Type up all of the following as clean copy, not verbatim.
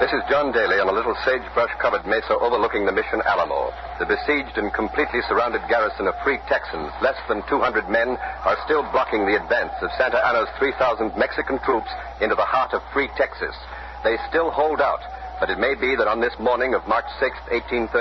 This is John Daly on a little sagebrush-covered mesa overlooking the mission Alamo. The besieged and completely surrounded garrison of free Texans, less than 200 men, are still blocking the advance of Santa Anna's 3,000 Mexican troops into the heart of free Texas. They still hold out, but it may be that on this morning of March 6, 1836,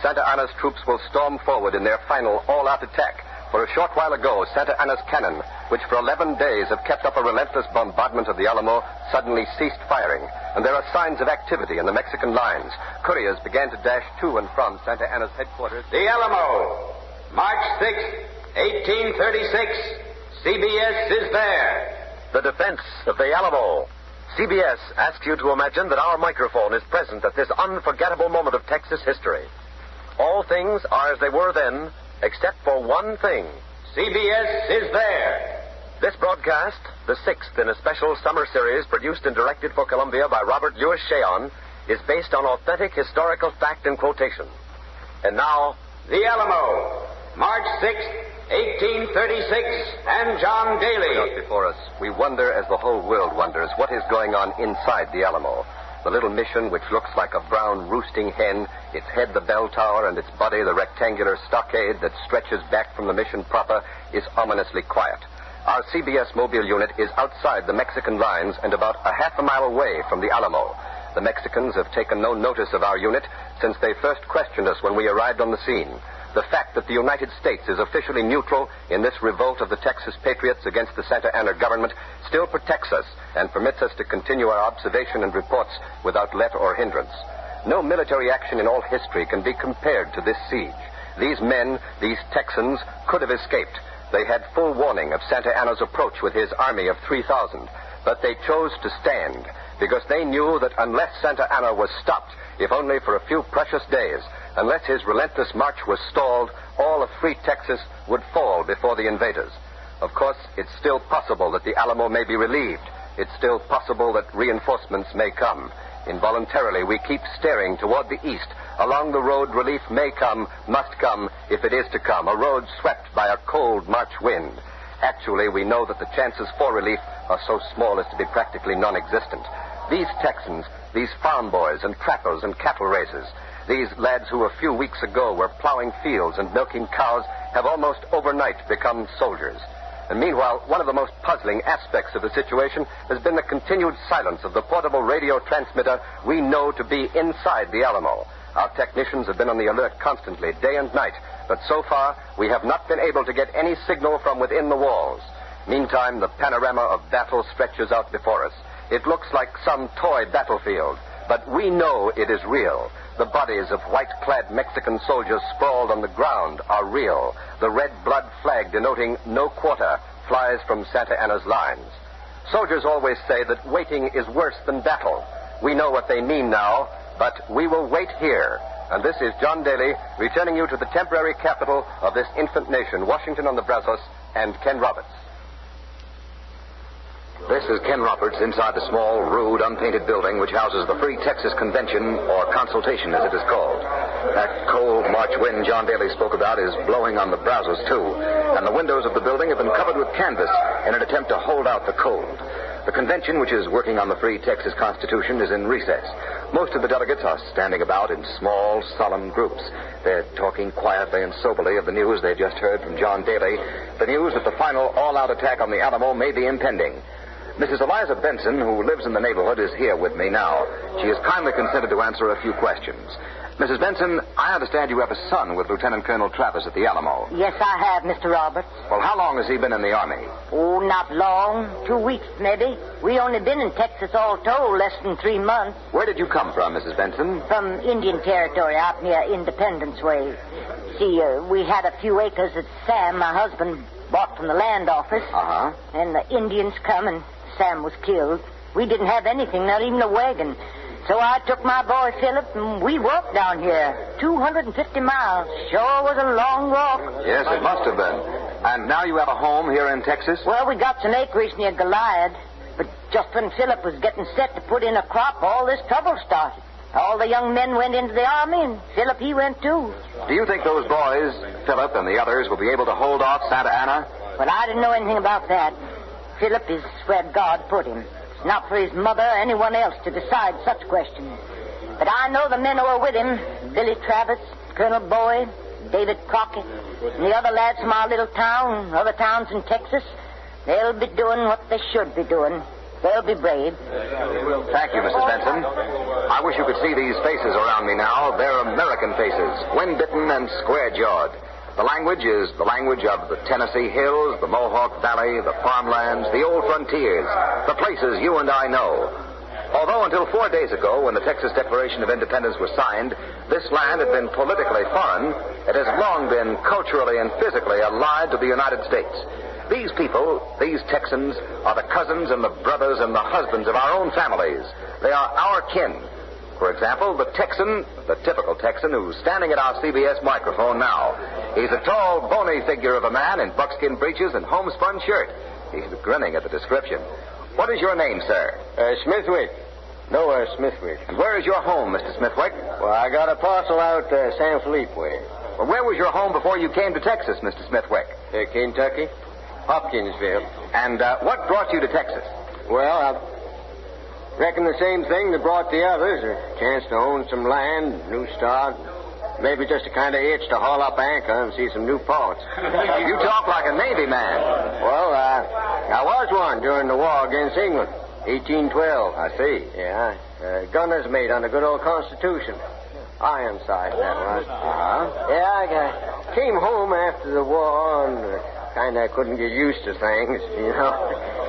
Santa Anna's troops will storm forward in their final all-out attack. For a short while ago, Santa Anna's cannon, which for 11 days have kept up a relentless bombardment of the Alamo, suddenly ceased firing. And there are signs of activity in the Mexican lines. Couriers began to dash to and from Santa Anna's headquarters. The Alamo, March 6, 1836. CBS is there. The defense of the Alamo. CBS asks you to imagine that our microphone is present at this unforgettable moment of Texas history. All things are as they were then, except for one thing. CBS is there. This broadcast, the sixth in a special summer series produced and directed for Columbia by Robert Louis Cheon, is based on authentic historical fact and quotation. And now, The Alamo, March 6, 1836, and John Daly. Out before us, we wonder, as the whole world wonders, what is going on inside the Alamo. The little mission, which looks like a brown roosting hen, its head the bell tower and its body the rectangular stockade that stretches back from the mission proper, is ominously quiet. Our CBS mobile unit is outside the Mexican lines and about a half a mile away from the Alamo. The Mexicans have taken no notice of our unit since they first questioned us when we arrived on the scene. The fact that the United States is officially neutral in this revolt of the Texas patriots against the Santa Anna government still protects us and permits us to continue our observation and reports without let or hindrance. No military action in all history can be compared to this siege. These men, these Texans, could have escaped. They had full warning of Santa Anna's approach with his army of 3,000, but they chose to stand because they knew that unless Santa Anna was stopped, if only for a few precious days, unless his relentless march was stalled, all of free Texas would fall before the invaders. Of course, it's still possible that the Alamo may be relieved. It's still possible that reinforcements may come. Involuntarily, we keep staring toward the east. Along the road, relief may come, must come, if it is to come, a road swept by a cold March wind. Actually, we know that the chances for relief are so small as to be practically non-existent. These Texans, these farm boys and trappers and cattle raisers, these lads who a few weeks ago were plowing fields and milking cows have almost overnight become soldiers. And meanwhile, one of the most puzzling aspects of the situation has been the continued silence of the portable radio transmitter we know to be inside the Alamo. Our technicians have been on the alert constantly, day and night, but so far we have not been able to get any signal from within the walls. Meantime, the panorama of battle stretches out before us. It looks like some toy battlefield, but we know it is real. The bodies of white-clad Mexican soldiers sprawled on the ground are real. The red blood flag denoting no quarter flies from Santa Anna's lines. Soldiers always say that waiting is worse than battle. We know what they mean now, but we will wait here. And this is John Daly returning you to the temporary capital of this infant nation, Washington on the Brazos, and Ken Roberts. this is Ken Roberts inside the small, rude, unpainted building which houses the Free Texas Convention, or Consultation as it is called. That cold March wind John Daly spoke about is blowing on the Brazos, too, and the windows of the building have been covered with canvas in an attempt to hold out the cold. The convention, which is working on the Free Texas Constitution, is in recess. Most of the delegates are standing about in small, solemn groups. They're talking quietly and soberly of the news they've just heard from John Daly, the news that the final all-out attack on the Alamo may be impending. Mrs. Eliza Benson, who lives in the neighborhood, is here with me now. She has kindly consented to answer a few questions. Mrs. Benson, I understand you have a son with Lieutenant Colonel Travis at the Alamo. Yes, I have, Mr. Roberts. Well, how long has he been in the Army? Oh, not long. 2 weeks, maybe. We only been in Texas all told less than 3 months. Where did you come from, Mrs. Benson? From Indian Territory out near Independence Way. See, we had a few acres that Sam, my husband, bought from the land office. Uh-huh. And the Indians come and Sam was killed. We didn't have anything, not even a wagon. So I took my boy Philip and we walked down here. 250 miles. Sure was a long walk. Yes, it must have been. And now you have a home here in Texas? Well, we got some acreage near Goliad. But just when Philip was getting set to put in a crop, all this trouble started. All the young men went into the Army, and Philip, he went too. Do you think those boys, Philip and the others, will be able to hold off Santa Anna? But I didn't know anything about that. Philip is where God put him. It's not for his mother or anyone else to decide such questions. But I know the men who are with him, Billy Travis, Colonel Boyd, David Crockett, and the other lads from our little town, other towns in Texas. They'll be doing what they should be doing. They'll be brave. Thank you, Mrs. Benson. I wish you could see these faces around me now. They're American faces, wind-bitten and square-jawed. The language is the language of the Tennessee hills, the Mohawk Valley, the farmlands, the old frontiers, the places you and I know. Although until 4 days ago, when the Texas Declaration of Independence was signed, this land had been politically foreign, it has long been culturally and physically allied to the United States. These people, these Texans, are the cousins and the brothers and the husbands of our own families. They are our kin. For example, the Texan, the typical Texan who's standing at our CBS microphone now. He's a tall, bony figure of a man in buckskin breeches and homespun shirt. He's grinning at the description. What is your name, sir? Smithwick. Noah Smithwick. And where is your home, Mr. Smithwick? Well, I got a parcel out San Felipe way. Well, where was your home before you came to Texas, Mr. Smithwick? Kentucky. Hopkinsville. And what brought you to Texas? Well, I reckon the same thing that brought the others. A chance to own some land, new start. Maybe just a kind of itch to haul up anchor and see some new ports. You talk like a Navy man. Well, I was one during the war against England. 1812. I see. Yeah. Gunner's mate on the good old Constitution. Ironside, that was. Uh-huh. Yeah, I came home after the war and kind of couldn't get used to things, you know.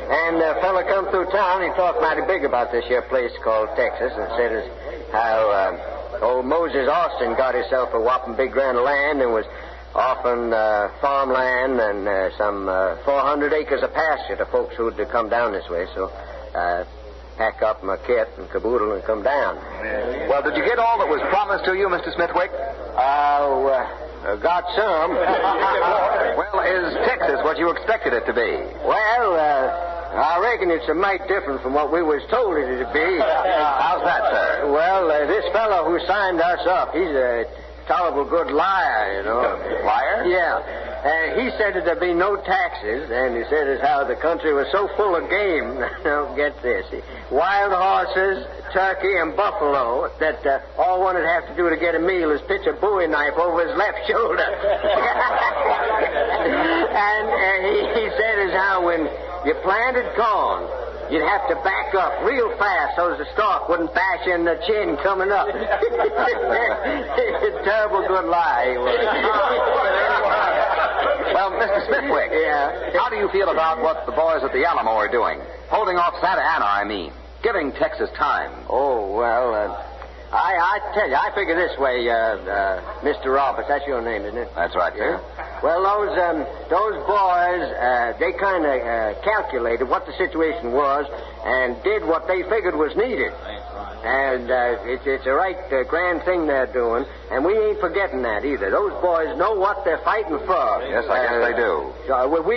And a fella come through town, he talked mighty big about this here place called Texas and said as how old Moses Austin got himself a whopping big grand of land and was offering farmland and some 400 acres of pasture to folks who'd come down this way. So pack up my kit and caboodle and come down. Well, did you get all that was promised to you, Mr. Smithwick? Got some. Well, is Texas what you expected it to be? Well, I reckon it's a mite different from what we was told it to be. How's that, sir? Well, this fellow who signed us up, he's a tolerable good liar, you know. Liar? Yeah. He said that there'd be no taxes, and he said as how the country was so full of game. Now, get this. Wild horses, turkey, and buffalo, that all one would have to do to get a meal is pitch a bowie knife over his left shoulder. And he said as how when you planted corn, you'd have to back up real fast so as the stalk wouldn't bash in the chin coming up. Terrible good lie. Well, Mr. Smithwick, how do you feel about what the boys at the Alamo are doing? Holding off Santa Ana, I mean. Giving Texas time. Oh, well, I tell you, I figure this way, Mr. Roberts. That's your name, isn't it? That's right, sir. Well, those boys, they kind of calculated what the situation was and did what they figured was needed. And it's a right grand thing they're doing, and we ain't forgetting that either. Those boys know what they're fighting for. Yes, I guess they do.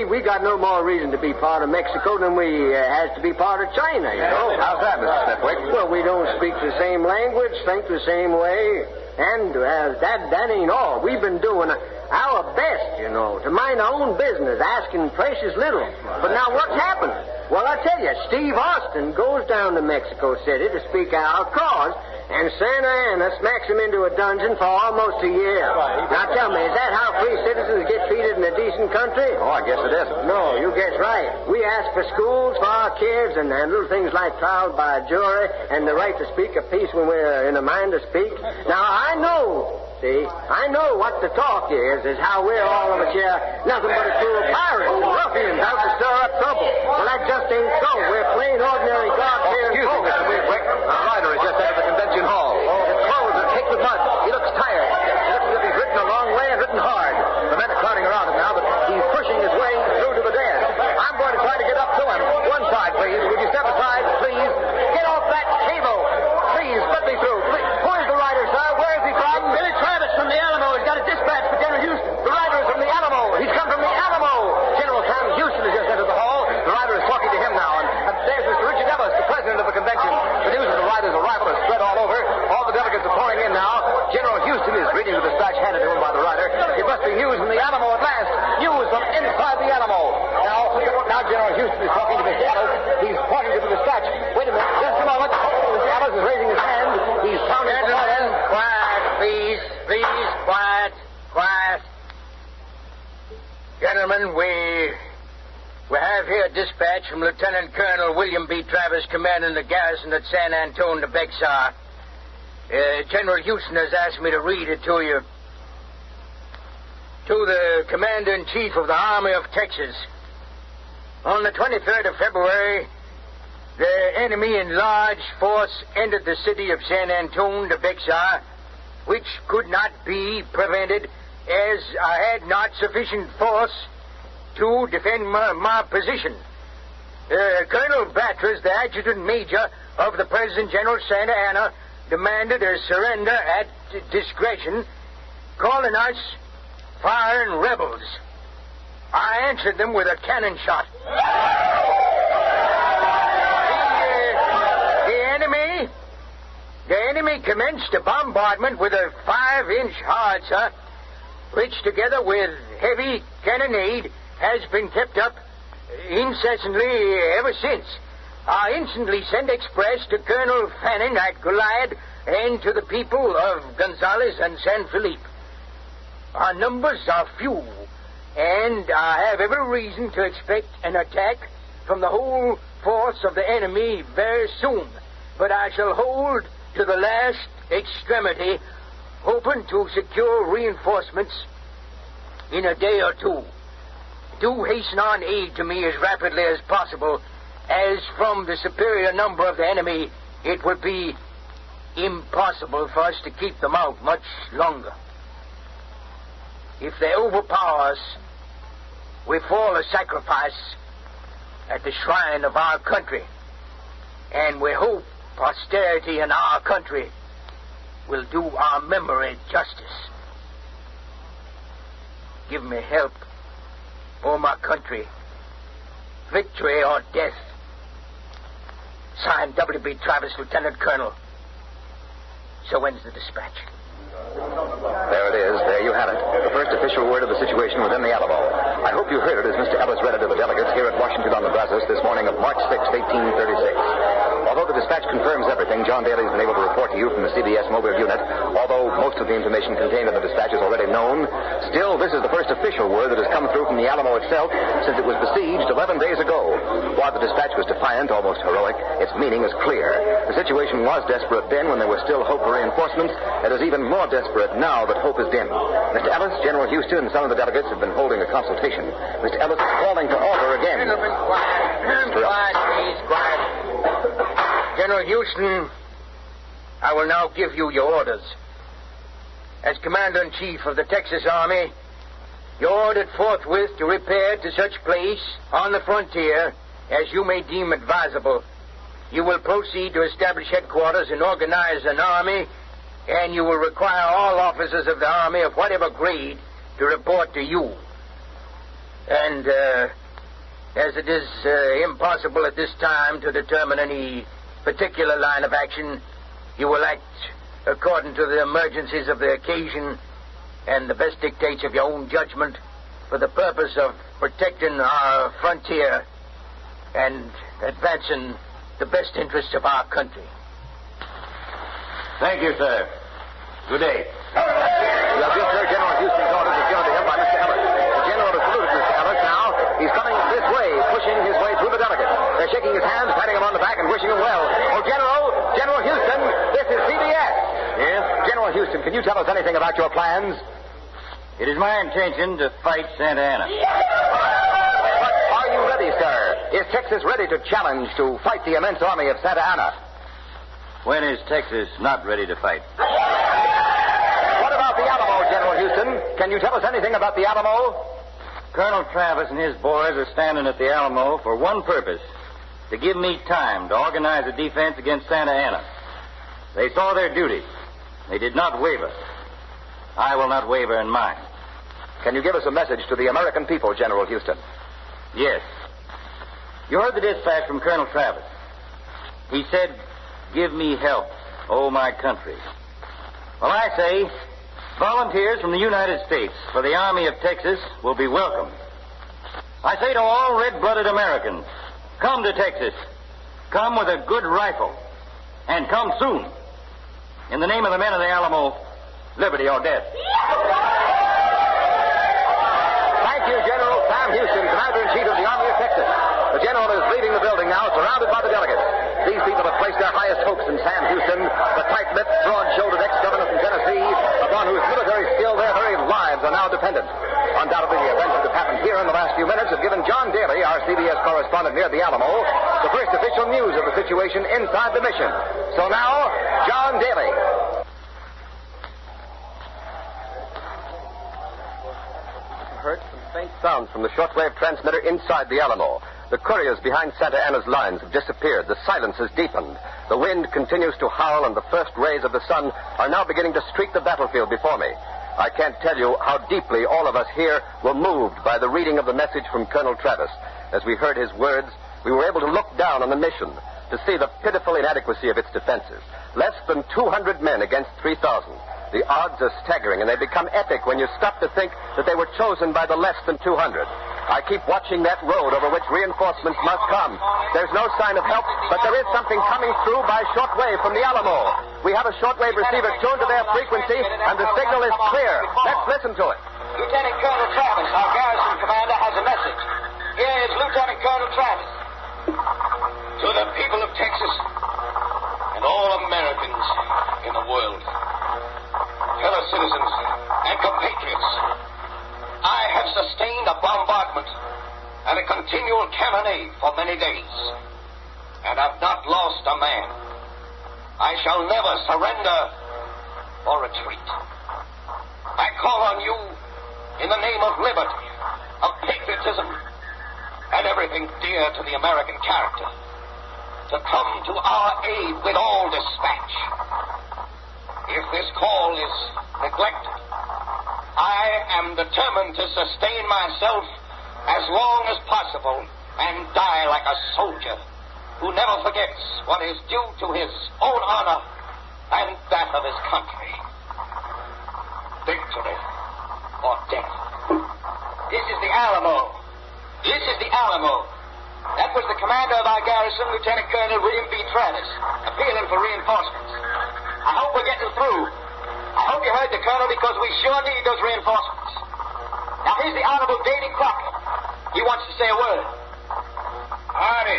We got no more reason to be part of Mexico than we has to be part of China, you know. How's that, Mr. Smithwick? Well, we don't speak the same language, think the same way, and that ain't all. We've been doing our best, you know, to mind our own business, asking precious little. But now what's happened? Well, I tell you, Steve Austin goes down to Mexico City to speak our cause, and Santa Ana smacks him into a dungeon for almost a year. Now tell me, is that how free citizens get treated in a decent country? Oh, I guess it isn't. No, you guess right. We ask for schools for our kids and little things like trial by jury and the right to speak a piece when we're in a mind to speak. Now, I know what the talk is how we're all of us here nothing but a crew of pirates and ruffians out to stir up trouble. Well, that just ain't so. We're plain ordinary God-fearing Excuse me, folks. Mr. Smithwick. A rider has just entered the convention hall. His clothes are caked with mud. He looks tired. He looks as if he's ridden a long way and ridden hard. The men are crowding around him now, but he's pushing his way through to the den. I'm going to try to get up to him. One side, please. Would you step aside, please? Get off that cable. Please, let me through. Please. Who is the rider, sir? Where is he from? Billy Travis from the Alamo has got a dispatch for General Houston. The rider is from the Alamo. He's come from the Alamo. General Sam Houston has just entered the hall. The rider is talking to him now, and from Lieutenant Colonel William B. Travis, commanding the garrison at San Antone de Bexar. General Houston has asked me to read it to you. To the Commander-in-Chief of the Army of Texas. On the 23rd of February, the enemy in large force entered the city of San Antone de Bexar, which could not be prevented as I had not sufficient force to defend my position. Colonel Batters, the adjutant major of the President General Santa Anna, demanded a surrender at discretion, calling us firing rebels. I answered them with a cannon shot. The enemy commenced a bombardment with a 5-inch howitzer, which together with heavy cannonade has been kept up incessantly ever since. I instantly sent express to Colonel Fannin at Goliad and to the people of Gonzales and San Felipe. Our numbers are few, and I have every reason to expect an attack from the whole force of the enemy very soon. But I shall hold to the last extremity, hoping to secure reinforcements in a day or two. Do hasten on aid to me as rapidly as possible, as from the superior number of the enemy, it would be impossible for us to keep them out much longer. If they overpower us, we fall a sacrifice at the shrine of our country, and we hope posterity in our country will do our memory justice. Give me help, O my country. Victory or death. Signed, W.B. Travis, Lieutenant Colonel. So ends the dispatch. There it is. There you have it. The first official word of the situation within the Alamo. I hope you heard it as Mr. Ellis read it to the delegates here at Washington on the Brazos this morning of March 6, 1836. Although the dispatch confirms everything John Daly's been able to report to you from the CBS mobile unit, although most of the information contained in the dispatch is already known, still this is the first official word that has come through from the Alamo itself since it was besieged 11 days ago. While the dispatch was defiant, almost heroic, its meaning is clear. The situation was desperate then when there was still hope for reinforcements. It is even more desperate now that hope is dim. Mr. Ellis, General Houston, and some of the delegates have been holding a consultation. Mr. Ellis is calling to order again. Gentlemen, quiet. Quiet, please, quiet. General Houston, I will now give you your orders. As Commander-in-Chief of the Texas Army, you're ordered forthwith to repair to such place on the frontier as you may deem advisable. You will proceed to establish headquarters and organize an army, and you will require all officers of the Army of whatever grade to report to you. And, as it is impossible at this time to determine any particular line of action, you will act according to the emergencies of the occasion and the best dictates of your own judgment for the purpose of protecting our frontier and advancing the best interests of our country. Thank you, sir. Good day. You have just heard General Houston's orders as given to him by Mr. Ellis. The general has saluted Mr. Ellis now. He's coming this way, pushing his way through the delegates. They're shaking his hands, patting him on the back, and wishing him well. Oh, General Houston, this is CBS. Yes? General Houston, can you tell us anything about your plans? It is my intention to fight Santa Anna. But are you ready, sir? Is Texas ready to challenge to fight the immense army of Santa Anna? When is Texas not ready to fight? What about the Alamo, General Houston? Can you tell us anything about the Alamo? Colonel Travis and his boys are standing at the Alamo for one purpose, to give me time to organize a defense against Santa Anna. They saw their duty. They did not waver. I will not waver in mine. Can you give us a message to the American people, General Houston? Yes. You heard the dispatch from Colonel Travis. He said, "Give me help, oh my country." Well, I say, volunteers from the United States for the Army of Texas will be welcome. I say to all red-blooded Americans, come to Texas. Come with a good rifle. And come soon. In the name of the men of the Alamo, liberty or death. Thank you, General Sam Houston, Commander-in-Chief of the Army of Texas. The general is leaving the building now, surrounded by the delegates. These people have placed their highest hopes in Sam Houston, the tight-lipped, broad-shouldered ex-governor from Tennessee, upon whose military skill their very lives are now dependent. Undoubtedly, the events that have happened here in the last few minutes have given John Daly, our CBS correspondent near the Alamo, the first official news of the situation inside the mission. So now, John Daly. Heard some faint sounds from the shortwave transmitter inside the Alamo. The couriers behind Santa Anna's lines have disappeared. The silence has deepened. The wind continues to howl, and the first rays of the sun are now beginning to streak the battlefield before me. I can't tell you how deeply all of us here were moved by the reading of the message from Colonel Travis. As we heard his words, we were able to look down on the mission to see the pitiful inadequacy of its defenses. Less than 200 men against 3,000. The odds are staggering, and they become epic when you stop to think that they were chosen by the less than 200. I keep watching that road over which reinforcements must come. There's no sign of help, but there is something coming through by shortwave from the Alamo. We have a shortwave receiver tuned to their frequency, and the signal is clear. Let's listen to it. Lieutenant Colonel Travis, our garrison commander, has a message. Here is Lieutenant Colonel Travis. To the people of Texas and all Americans in the world, fellow citizens and compatriots, I have sustained a bombardment and a continual cannonade for many days, and have not lost a man. I shall never surrender or retreat. I call on you in the name of liberty, of patriotism, and everything dear to the American character, to come to our aid with all dispatch. If this call is neglected, I am determined to sustain myself as long as possible and die like a soldier who never forgets what is due to his own honor and that of his country. Victory or death. This is the Alamo. This is the Alamo. That was the commander of our garrison, Lieutenant Colonel William B. Travis, appealing for reinforcements. I hope we're getting through. I hope you heard the colonel, because we sure need those reinforcements. Now, here's the Honorable Davy Crockett. He wants to say a word. Howdy.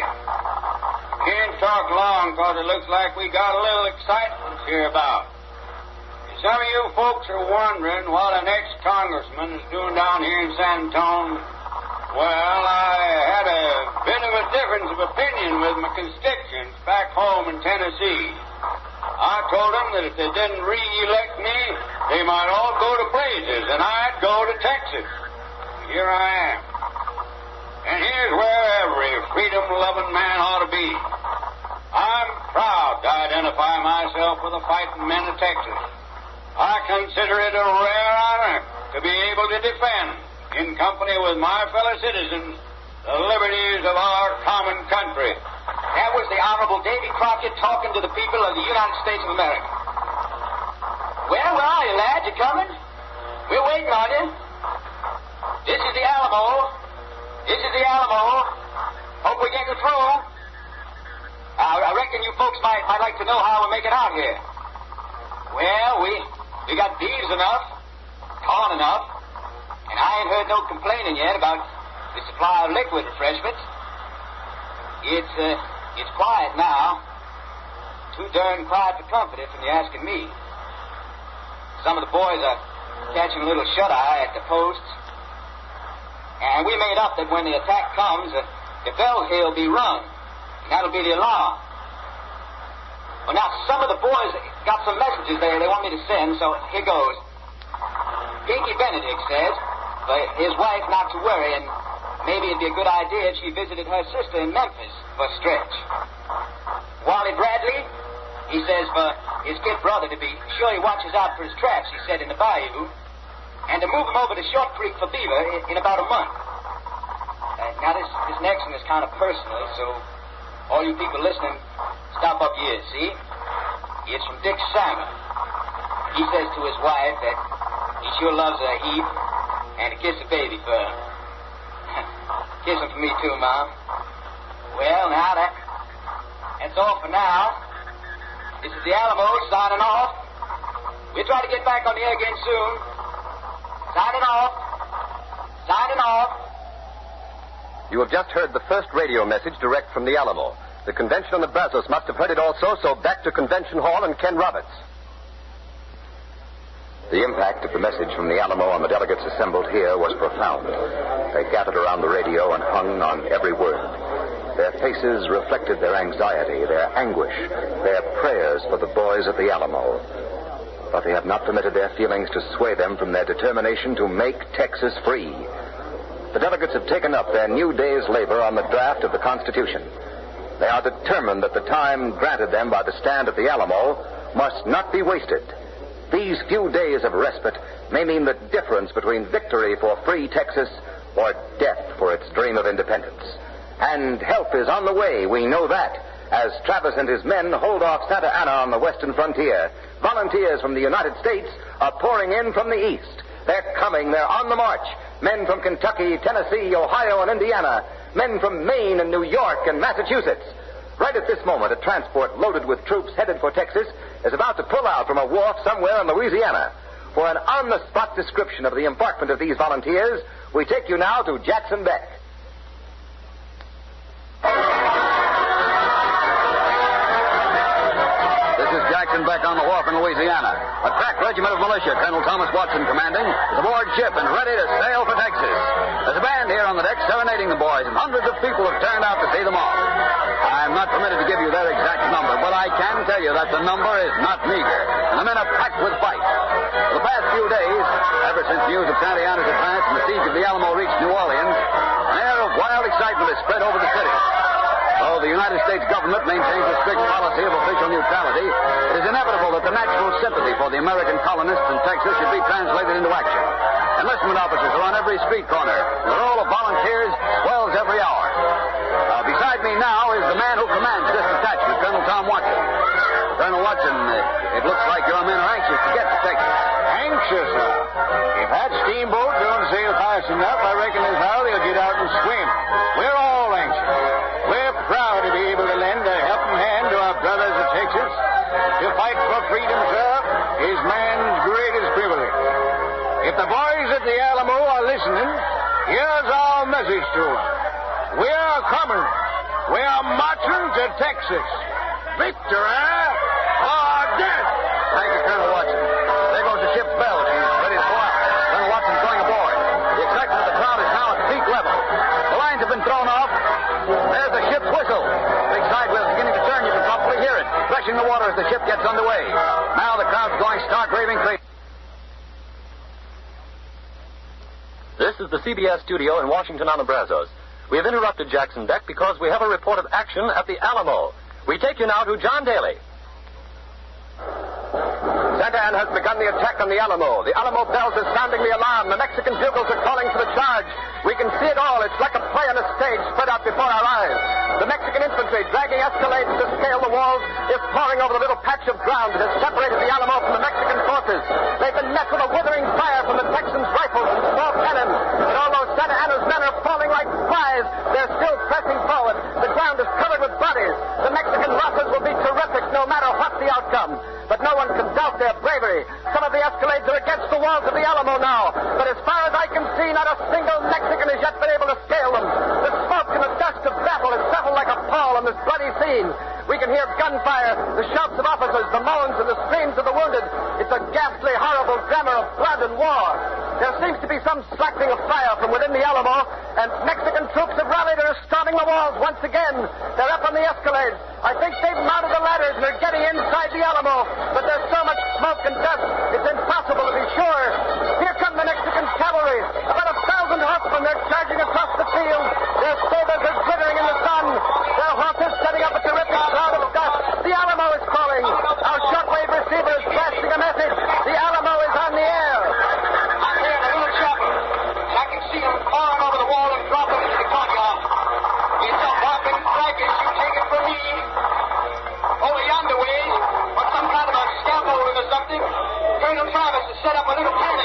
Can't talk long, because it looks like we got a little excitement here about. Some of you folks are wondering what an ex-congressman is doing down here in San Antonio. Well, I had a bit of a difference of opinion with my constituents back home in Tennessee. I told them that if they didn't re-elect me, they might all go to blazes, and I'd go to Texas. Here I am. And here's where every freedom-loving man ought to be. I'm proud to identify myself with the fighting men of Texas. I consider it a rare honor to be able to defend, in company with my fellow citizens, the liberties of our common country. That was the Honorable Davy Crockett talking to the people of the United States of America. Well, where are you, lad? You coming? We're waiting on you. This is the Alamo. This is the Alamo. Hope we're getting through. I reckon you folks might like to know how we're making out here. Well, we got beeves enough, corn enough, and I ain't heard no complaining yet about the supply of liquid refreshments. It's quiet now. Too darn quiet for comfort, if you're asking me. Some of the boys are catching a little shut-eye at the posts. And we made up that when the attack comes, the bell here will be rung. And that'll be the alarm. Well, now, some of the boys got some messages there they want me to send, so here goes. Pinky Benedict says for his wife not to worry, and maybe it'd be a good idea if she visited her sister in Memphis for a stretch. Wally Bradley, he says for his kid brother to be sure he watches out for his traps, he said, in the bayou, and to move him over to Short Creek for beaver in about a month. Now, this next one is kind of personal, so all you people listening, stop up here, see? It's from Dick Simon. He says to his wife that he sure loves her a heap, and to kiss the baby for her. Kiss him for me, too, Mom. Well, now, that's all for now. This is the Alamo signing off. We'll try to get back on the air again soon. Signing off. Signing off. You have just heard the first radio message direct from the Alamo. The convention on the Brazos must have heard it also, so back to Convention Hall and Ken Roberts. The impact of the message from the Alamo on the delegates assembled here was profound. They gathered around the radio and hung on every word. Their faces reflected their anxiety, their anguish, their prayers for the boys at the Alamo. But they have not permitted their feelings to sway them from their determination to make Texas free. The delegates have taken up their new day's labor on the draft of the Constitution. They are determined that the time granted them by the stand at the Alamo must not be wasted. These few days of respite may mean the difference between victory for free Texas or death for its dream of independence. And help is on the way, we know that. As Travis and his men hold off Santa Ana on the western frontier, volunteers from the United States are pouring in from the east. They're coming, they're on the march. Men from Kentucky, Tennessee, Ohio, and Indiana. Men from Maine and New York and Massachusetts. Right at this moment, a transport loaded with troops headed for Texas is about to pull out from a wharf somewhere in Louisiana. For an on-the-spot description of the embarkment of these volunteers, we take you now to Jackson Beck. This is Jackson Beck on the wharf in Louisiana. A crack regiment of militia, Colonel Thomas Watson commanding, is aboard ship and ready to sail for Texas. There's a band here on the deck serenading the boys, and hundreds of people have turned out to see them off. I'm not permitted to give you their exact number, but I can tell you that the number is not meager, and the men are packed with fight. For the past few days, ever since news of Santa Ana's advance and the siege of the Alamo reached New Orleans, an air of wild excitement has spread over the city. Though the United States government maintains a strict policy of official neutrality, it is inevitable that the natural sympathy for the American colonists in Texas should be translated into action. Enlistment officers are on every street corner. The roll of volunteers swells every hour. Beside me now is the man who commands this detachment, Colonel Tom Watson. Colonel Watson, it looks like your men are anxious to get to Texas. Anxious, sir? If that steamboat don't sail fast enough, I reckon as how they'll get out and swim. We're all anxious. We're proud to be able to lend a helping hand to our brothers of Texas. To fight for freedom, sir, is man's greatest privilege. If the boys at the Alamo are listening, here's our message to them. We are coming. We are marching to Texas. Victory or death. Thank you, Colonel Watson. There goes the ship's bell. She's ready to go out. Colonel Watson's going aboard. The excitement of the crowd is now at peak level. The lines have been thrown off. There's the ship's whistle. Big side wheel's beginning to turn. You can probably hear it, threshing the water as the ship gets underway. Now the crowd's going stark raving crazy. This is the CBS studio in Washington on the Brazos. We have interrupted Jackson Beck because we have a report of action at the Alamo. We take you now to John Daly. Santa Ana has begun the attack on the Alamo. The Alamo bells are sounding the alarm. The Mexican bugles are calling for the charge. We can see it all. It's like a play on a stage spread out before our eyes. The Mexican infantry, dragging escalades to scale the walls, is pouring over the little patch of ground that has separated the Alamo from the Mexican forces. They've been met with a withering fire from the Texans' rifles and small cannon. And although Santa Ana's men are falling like flies, they're still pressing forward. The ground is covered with bodies. The Mexican losses will be terrific no matter what the outcome. But no one can doubt their bravery. Some of the escalades are against the walls of the Alamo now. But as far as I can see, not a single Mexican has yet been able to scale them. The smoke and the dust of battle has settled like a pall on this bloody scene. We can hear gunfire, the shouts of officers, the moans and the screams of the wounded. It's a ghastly, horrible glamour of blood and war. There seems to be some slackening of fire from within the Alamo, and Mexican troops have rallied and are storming the walls once again. They're up on the escalades. I think they've mounted the ladders and are getting inside the Alamo, but there's so much smoke and dust, it's impossible to be sure. Here come the Mexican cavalry. About 1,000 horsemen. They're charging across the field. Their sabers are glittering in the sun. Their horses setting up a terrific cloud of dust. The Alamo is calling. Our shortwave receiver is blasting a message. The Alamo is on the air. I'm here in a little shop. I can see them pouring over the wall and dropping into the courtyard. It's a whopping fracas, you take it from me. Over yonder way, or some kind of a scaffolding or something, Colonel Travis has set up a little tent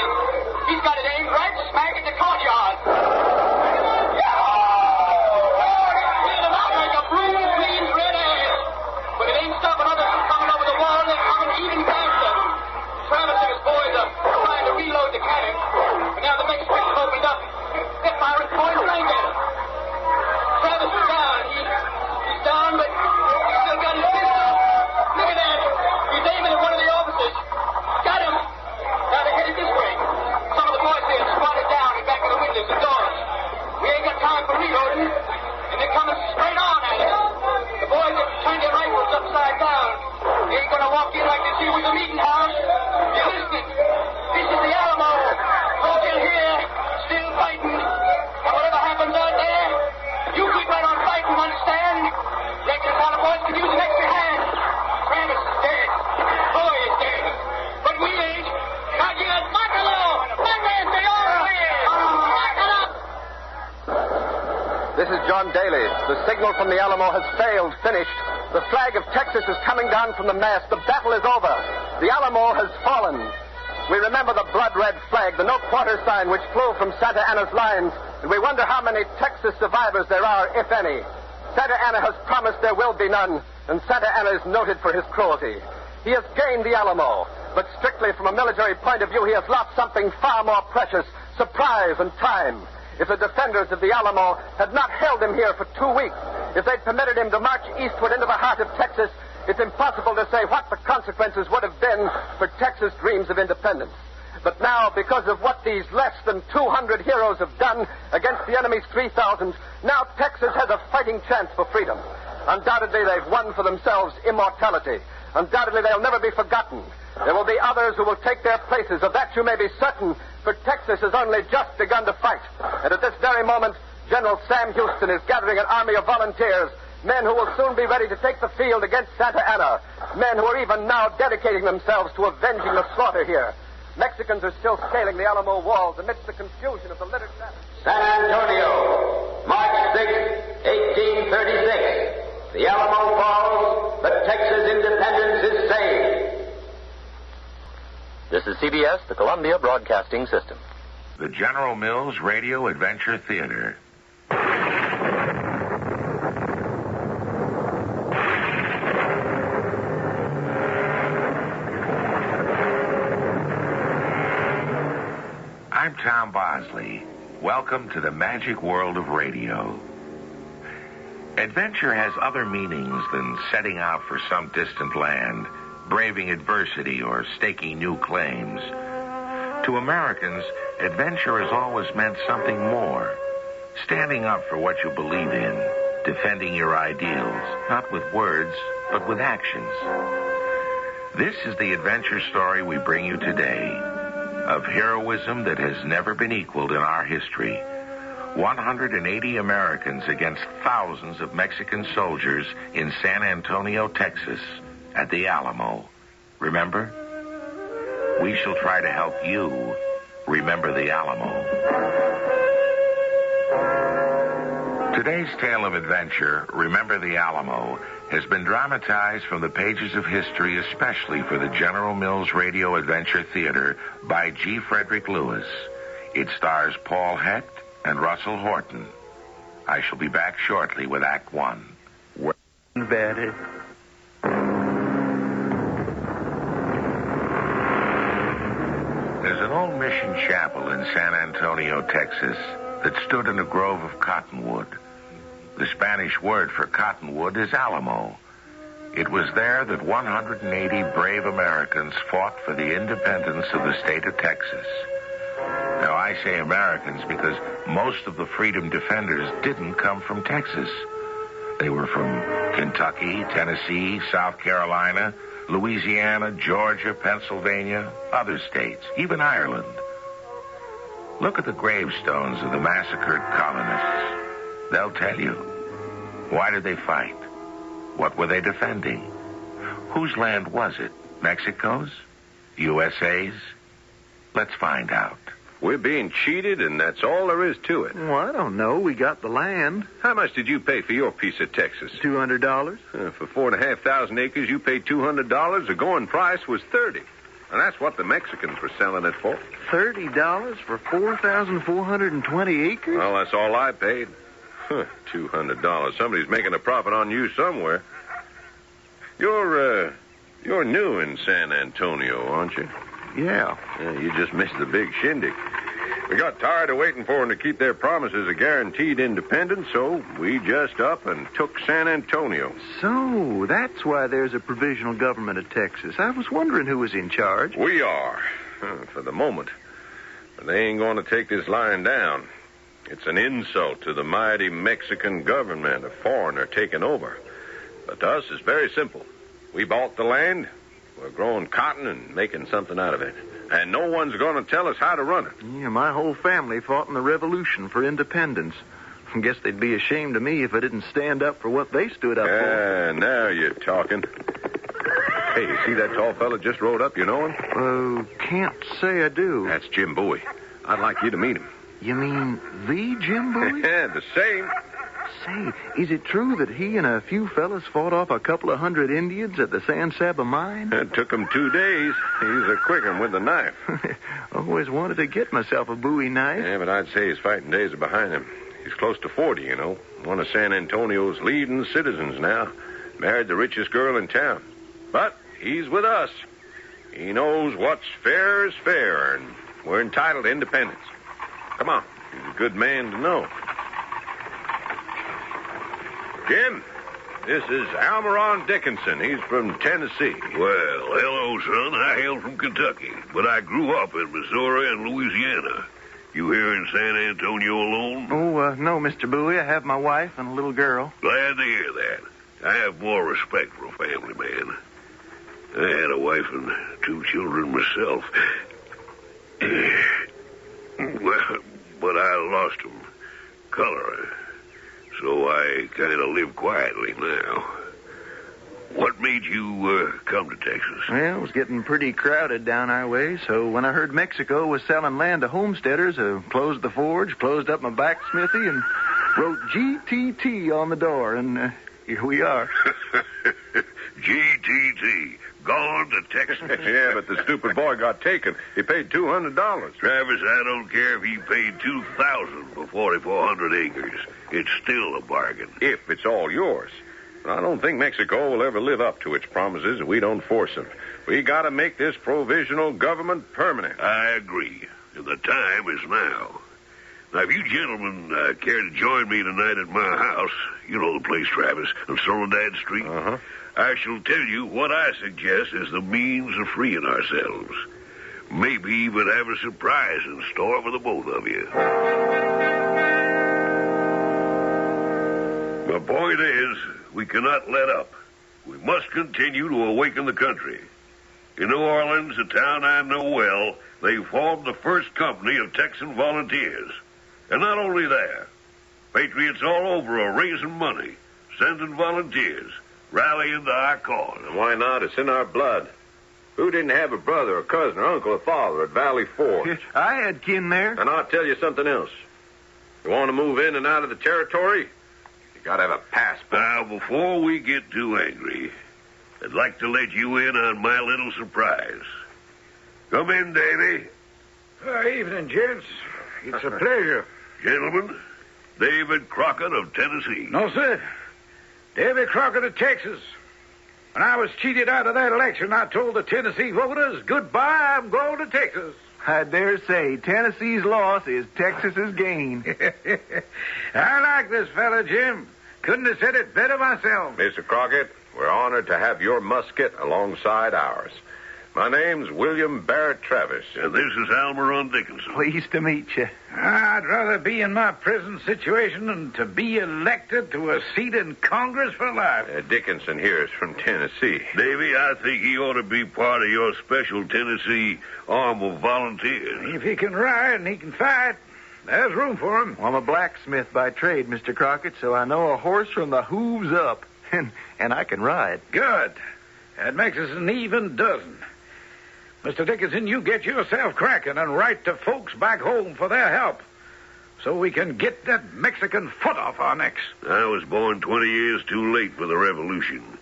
walked in like this here was a meeting house. You're listening. This is the Alamo. We're still here, still fighting. And whatever happens out there, you keep right on fighting, understand? Reckon the boys could use an extra hand. Travis is dead. Boy is dead. But we ain't. Now you buckle up. One man say all right. Buckle up. This is John Daly. The signal from the Alamo has failed, finished. The flag of Texas is coming down from the mast. The battle is over. The Alamo has fallen. We remember the blood-red flag, the no quarter sign which flew from Santa Anna's lines, and we wonder how many Texas survivors there are, if any. Santa Anna has promised there will be none, and Santa Anna is noted for his cruelty. He has gained the Alamo, but strictly from a military point of view, he has lost something far more precious, surprise and time. If the defenders of the Alamo had not held him here for 2 weeks, if they'd permitted him to march eastward into the heart of Texas, it's impossible to say what the consequences would have been for Texas' dreams of independence. But now, because of what these less than 200 heroes have done against the enemy's 3,000, now Texas has a fighting chance for freedom. Undoubtedly, they've won for themselves immortality. Undoubtedly, they'll never be forgotten. There will be others who will take their places. Of that you may be certain, for Texas has only just begun to fight. And at this very moment, General Sam Houston is gathering an army of volunteers, men who will soon be ready to take the field against Santa Anna, men who are even now dedicating themselves to avenging the slaughter here. Mexicans are still scaling the Alamo walls amidst the confusion of the littered savages. San Antonio, March 6, 1836. The Alamo falls, but Texas independence is saved. This is CBS, the Columbia Broadcasting System. The General Mills Radio Adventure Theater. I'm Tom Bosley. Welcome to the magic world of radio. Adventure has other meanings than setting out for some distant land, braving adversity, or staking new claims. To Americans, adventure has always meant something more. Standing up for what you believe in, defending your ideals, not with words, but with actions. This is the adventure story we bring you today, of heroism that has never been equaled in our history. 180 Americans against thousands of Mexican soldiers in San Antonio, Texas, at the Alamo. Remember? We shall try to help you remember the Alamo. Today's tale of adventure, Remember the Alamo, has been dramatized from the pages of history, especially for the General Mills Radio Adventure Theater by G. Frederick Lewis. It stars Paul Hecht and Russell Horton. I shall be back shortly with Act One. Betty. There's an old mission chapel in San Antonio, Texas, that stood in a grove of cottonwood. The Spanish word for cottonwood is Alamo. It was there that 180 brave Americans fought for the independence of the state of Texas. Now, I say Americans because most of the freedom defenders didn't come from Texas. They were from Kentucky, Tennessee, South Carolina, Louisiana, Georgia, Pennsylvania, other states, even Ireland. Look at the gravestones of the massacred colonists. They'll tell you. Why did they fight? What were they defending? Whose land was it? Mexico's? USA's? Let's find out. We're being cheated, and that's all there is to it. Well, I don't know. We got the land. How much did you pay for your piece of Texas? $200. For 4,500 acres, you paid $200. The going price was $30. And that's what the Mexicans were selling it for. $30 for 4,420 acres? Well, that's all I paid. $200. Somebody's making a profit on you somewhere. You're new in San Antonio, aren't you? Yeah. You just missed the big shindig. We got tired of waiting for them to keep their promises of guaranteed independence, so we just up and took San Antonio. So, that's why there's a provisional government of Texas. I was wondering who was in charge. We are, for the moment. But they ain't going to take this line down. It's an insult to the mighty Mexican government, a foreigner taking over. But to us, it's very simple. We bought the land. We're growing cotton and making something out of it. And no one's going to tell us how to run it. Yeah, my whole family fought in the Revolution for independence. I guess they'd be ashamed of me if I didn't stand up for what they stood up for. Now you're talking. Hey, you see that tall fella just rode up? You know him? Can't say I do. That's Jim Bowie. I'd like you to meet him. You mean the Jim Bowie? Yeah, the same. Say, is it true that he and a few fellas fought off a couple of hundred Indians at the San Saba mine? It took him 2 days. He's a quick one with the knife. Always wanted to get myself a Bowie knife. Yeah, but I'd say his fighting days are behind him. He's close to 40, you know. One of San Antonio's leading citizens now. Married the richest girl in town. But he's with us. He knows what's fair is fair, and we're entitled to independence. Come on. He's a good man to know. Jim, this is Alamo Dickinson. He's from Tennessee. Well, hello, son. I hail from Kentucky, but I grew up in Missouri and Louisiana. You here in San Antonio alone? Oh, no, Mr. Bowie. I have my wife and a little girl. Glad to hear that. I have more respect for a family man. I had a wife and 2 children myself. Well, but I lost them. Color. So I kind of live quietly now. What made you come to Texas? Well, it was getting pretty crowded down our way, so when I heard Mexico was selling land to homesteaders, I closed the forge, closed up my blacksmithy, and wrote GTT on the door, and here we are. GTT. Gone to Texas. Yeah, but the stupid boy got taken. He paid $200. Travis, I don't care if he paid $2,000 for 4,400 acres. It's still a bargain. If it's all yours. I don't think Mexico will ever live up to its promises if we don't force them. We got to make this provisional government permanent. I agree. And the time is now. Now, if you gentlemen care to join me tonight at my house, you know the place, Travis, on Soledad Street, I shall tell you what I suggest as the means of freeing ourselves. Maybe even have a surprise in store for the both of you. My point is, we cannot let up. We must continue to awaken the country. In New Orleans, a town I know well, they formed the first company of Texan volunteers. And not only there, patriots all over are raising money, sending volunteers, rallying to our cause. And why not? It's in our blood. Who didn't have a brother or cousin or uncle or father at Valley Forge? I had kin there. And I'll tell you something else. You want to move in and out of the territory? You got to have a passport. Now, before we get too angry, I'd like to let you in on my little surprise. Come in, Davy. Evening, gents. It's a pleasure. Gentlemen, David Crockett of Tennessee. No, sir. David Crockett of Texas. When I was cheated out of that election, I told the Tennessee voters, goodbye, I'm going to Texas. I dare say Tennessee's loss is Texas's gain. I like this fella, Jim. Couldn't have said it better myself. Mr. Crockett, we're honored to have your musket alongside ours. My name's William Barrett Travis. And this is Alamo Dickinson. Pleased to meet you. I'd rather be in my present situation than to be elected to a seat in Congress for life. Dickinson here is from Tennessee. Davy, I think he ought to be part of your special Tennessee arm of volunteers. If he can ride and he can fight, there's room for him. Well, I'm a blacksmith by trade, Mr. Crockett, so I know a horse from the hooves up, and I can ride. Good. That makes us an even dozen. Mr. Dickinson, you get yourself cracking and write to folks back home for their help so we can get that Mexican foot off our necks. I was born 20 years too late for the revolution.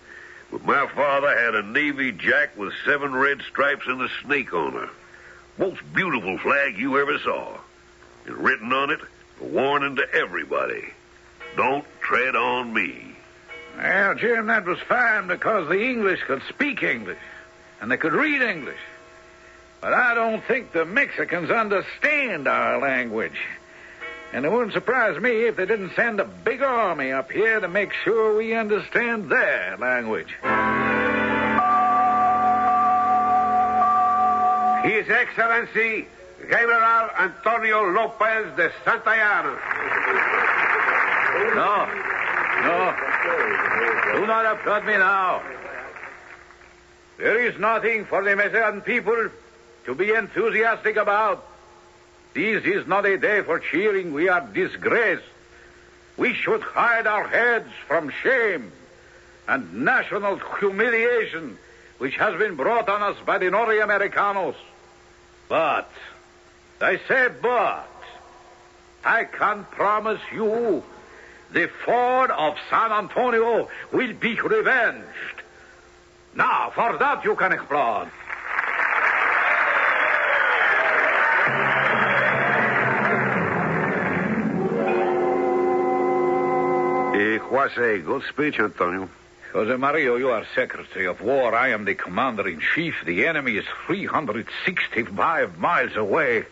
But my father had a Navy Jack with 7 red stripes and a snake on her. Most beautiful flag you ever saw. And written on it, a warning to everybody. Don't tread on me. Well, Jim, that was fine because the English could speak English and they could read English. But I don't think the Mexicans understand our language. And it wouldn't surprise me if they didn't send a big army up here to make sure we understand their language. His Excellency, General Antonio Lopez de Santayana. No. Do not applaud me now. There is nothing for the Mexican people to be enthusiastic about. This is not a day for cheering. We are disgraced. We should hide our heads from shame and national humiliation which has been brought on us by the Norteamericanos. But, I say but, I can promise you the fort of San Antonio will be revenged. Now, for that you can explode. It was a good speech, Antonio. Jose Mario, you are Secretary of War. I am the Commander-in-Chief. The enemy is 365 miles away.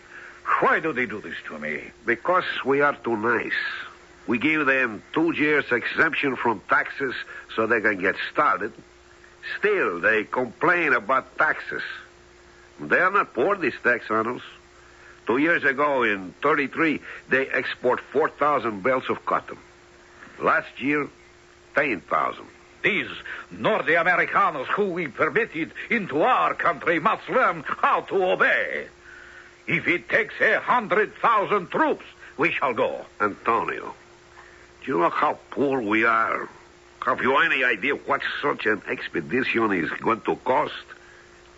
Why do they do this to me? Because we are too nice. We give them 2 years exemption from taxes so they can get started. Still, they complain about taxes. They are not poor, these Texanos. 2 years ago, in 33, they export 4,000 bales of cotton. Last year, 10,000. These Norteamericanos who we permitted into our country must learn how to obey. If it takes 100,000 troops, we shall go. Antonio, do you know how poor we are? Have you any idea what such an expedition is going to cost?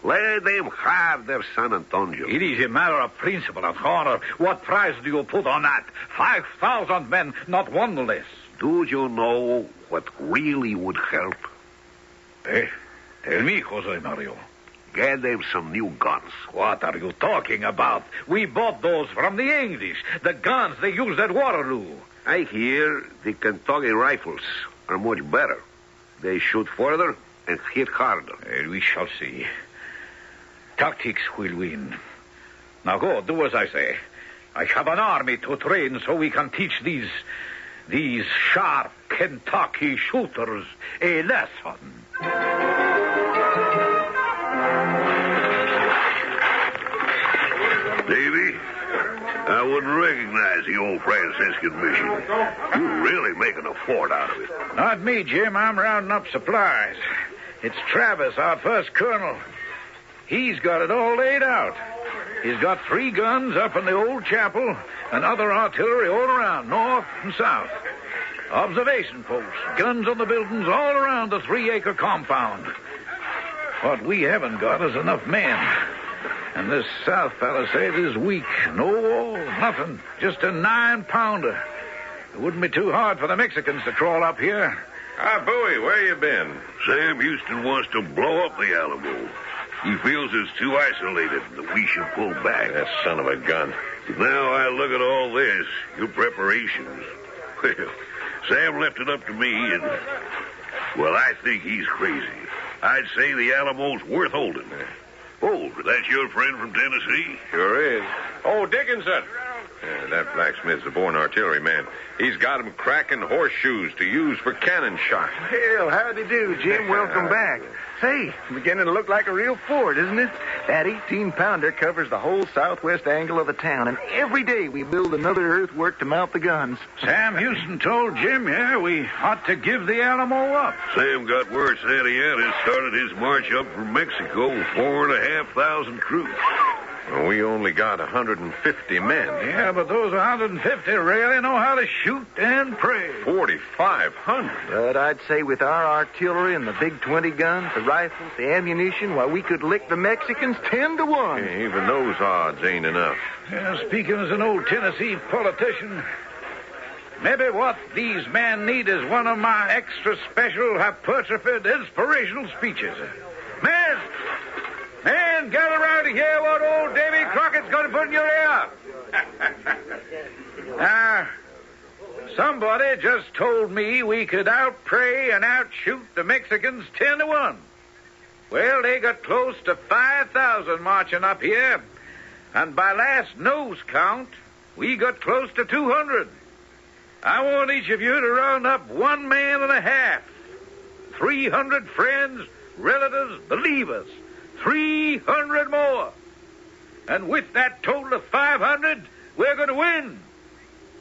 Let them have their San Antonio. It is a matter of principle and honor. What price do you put on that? 5,000 men, not one less. Do you know what really would help? Tell me, Jose Mario. Get them some new guns. What are you talking about? We bought those from the English. The guns they used at Waterloo. I hear the Kentucky rifles are much better. They shoot further and hit harder. We shall see. Tactics will win. Now go, do as I say. I have an army to train so we can teach these sharp Kentucky shooters a lesson. Davy, I wouldn't recognize the old Franciscan mission. You're really making a fort out of it. Not me, Jim. I'm rounding up supplies. It's Travis, our first colonel. He's got it all laid out. He's got 3 guns up in the old chapel and other artillery all around, north and south. Observation posts, guns on the buildings all around the 3-acre compound. What we haven't got is enough men. And this south palisade is weak. No wall, nothing. Just a 9-pounder. It wouldn't be too hard for the Mexicans to crawl up here. Bowie, where you been? Sam Houston wants to blow up the Alamo. He feels it's too isolated that we should pull back. That son of a gun. Now I look at all this, your preparations. Well, Sam left it up to me, and, well, I think he's crazy. I'd say the Alamo's worth holding. Oh, that's your friend from Tennessee? Sure is. Oh, Dickinson. That blacksmith's a born artilleryman. He's got him cracking horseshoes to use for cannon shot. Well, howdy do, Jim. Welcome back. Say, beginning to look like a real fort, isn't it? That 18-pounder covers the whole southwest angle of the town, and every day we build another earthwork to mount the guns. Sam Houston told Jim here we ought to give the Alamo up. Sam got word Santiago started his march up from Mexico with 4,500 troops. Well, we only got 150 men. Yeah, but those 150 really know how to shoot and pray. 4,500. But I'd say with our artillery and the big 20 guns, the rifles, the ammunition, why, we could lick the Mexicans 10-1. Yeah, even those odds ain't enough. Yeah, speaking as an old Tennessee politician, maybe what these men need is one of my extra special hypertrophied inspirational speeches. Man, gather around to hear what old Davy Crockett's going to put in your ear. Now, somebody just told me we could out-pray and out-shoot the Mexicans 10-1. Well, they got close to 5,000 marching up here, and by last nose count, we got close to 200. I want each of you to round up 1 man and a half. 300 friends, relatives, believers. 300 more. And with that total of 500, we're going to win.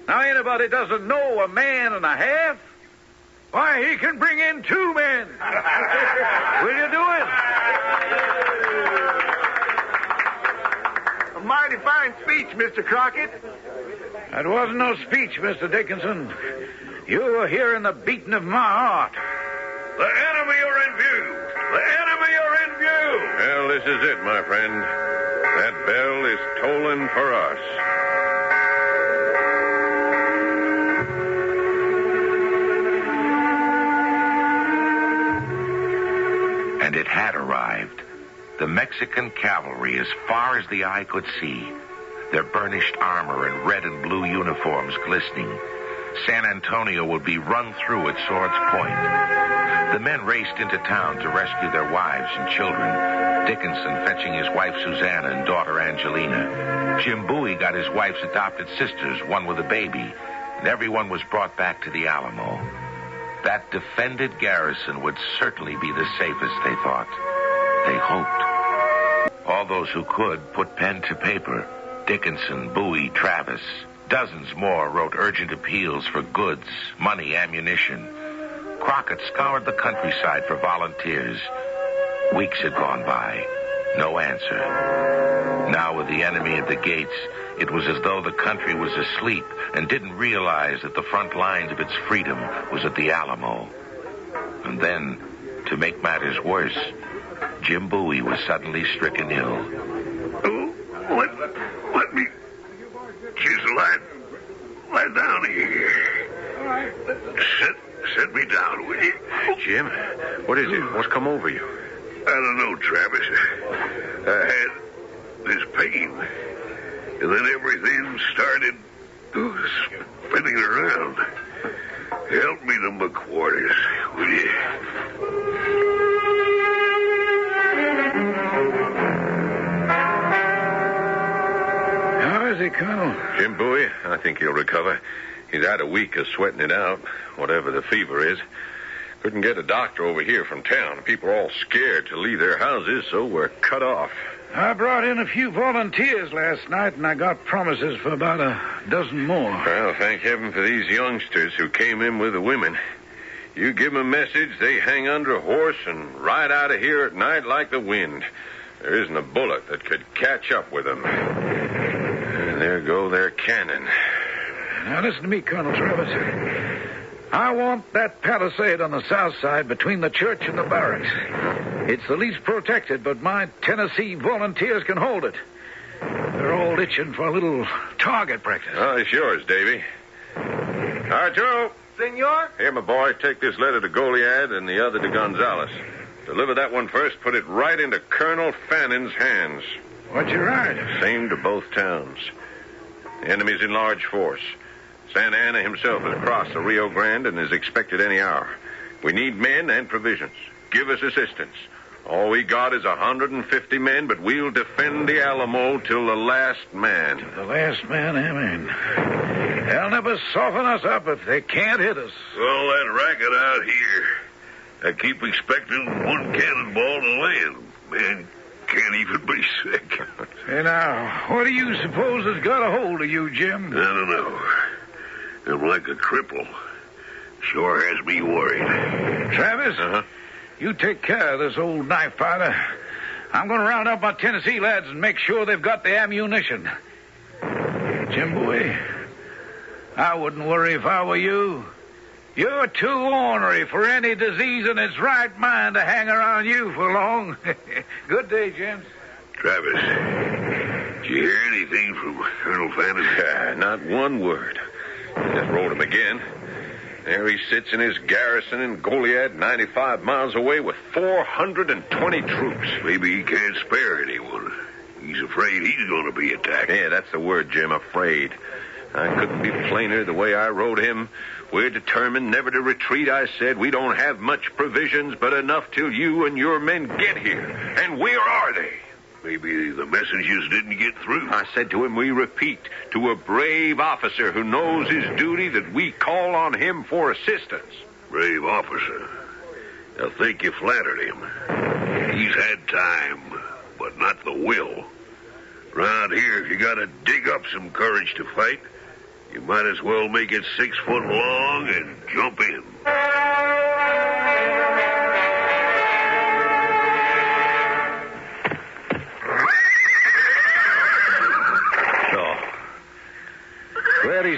Now, anybody doesn't know a man and a half, why, he can bring in 2 men. Will you do it? fine speech, Mr. Crockett. That wasn't no speech, Mr. Dickinson. You were hearing the beating of my heart. The enemy are in view! The enemy are in view! Well, this is it, my friend. That bell is tolling for us. And it had arrived. The Mexican cavalry as far as the eye could see. Their burnished armor and red and blue uniforms glistening. San Antonio would be run through at sword's point. The men raced into town to rescue their wives and children. Dickinson fetching his wife Susanna and daughter Angelina. Jim Bowie got his wife's adopted sisters, one with a baby. And everyone was brought back to the Alamo. That defended garrison would certainly be the safest, they thought. They hoped. All those who could put pen to paper. Dickinson, Bowie, Travis. Dozens more wrote urgent appeals for goods, money, ammunition. Crockett scoured the countryside for volunteers. Weeks had gone by. No answer. Now with the enemy at the gates, it was as though the country was asleep and didn't realize that the front lines of its freedom was at the Alamo. And then, to make matters worse, Jim Bowie was suddenly stricken ill. Oh, let me just lie down here. Sit me down, will you? Jim, what is it? What's come over you? I don't know, Travis. I had this pain, and then everything started spinning around. Help me to my quarters, will you? How is he, Colonel? Jim Bowie, I think he'll recover. He's had a week of sweating it out, whatever the fever is. Couldn't get a doctor over here from town. People are all scared to leave their houses, so we're cut off. I brought in a few volunteers last night, and I got promises for about a dozen more. Well, thank heaven for these youngsters who came in with the women. You give them a message, they hang under a horse and ride out of here at night like the wind. There isn't a bullet that could catch up with them. And there go their cannon. Now, listen to me, Colonel Travis. I want that palisade on the south side between the church and the barracks. It's the least protected, but my Tennessee volunteers can hold it. They're all itching for a little target practice. Oh, it's yours, Davy. Arturo. Senor? Here, my boy, take this letter to Goliad and the other to Gonzales. Deliver that one first, put it right into Colonel Fannon's hands. What'd you write? Same to both towns. The enemy's in large force. Santa Anna himself has crossed the Rio Grande and is expected any hour. We need men and provisions. Give us assistance. All we got is 150 men, but we'll defend the Alamo till the last man. Till the last man, amen. They'll never soften us up if they can't hit us. All that racket out here. I keep expecting one cannonball to land. Man, can't even be sick. Hey, now, what do you suppose has got a hold of you, Jim? I don't know. I'm like a cripple. Sure has me worried. Travis? You take care of this old knife fighter. I'm going to round up my Tennessee lads and make sure they've got the ammunition. Jim Bowie, I wouldn't worry if I were you. You're too ornery for any disease in its right mind to hang around you for long. Good day, Jim. Travis, did you hear anything from Colonel Fannin? Not one word. I just wrote him again. There he sits in his garrison in Goliad, 95 miles away with 420 troops. Maybe he can't spare anyone. He's afraid he's going to be attacked. Yeah, that's the word, Jim, afraid. I couldn't be plainer the way I wrote him. We're determined never to retreat, I said. We don't have much provisions, but enough till you and your men get here. And where are they? Maybe the messengers didn't get through. I said to him, we repeat, to a brave officer who knows his duty, that we call on him for assistance. Brave officer. I think you flattered him. He's had time, but not the will. Round here, if you gotta dig up some courage to fight, you might as well make it 6 foot long and jump in.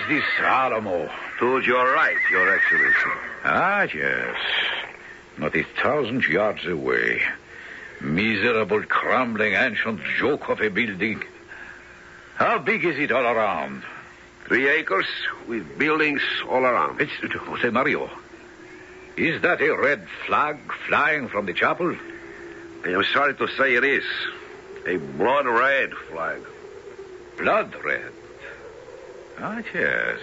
this Alamo? Told you all right, Your Excellency. Ah, yes. Not 1,000 yards away. Miserable, crumbling, ancient joke of a building. How big is it all around? 3 acres with buildings all around. Jose Mario, is that a red flag flying from the chapel? I am sorry to say it is. A blood red flag. Blood red? Ah, yes.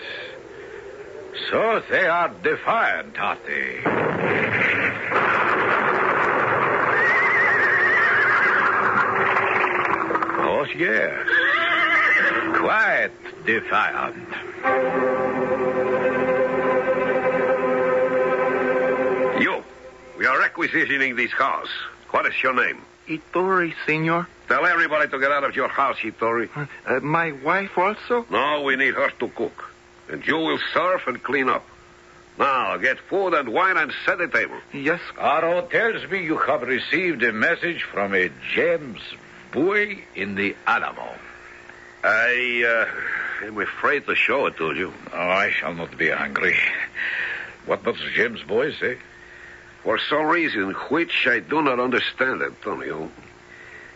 So they are defiant, aren't they? Oh, yes. Quite defiant. You, we are requisitioning these cars. What is your name? Itori, senor. Tell everybody to get out of your house, Itori. My wife also? No, we need her to cook. And you will serve and clean up. Now, get food and wine and set the table. Yes. Aro tells me you have received a message from a James Bowie in the Alamo. I am afraid to show it to you. Oh, I shall not be angry. What does James Bowie say? For some reason which I do not understand, Antonio,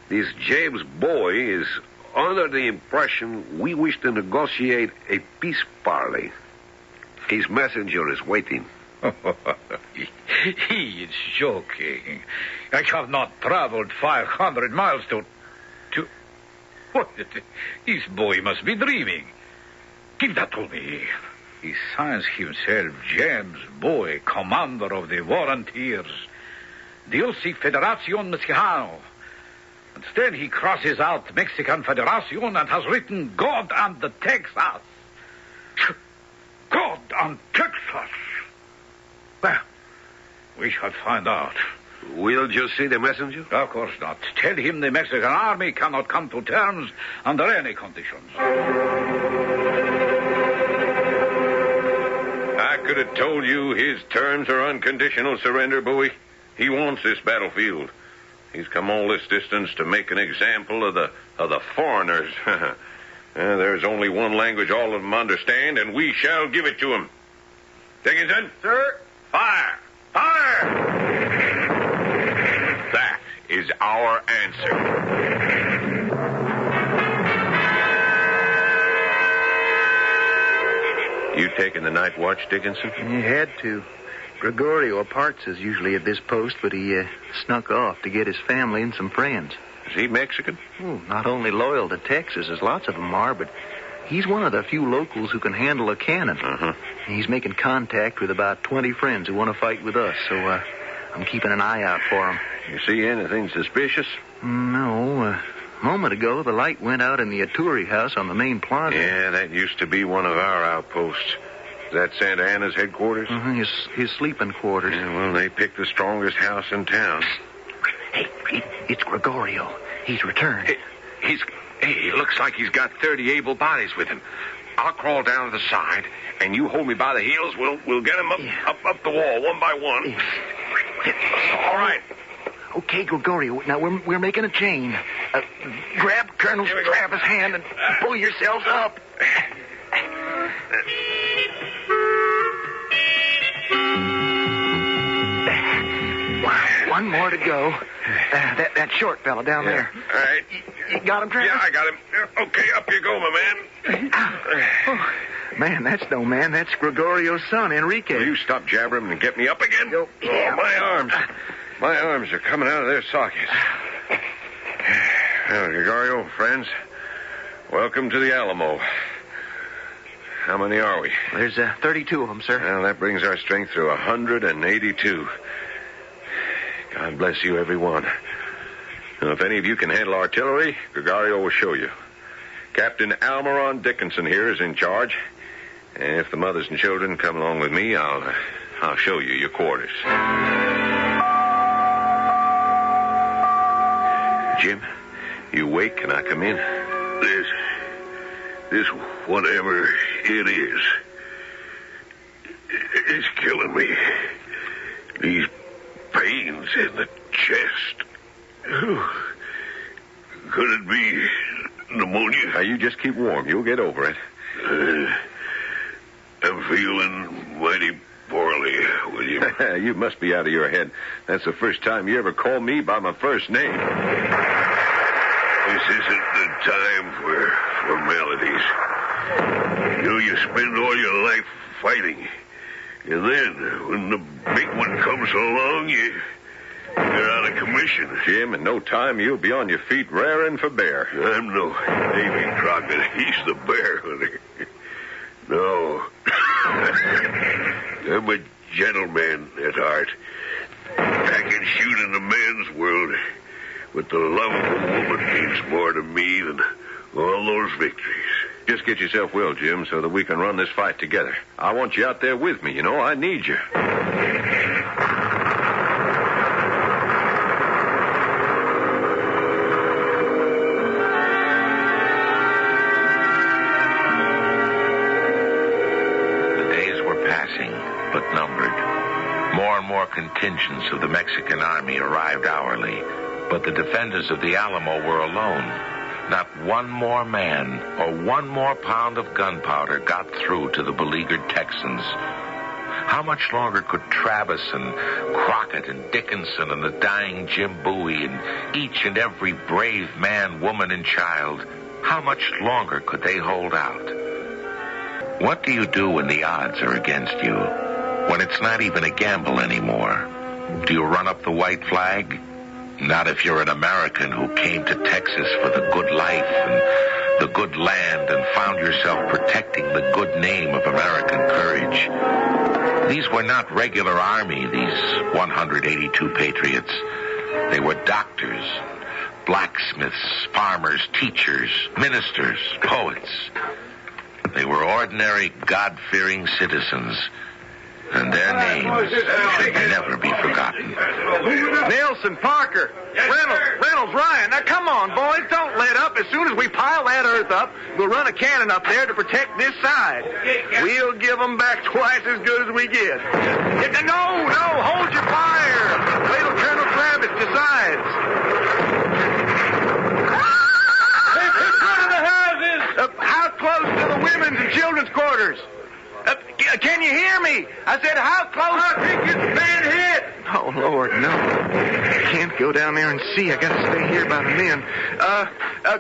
this James Bowie is under the impression we wish to negotiate a peace parley. His messenger is waiting. He is joking. I have not traveled 500 miles to... What? This boy must be dreaming. Give that to me. He signs himself James Bowie, commander of the volunteers. Dios y Federación Mexicano. Instead, he crosses out Mexican Federation and has written God and the Texas. God and Texas. Well, we shall find out. Will you see the messenger? Of course not. Tell him the Mexican army cannot come to terms under any conditions. I could have told you his terms are unconditional surrender, Bowie. He wants this battlefield. He's come all this distance to make an example of the foreigners. There's only one language all of them understand, and we shall give it to him. Dickinson? Sir? Fire! Fire! That is our answer. You taking the night watch, Dickinson? He had to. Gregorio Parts is usually at this post, but he snuck off to get his family and some friends. Is he Mexican? Oh, not only loyal to Texas, as lots of them are, but he's one of the few locals who can handle a cannon. Uh-huh. He's making contact with about 20 friends who want to fight with us, so I'm keeping an eye out for him. You see anything suspicious? No. A moment ago, the light went out in the Aturi house on the main plaza. Yeah, that used to be one of our outposts. Is that Santa Anna's headquarters? Uh-huh, his sleeping quarters. Yeah, well, they picked the strongest house in town. Hey, it's Gregorio. He's returned. He looks like he's got 30 able bodies with him. I'll crawl down to the side, and you hold me by the heels. We'll get him up the wall, one by one. Yeah. All right. Okay, Gregorio. Now we're making a chain. Grab Colonel Travis' hand and pull yourselves up. One more to go. That short fella down there. All right. You got him, Travis? Yeah, I got him. Okay, up you go, my man. Oh, man, that's no man. That's Gregorio's son, Enrique. Will you stop jabbering and get me up again? Yeah. Oh, my arms are coming out of their sockets. Well, Gregorio, friends, welcome to the Alamo. How many are we? There's 32 of them, sir. Well, that brings our strength to 182. God bless you, everyone. Now, if any of you can handle artillery, Gregorio will show you. Captain Almiron Dickinson here is in charge. And if the mothers and children come along with me, I'll show you your quarters. Jim, you awake? Can I come in? This whatever it is killing me. These pains in the chest. Could it be pneumonia? Now, you just keep warm. You'll get over it. feeling mighty poorly, William. You must be out of your head. That's the first time you ever called me by my first name. This isn't the time for formalities. You spend all your life fighting. And then, when the big one comes along, you're out of commission. Jim, in no time you'll be on your feet raring for bear. I'm no Davy Crockett. He's the bear hunter. No. I'm a gentleman at heart. I can shoot in the man's world, but the love of a woman means more to me than all those victories. Just get yourself well, Jim, so that we can run this fight together. I want you out there with me, you know. I need you. The days were passing, but numbered. More and more contingents of the Mexican army arrived hourly, but the defenders of the Alamo were alone. Not one more man or one more pound of gunpowder got through to the beleaguered Texans. How much longer could Travis and Crockett and Dickinson and the dying Jim Bowie and each and every brave man, woman, and child, how much longer could they hold out? What do you do when the odds are against you? When it's not even a gamble anymore? Do you run up the white flag? Not if you're an American who came to Texas for the good life and the good land and found yourself protecting the good name of American courage. These were not regular army, these 182 patriots. They were doctors, blacksmiths, farmers, teachers, ministers, poets. They were ordinary, God-fearing citizens. And their names should never be forgotten. Nelson, Parker, Reynolds, Ryan. Now, come on, boys. Don't let up. As soon as we pile that earth up, we'll run a cannon up there to protect this side. We'll give them back twice as good as we get. No, hold your fire. Wait till Colonel Travis decides. In front of the houses. How close to the women's and children's quarters? Can you hear me? I said, how close? I think it's been hit. Oh, Lord, no. I can't go down there and see. I gotta stay here by the men.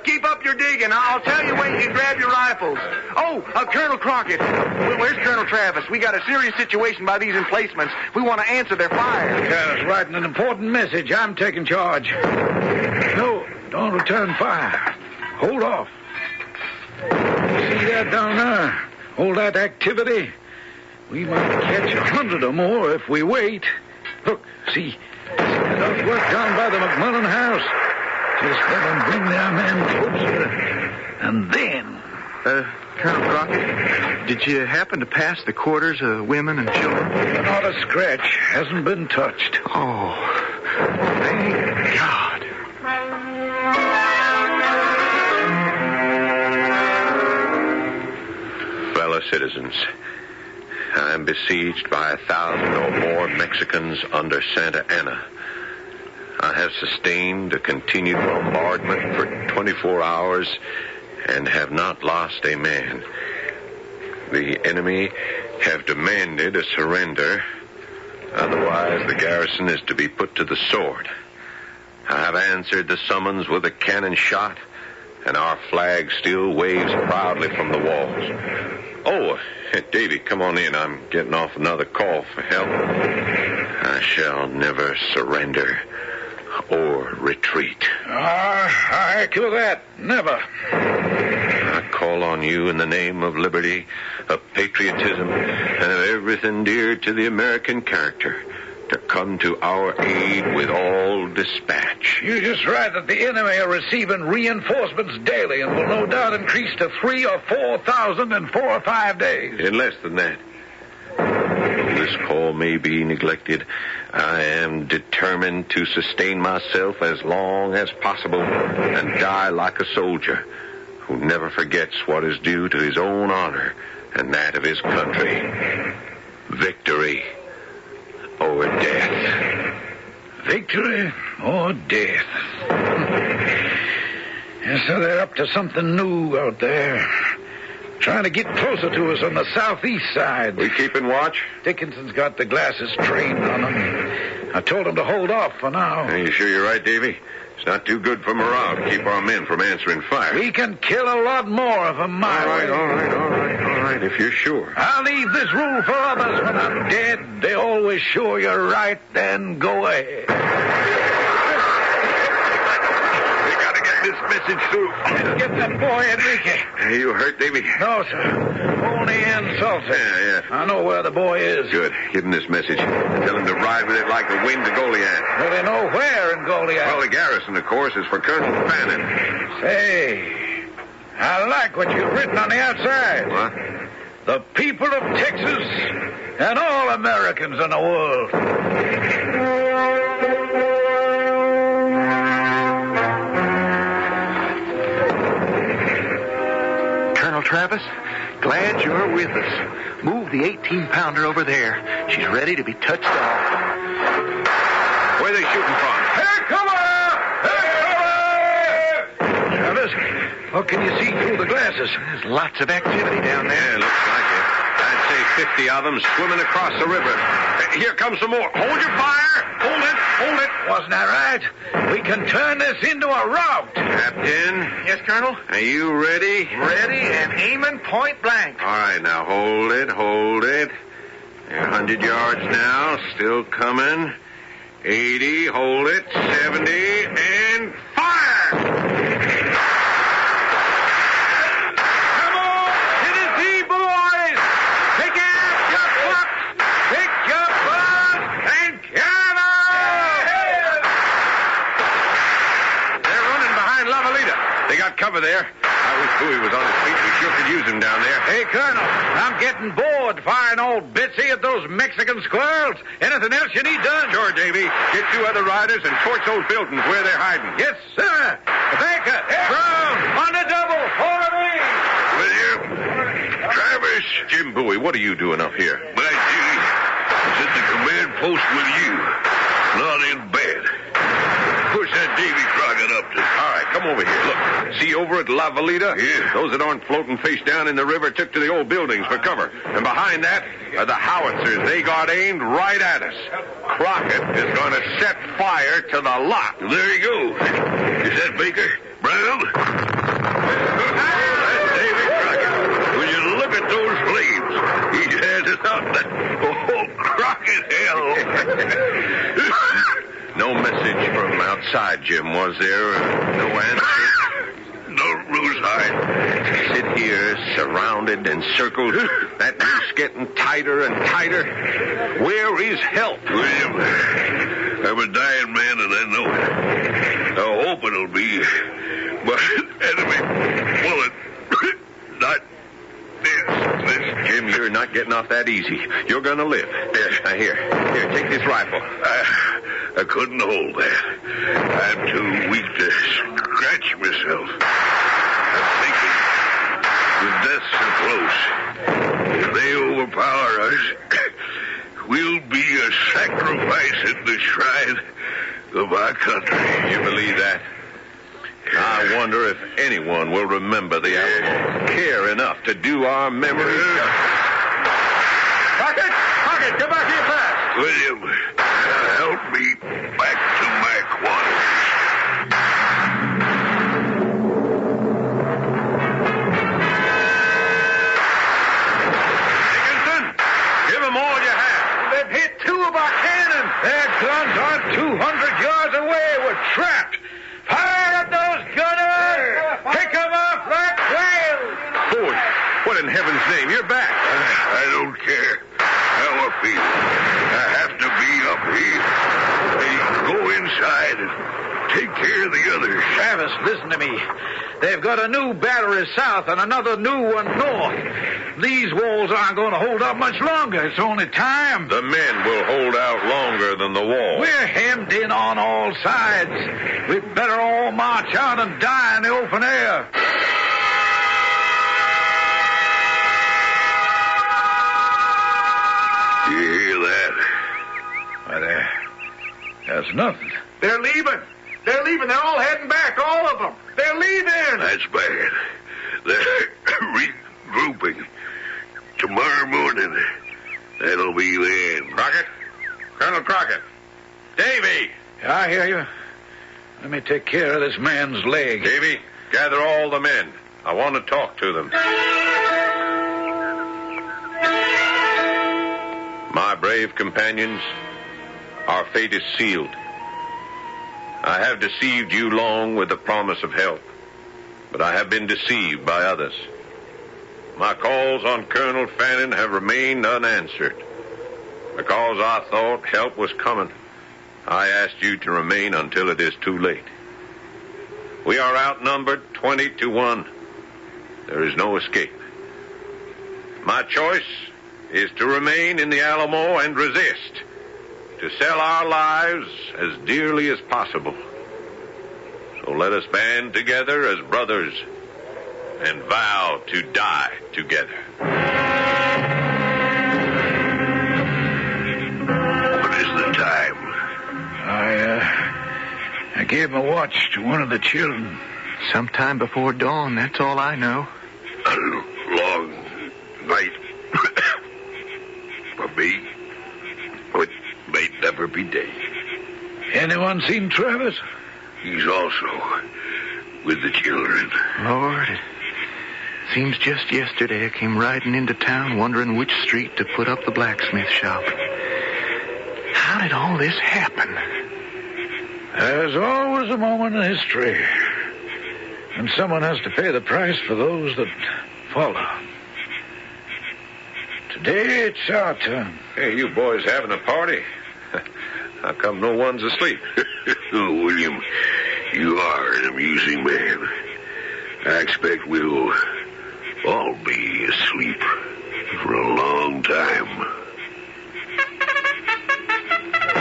Keep up your digging. I'll tell you when you can grab your rifles. Oh, Colonel Crockett. Where's Colonel Travis? We got a serious situation by these emplacements. We want to answer their fire. Colonel's writing an important message. I'm taking charge. No, don't return fire. Hold off. See that down there? All that activity? We might catch 100 or more if we wait. Look, see that earthwork down by the McMullen house? Just let them bring their men closer. And then... Colonel Crockett, did you happen to pass the quarters of women and children? Not a scratch. Hasn't been touched. Oh, thank God. Fellow citizens, I am besieged by 1,000 or more Mexicans under Santa Ana. I have sustained a continued bombardment for 24 hours and have not lost a man. The enemy have demanded a surrender. Otherwise, the garrison is to be put to the sword. I have answered the summons with a cannon shot, and our flag still waves proudly from the walls. Oh, Davy, come on in. I'm getting off another call for help. I shall never surrender or retreat. I echo that. Never. I call on you in the name of liberty, of patriotism, and of everything dear to the American character to come to our aid with all dispatch. You just write that the enemy are receiving reinforcements daily and will no doubt increase to 3,000 or 4,000 in 4 or 5 days. In less than that. Though this call may be neglected, I am determined to sustain myself as long as possible and die like a soldier who never forgets what is due to his own honor and that of his country. Victory or death. Victory or death. So they're up to something new out there. trying to get closer to us on the southeast side. We keeping watch? Dickinson's got the glasses trained on them. I told him to hold off for now. Are you sure you're right, Davy? It's not too good for morale to keep our men from answering fire. We can kill a lot more of them my way. All right, if you're sure. I'll leave this rule for others. When I'm dead, they always sure you're right, then go ahead. This message through. Get that boy, Enrique. Hey, you hurt, Davy? No, sir. Only insulted. Yeah. I know where the boy is. Good. Give him this message. Tell him to ride with it like the wind to Goliath. Well, they know where in Goliath. Well, the garrison, of course, is for Colonel Fannin. Say, I like what you've written on the outside. What? The people of Texas and all Americans in the world. Colonel Travis, glad you're with us. Move the 18-pounder over there. She's ready to be touched off. Where are they shooting from? Here, cover! Travis, what can you see through the glasses? There's lots of activity down there. Yeah, looks like it. I'd say 50 of them swimming across the river. Here comes some more. Hold your fire! Hold it! Wasn't that right? We can turn this into a rout. Captain? Yes, Colonel? Are you ready? Ready and aiming point blank. All right, now hold it. They're 100 yards now, still coming. 80, hold it. 70, and fire! Come on! Tennessee boys! Pick out your buck! Pick your bud and count on! They're running behind Lavalita. They got cover there. I wish Bowie was on his feet. We sure could use him down there. Hey, Colonel, I'm getting bored firing old Bitsy at those Mexican squirrels. Anything else you need done? Sure, Davy. Get 2 other riders and torch those buildings where they're hiding. Yes, sir. Baker, Brown, on the double, follow me. William, Travis. Jim Bowie, what are you doing up here? My duty is at the command post with you, not in bed. Push that Davy Crockett up to. All right, come over here. Look, see over at La Valita? Yeah. Those that aren't floating face down in the river took to the old buildings for cover. And behind that are the howitzers. They got aimed right at us. Crockett is going to set fire to the lot. There you go. Is that Baker? Brown? That's Davy Crockett. When you look at those flames, he has it out that old Crockett hell. No message from outside, Jim, was there? No answer? No, Rosehide. Sit here, surrounded, encircled. That noose getting tighter and tighter. Where is help? William, I'm a dying man and I know it. I hope it'll be my enemy bullet. Not this. Jim, you're not getting off that easy. You're going to live. Here, take this rifle. I couldn't hold that. I'm too weak to scratch myself. I'm thinking the death's so close. If they overpower us, we'll be a sacrifice in the shrine of our country. You believe that? I wonder if anyone will remember the Alamo, care enough to do our memory justice. Crockett, come back here fast. William, help me back to my quarters. Dickinson, give them all you have. They've hit 2 of our cannons. Their guns aren't 200 yards away. We're trapped. Fire at those gunners! Pick them off like quails! Boy, what in heaven's name? You're back. I don't care how I feel. I have to be up here. They go inside and take care of the others. Travis, listen to me. They've got a new battery south and another new one north. These walls aren't going to hold up much longer. It's only time. The men will hold out longer than the wall. We're hemmed in on all sides. We'd better all march out and die in the open air. You hear that? Why, there's nothing. They're leaving. They're all heading back, all of them. They're leaving. That's bad. They're grouping. Tomorrow morning, that'll be the end. Crockett? Colonel Crockett. Davy! I hear you. Let me take care of this man's leg. Davy, gather all the men. I want to talk to them. My brave companions, our fate is sealed. I have deceived you long with the promise of help, but I have been deceived by others. My calls on Colonel Fannin have remained unanswered. Because I thought help was coming, I asked you to remain until it is too late. We are outnumbered 20-1. There is no escape. My choice is to remain in the Alamo and resist, to sell our lives as dearly as possible. So let us band together as brothers and vow to die together. What is the time? I gave my watch to one of the children. Sometime before dawn, that's all I know. A long night for me. It may never be day. Anyone seen Travis? He's also with the children. Lord, it seems just yesterday I came riding into town wondering which street to put up the blacksmith shop. How did all this happen? There's always a moment in history when someone has to pay the price for those that follow. Today it's our turn. Hey, you boys having a party? How come no one's asleep? Oh, William, you are an amusing man. I expect we'll all be asleep for a long time.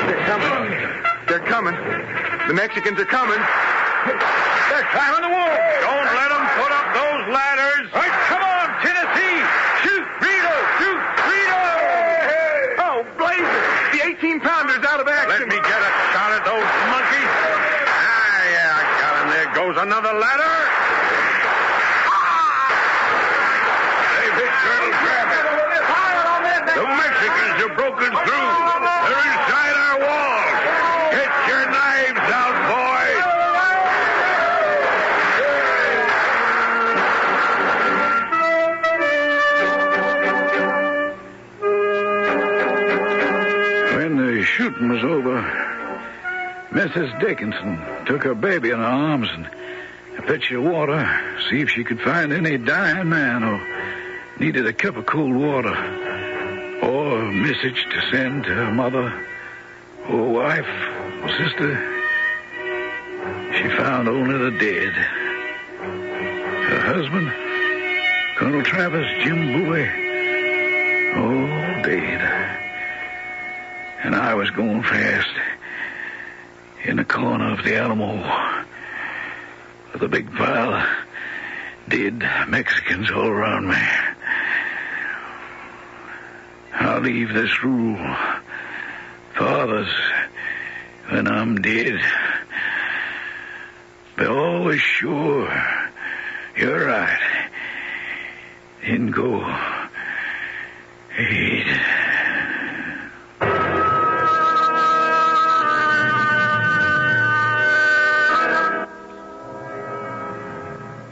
They're coming. They're coming. The Mexicans are coming. They're climbing the wall. Don't let them put up those ladders. All right, come on, Tennessee. Shoot, Rito. Shoot, Rito. Hey. Oh, blazes. The 18-pounder's out of action. Let me get a shot at those monkeys. Yeah, I got him. There goes another ladder. They've hit Colonel Travis. The Mexicans have broken through. They're inside our walls. Get your knives out, boys. When the shooting was over, Mrs. Dickinson took her baby in her arms and a pitcher of water, see if she could find any dying man who needed a cup of cold water or a message to send to her mother or wife or sister. She found only the dead. Her husband, Colonel Travis, Jim Bowie, all dead. And I was going fast in the corner of the Alamo with a big pile of dead Mexicans all around me. I'll leave this rule for others when I'm dead. Be always sure you're right. Then go ahead.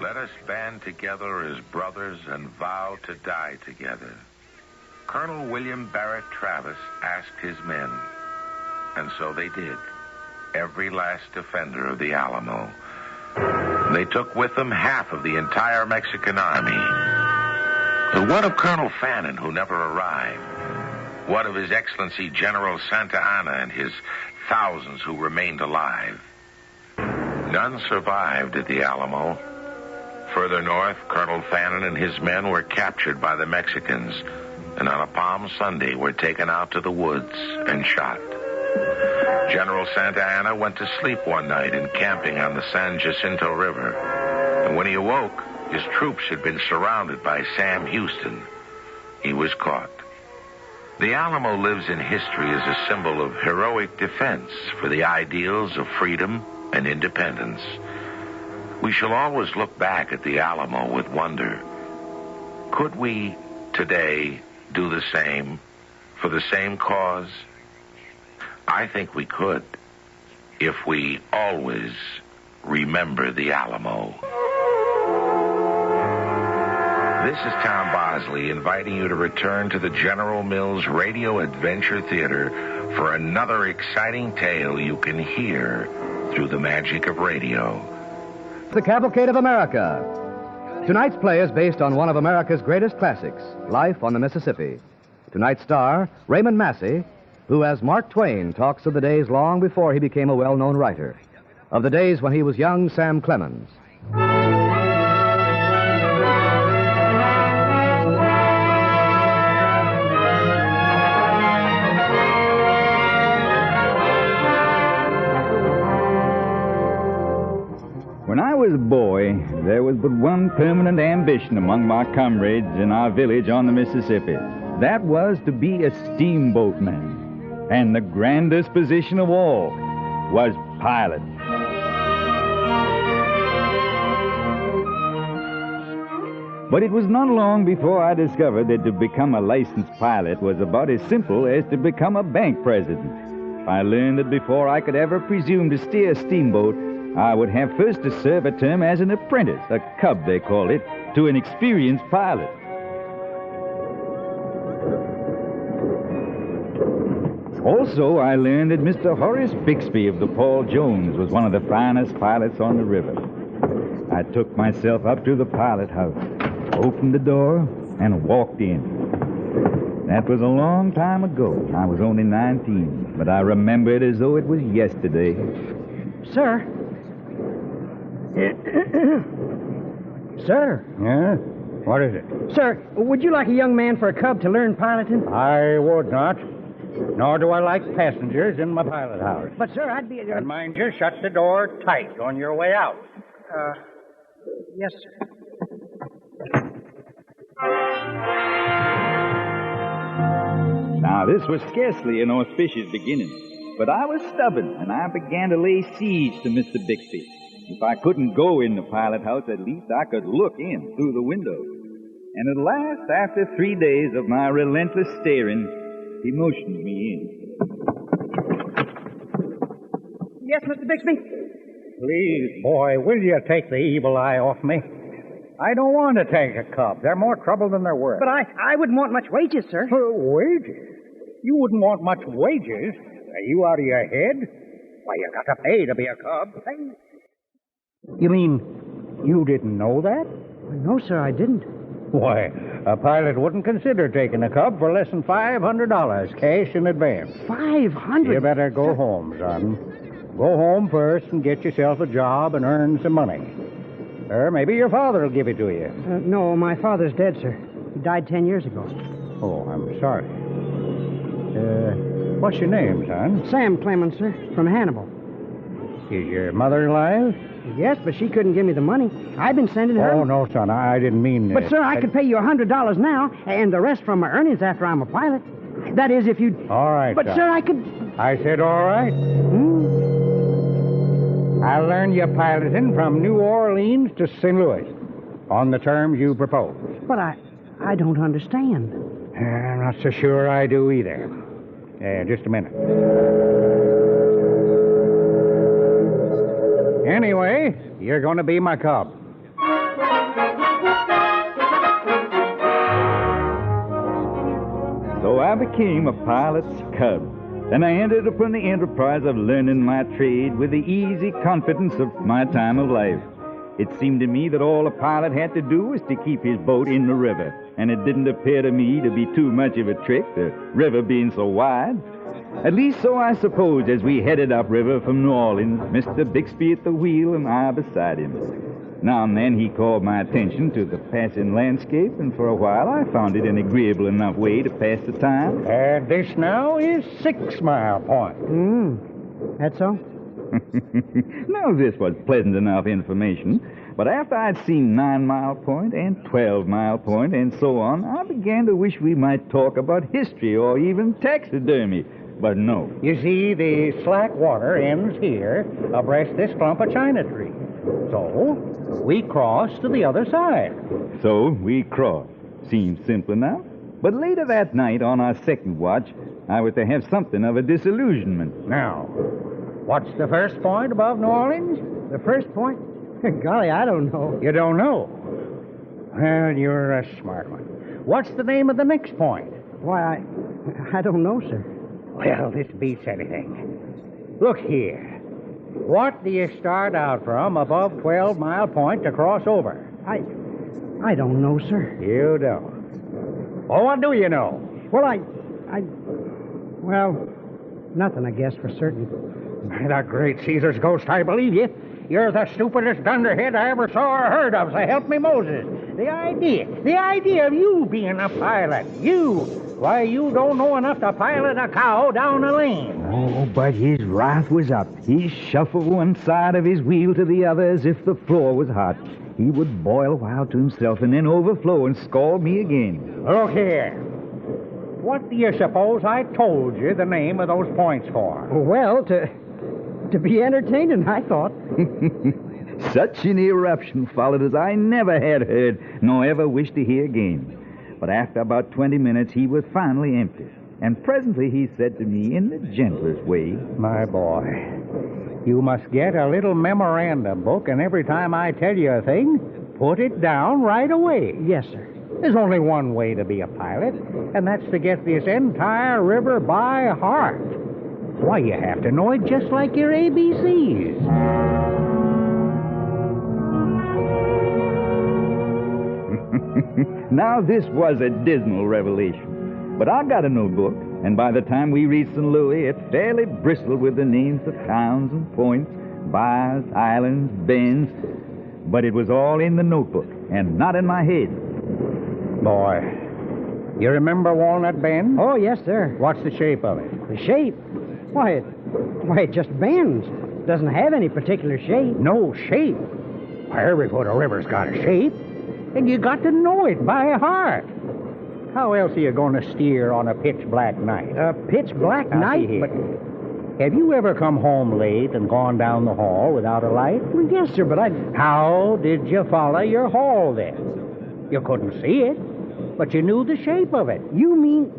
Let us band together as brothers and vow to die together. Colonel William Barrett Travis asked his men, and so they did. Every last defender of the Alamo. They took with them half of the entire Mexican army. But what of Colonel Fannin, who never arrived? What of His Excellency General Santa Anna and his thousands who remained alive? None survived at the Alamo. Further north, Colonel Fannin and his men were captured by the Mexicans, and on a Palm Sunday were taken out to the woods and shot. General Santa Anna went to sleep one night encamping on the San Jacinto River, and when he awoke, his troops had been surrounded by Sam Houston. He was caught. The Alamo lives in history as a symbol of heroic defense for the ideals of freedom and independence. We shall always look back at the Alamo with wonder. Could we today do the same for the same cause? I think we could if we always remember the Alamo. This is Tom Bosley inviting you to return to the General Mills Radio Adventure Theater for another exciting tale you can hear through the magic of radio. The Cavalcade of America. Tonight's play is based on one of America's greatest classics, Life on the Mississippi. Tonight's star, Raymond Massey, who as Mark Twain talks of the days long before he became a well-known writer, of the days when he was young Sam Clemens. When I was a boy, there was but one permanent ambition among my comrades in our village on the Mississippi. That was to be a steamboatman. And the grandest position of all was pilot. But it was not long before I discovered that to become a licensed pilot was about as simple as to become a bank president. I learned that before I could ever presume to steer a steamboat, I would have first to serve a term as an apprentice, a cub they called it, to an experienced pilot. Also, I learned that Mr. Horace Bixby of the Paul Jones was one of the finest pilots on the river. I took myself up to the pilot house, opened the door, and walked in. That was a long time ago. I was only 19, but I remember it as though it was yesterday. Sir? Sir? Yeah? What is it? Sir, would you like a young man for a cub to learn piloting? I would not. Nor do I like passengers in my pilot house. But, sir, I'd be... And mind you, shut the door tight on your way out. Yes, sir. Now, this was scarcely an auspicious beginning, but I was stubborn, and I began to lay siege to Mr. Bixby. If I couldn't go in the pilot house, at least I could look in through the window. And at last, after 3 days of my relentless staring, he motioned me in. Yes, Mr. Bixby? Please, boy, will you take the evil eye off me? I don't want to take a cub. They're more trouble than they're worth. But I wouldn't want much wages, sir. Wages? You wouldn't want much wages? Are you out of your head? Why, you got to pay to be a cub. You mean you didn't know that? No, sir, I didn't. Why, a pilot wouldn't consider taking a cub for less than $500 cash in advance. $500? You better go home, son. Go home first and get yourself a job and earn some money. Or maybe your father will give it to you. No, my father's dead, sir. He died 10 years ago. Oh, I'm sorry. What's your name, son? Sam Clemens, sir, from Hannibal. Is your mother alive? Yes, but she couldn't give me the money. I've been sending her... Oh, no, son, I didn't mean that. But, sir, I could pay you $100 now, and the rest from my earnings after I'm a pilot. That is, if you... All right, But, son. sir, I could... I said all right. I learned your piloting from New Orleans to St. Louis on the terms you propose. But I don't understand. I'm not so sure I do either. Just a minute. Anyway, you're going to be my cub. So I became a pilot's cub, and I entered upon the enterprise of learning my trade with the easy confidence of my time of life. It seemed to me that all a pilot had to do was to keep his boat in the river, and it didn't appear to me to be too much of a trick, the river being so wide. At least so I supposed as we headed upriver from New Orleans, Mr. Bixby at the wheel and I beside him. Now and then he called my attention to the passing landscape, and for a while I found it an agreeable enough way to pass the time. This now is 6 Mile Point. That's so? Now, this was pleasant enough information, but after I'd seen 9 Mile Point and 12 Mile Point and so on, I began to wish we might talk about history or even taxidermy. But no. You see, the slack water ends here abreast this clump of china tree. So we cross to the other side. So we crossed. Seemed simple enough. But later that night, on our second watch, I was to have something of a disillusionment. Now, what's the first point above New Orleans? The first point? Golly, I don't know. You don't know? Well, you're a smart one. What's the name of the next point? Why, I don't know, sir. Well, this beats anything. Look here. What do you start out from above 12 Mile Point to cross over? I don't know, sir. You don't. Well, what do you know? Well, well, nothing, I guess, for certain. By the great Caesar's ghost, I believe you. You're the stupidest dunderhead I ever saw or heard of, so help me Moses. The idea of you being a pilot. You! Why, you don't know enough to pilot a cow down a lane. Oh, but his wrath was up. He shuffled one side of his wheel to the other as if the floor was hot. He would boil a while to himself and then overflow and scald me again. Look here. What do you suppose I told you the name of those points for? Well, to be entertaining, I thought. Such an eruption followed as I never had heard, nor ever wished to hear again. But after about 20 minutes, he was finally empty. And presently he said to me in the gentlest way, My boy, you must get a little memorandum book, and every time I tell you a thing, put it down right away. Yes, sir. There's only one way to be a pilot, and that's to get this entire river by heart. Why, you have to know it just like your ABCs. Now, this was a dismal revelation. But I got a notebook, and by the time we reached St. Louis, it fairly bristled with the names of towns and points, bars, islands, bends. But it was all in the notebook, and not in my head. Boy, you remember Walnut Bend? Oh, yes, sir. What's the shape of it? The shape? Why, it just bends. Doesn't have any particular shape. No shape? Why, every foot of river's got a shape. And you got to know it by heart. How else are you going to steer on a pitch-black night? A pitch-black night? But have you ever come home late and gone down the hall without a light? Well, yes, sir, but How did you follow your hall, then? You couldn't see it, but you knew the shape of it. You mean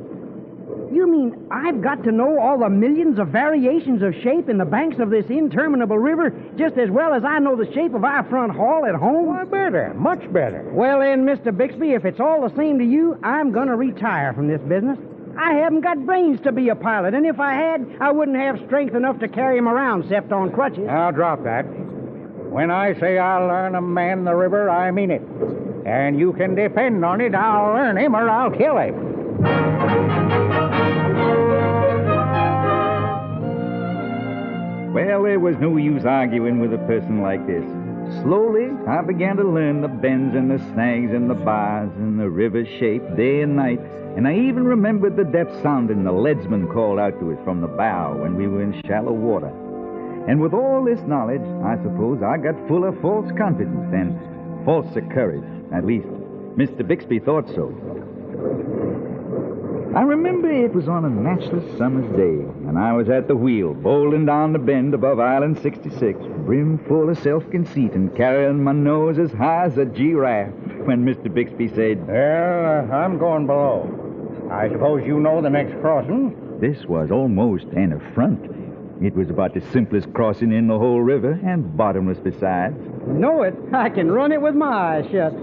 I've got to know all the millions of variations of shape in the banks of this interminable river just as well as I know the shape of our front hall at home? Why, better, much better. Well, then, Mr. Bixby, if it's all the same to you, I'm going to retire from this business. I haven't got brains to be a pilot, and if I had, I wouldn't have strength enough to carry him around except on crutches. Now, drop that. When I say I'll learn to man the river, I mean it. And you can depend on it, I'll learn him or I'll kill him. Well, there was no use arguing with a person like this. Slowly, I began to learn the bends and the snags and the bars and the river's shape day and night, and I even remembered the depth sounding the leadsman called out to us from the bow when we were in shallow water. And with all this knowledge, I suppose I got full of false confidence and falser courage. At least, Mr. Bixby thought so. I remember it was on a matchless summer's day, and I was at the wheel, bowling down the bend above Island 66, brim full of self-conceit and carrying my nose as high as a giraffe, when Mr. Bixby said, Well, I'm going below. I suppose you know the next crossing? This was almost an affront. It was about the simplest crossing in the whole river, and bottomless besides. Know it? I can run it with my eyes shut.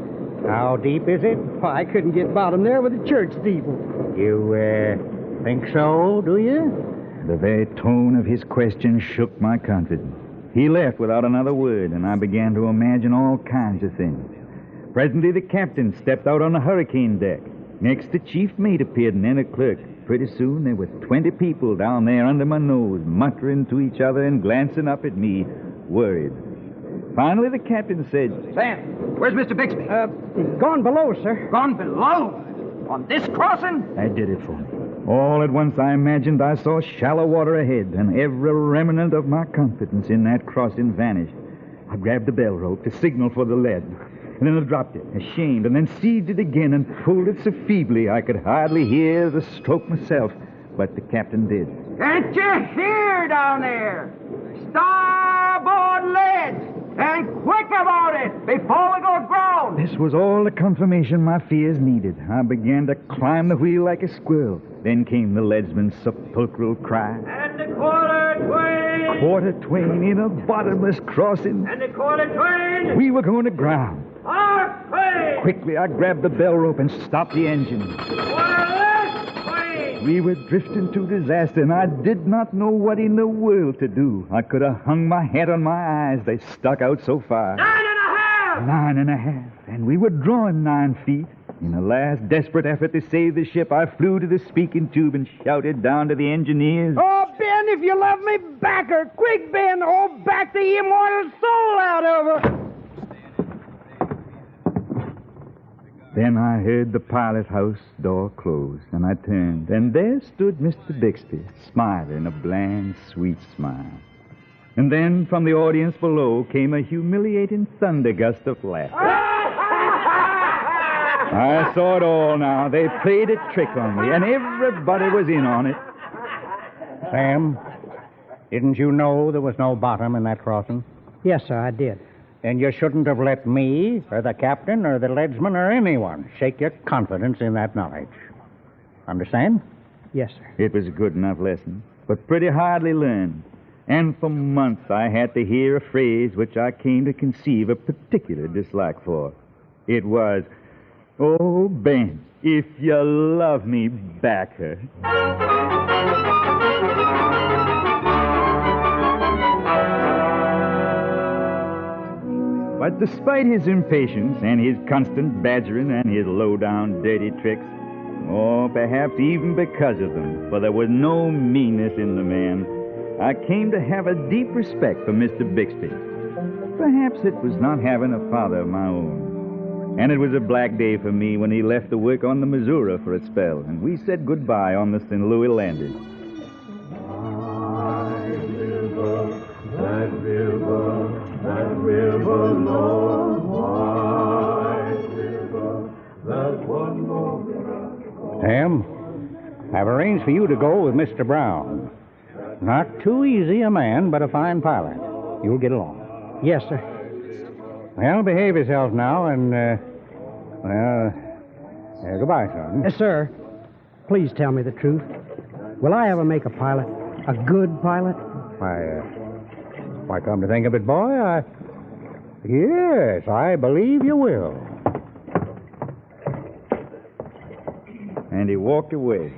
How deep is it? Why, I couldn't get bottom there with a church steeple. You, think so, do you? The very tone of his question shook my confidence. He left without another word, and I began to imagine all kinds of things. Presently, the captain stepped out on the hurricane deck. Next, the chief mate appeared, and then a clerk. Pretty soon, there were 20 people down there under my nose, muttering to each other and glancing up at me, worried. Finally, the captain said, Sam, where's Mr. Bixby? Gone below, sir. Gone below? On this crossing? That did it for me. All at once, I imagined I saw shallow water ahead, and every remnant of my confidence in that crossing vanished. I grabbed the bell rope to signal for the lead, and then I dropped it, ashamed, and then seized it again and pulled it so feebly I could hardly hear the stroke myself, but the captain did. Can't you hear down there? Starboard lead! And quick about it, before we go ground! This this was all the confirmation my fears needed. I began to climb the wheel like a squirrel. Then came the leadsman's sepulchral cry. And the quarter twain! Quarter twain in a bottomless crossing. And the quarter twain! We were going to ground. Half twain! Quickly, I grabbed the bell rope and stopped the engine. Quarter less twain! We were drifting to disaster, and I did not know what in the world to do. I could have hung my head on my eyes. They stuck out so far. 9.5! 9.5. And we were drawing 9 feet. In a last desperate effort to save the ship, I flew to the speaking tube and shouted down to the engineers. Oh, Ben, if you love me, back her. Quick, Ben. Oh, back the immortal soul out of her. Then I heard the pilot house door close, and I turned, and there stood Mr. Bixby, smiling a bland, sweet smile. And then from the audience below came a humiliating thunder gust of laughter. I saw it all now. They played a trick on me, and everybody was in on it. Sam, didn't you know there was no bottom in that crossing? Yes, sir, I did. And you shouldn't have let me, or the captain, or the leadsman, or anyone shake your confidence in that knowledge. Understand? Yes, sir. It was a good enough lesson, but pretty hardly learned. And for months I had to hear a phrase which I came to conceive a particular dislike for. It was, "Oh, Ben, if you love me, back her." But despite his impatience and his constant badgering and his low-down dirty tricks, or perhaps even because of them, for there was no meanness in the man, I came to have a deep respect for Mr. Bixby. Perhaps it was not having a father of my own. And it was a black day for me when he left to work on the Missouri for a spell, and we said goodbye on the St. Louis landing. That river, Lord, wide river, that one more. Sam, I've arranged for you to go with Mr. Brown. Not too easy a man, but a fine pilot. You'll get along. Yes, sir. Well, behave yourself now, and, goodbye, son. Yes, sir. Please tell me the truth. Will I ever make a pilot? A good pilot? Why, come to think of it, boy, yes, I believe you will. And he walked away.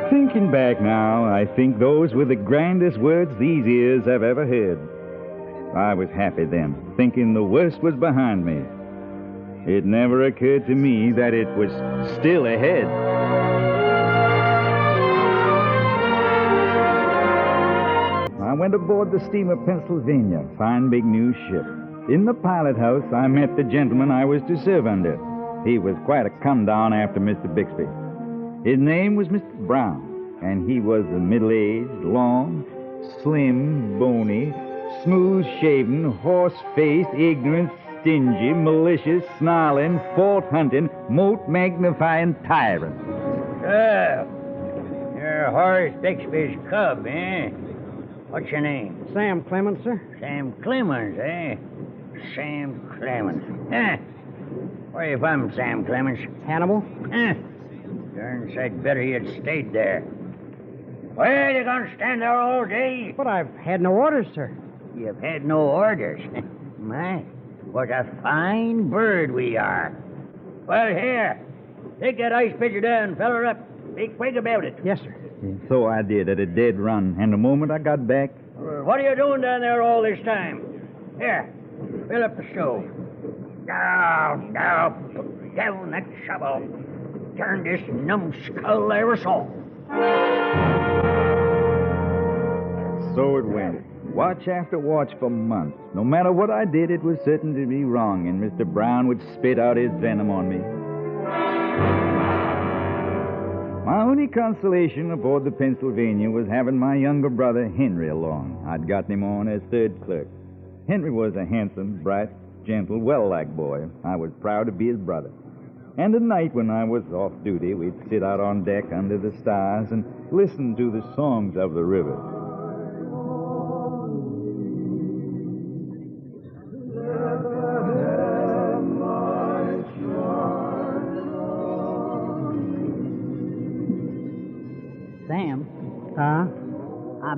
Thinking back now, I think those were the grandest words these ears have ever heard. I was happy then, thinking the worst was behind me. It never occurred to me that it was still ahead. I went aboard the steamer Pennsylvania, fine big new ship. In the pilot house, I met the gentleman I was to serve under. He was quite a come-down after Mr. Bixby. His name was Mr. Brown, and he was a middle-aged, long, slim, bony, smooth-shaven, horse-faced, ignorant, stingy, malicious, snarling, fault-hunting, moat-magnifying tyrant. You're Horace Bixby's cub, eh? What's your name? Sam Clemens, sir. Sam Clemens, eh? Sam Clemens. Where you from, Sam Clemens? Hannibal. Darn sight better you'd stayed there. Well, you gonna stand there all day? But I've had no orders, sir. You've had no orders. My, what a fine bird we are. Well, here, take that ice pitcher down, feller up. Be quick about it. Yes, sir. And so I did at a dead run, and the moment I got back... What are you doing down there all this time? Here, fill up the stove. Now, put down that shovel. Turn this numbskull I ever saw. So it went. Watch after watch for months. No matter what I did, it was certain to be wrong, and Mr. Brown would spit out his venom on me. My only consolation aboard the Pennsylvania was having my younger brother Henry along. I'd gotten him on as third clerk. Henry was a handsome, bright, gentle, well-liked boy. I was proud to be his brother. And at night when I was off duty, we'd sit out on deck under the stars and listen to the songs of the river.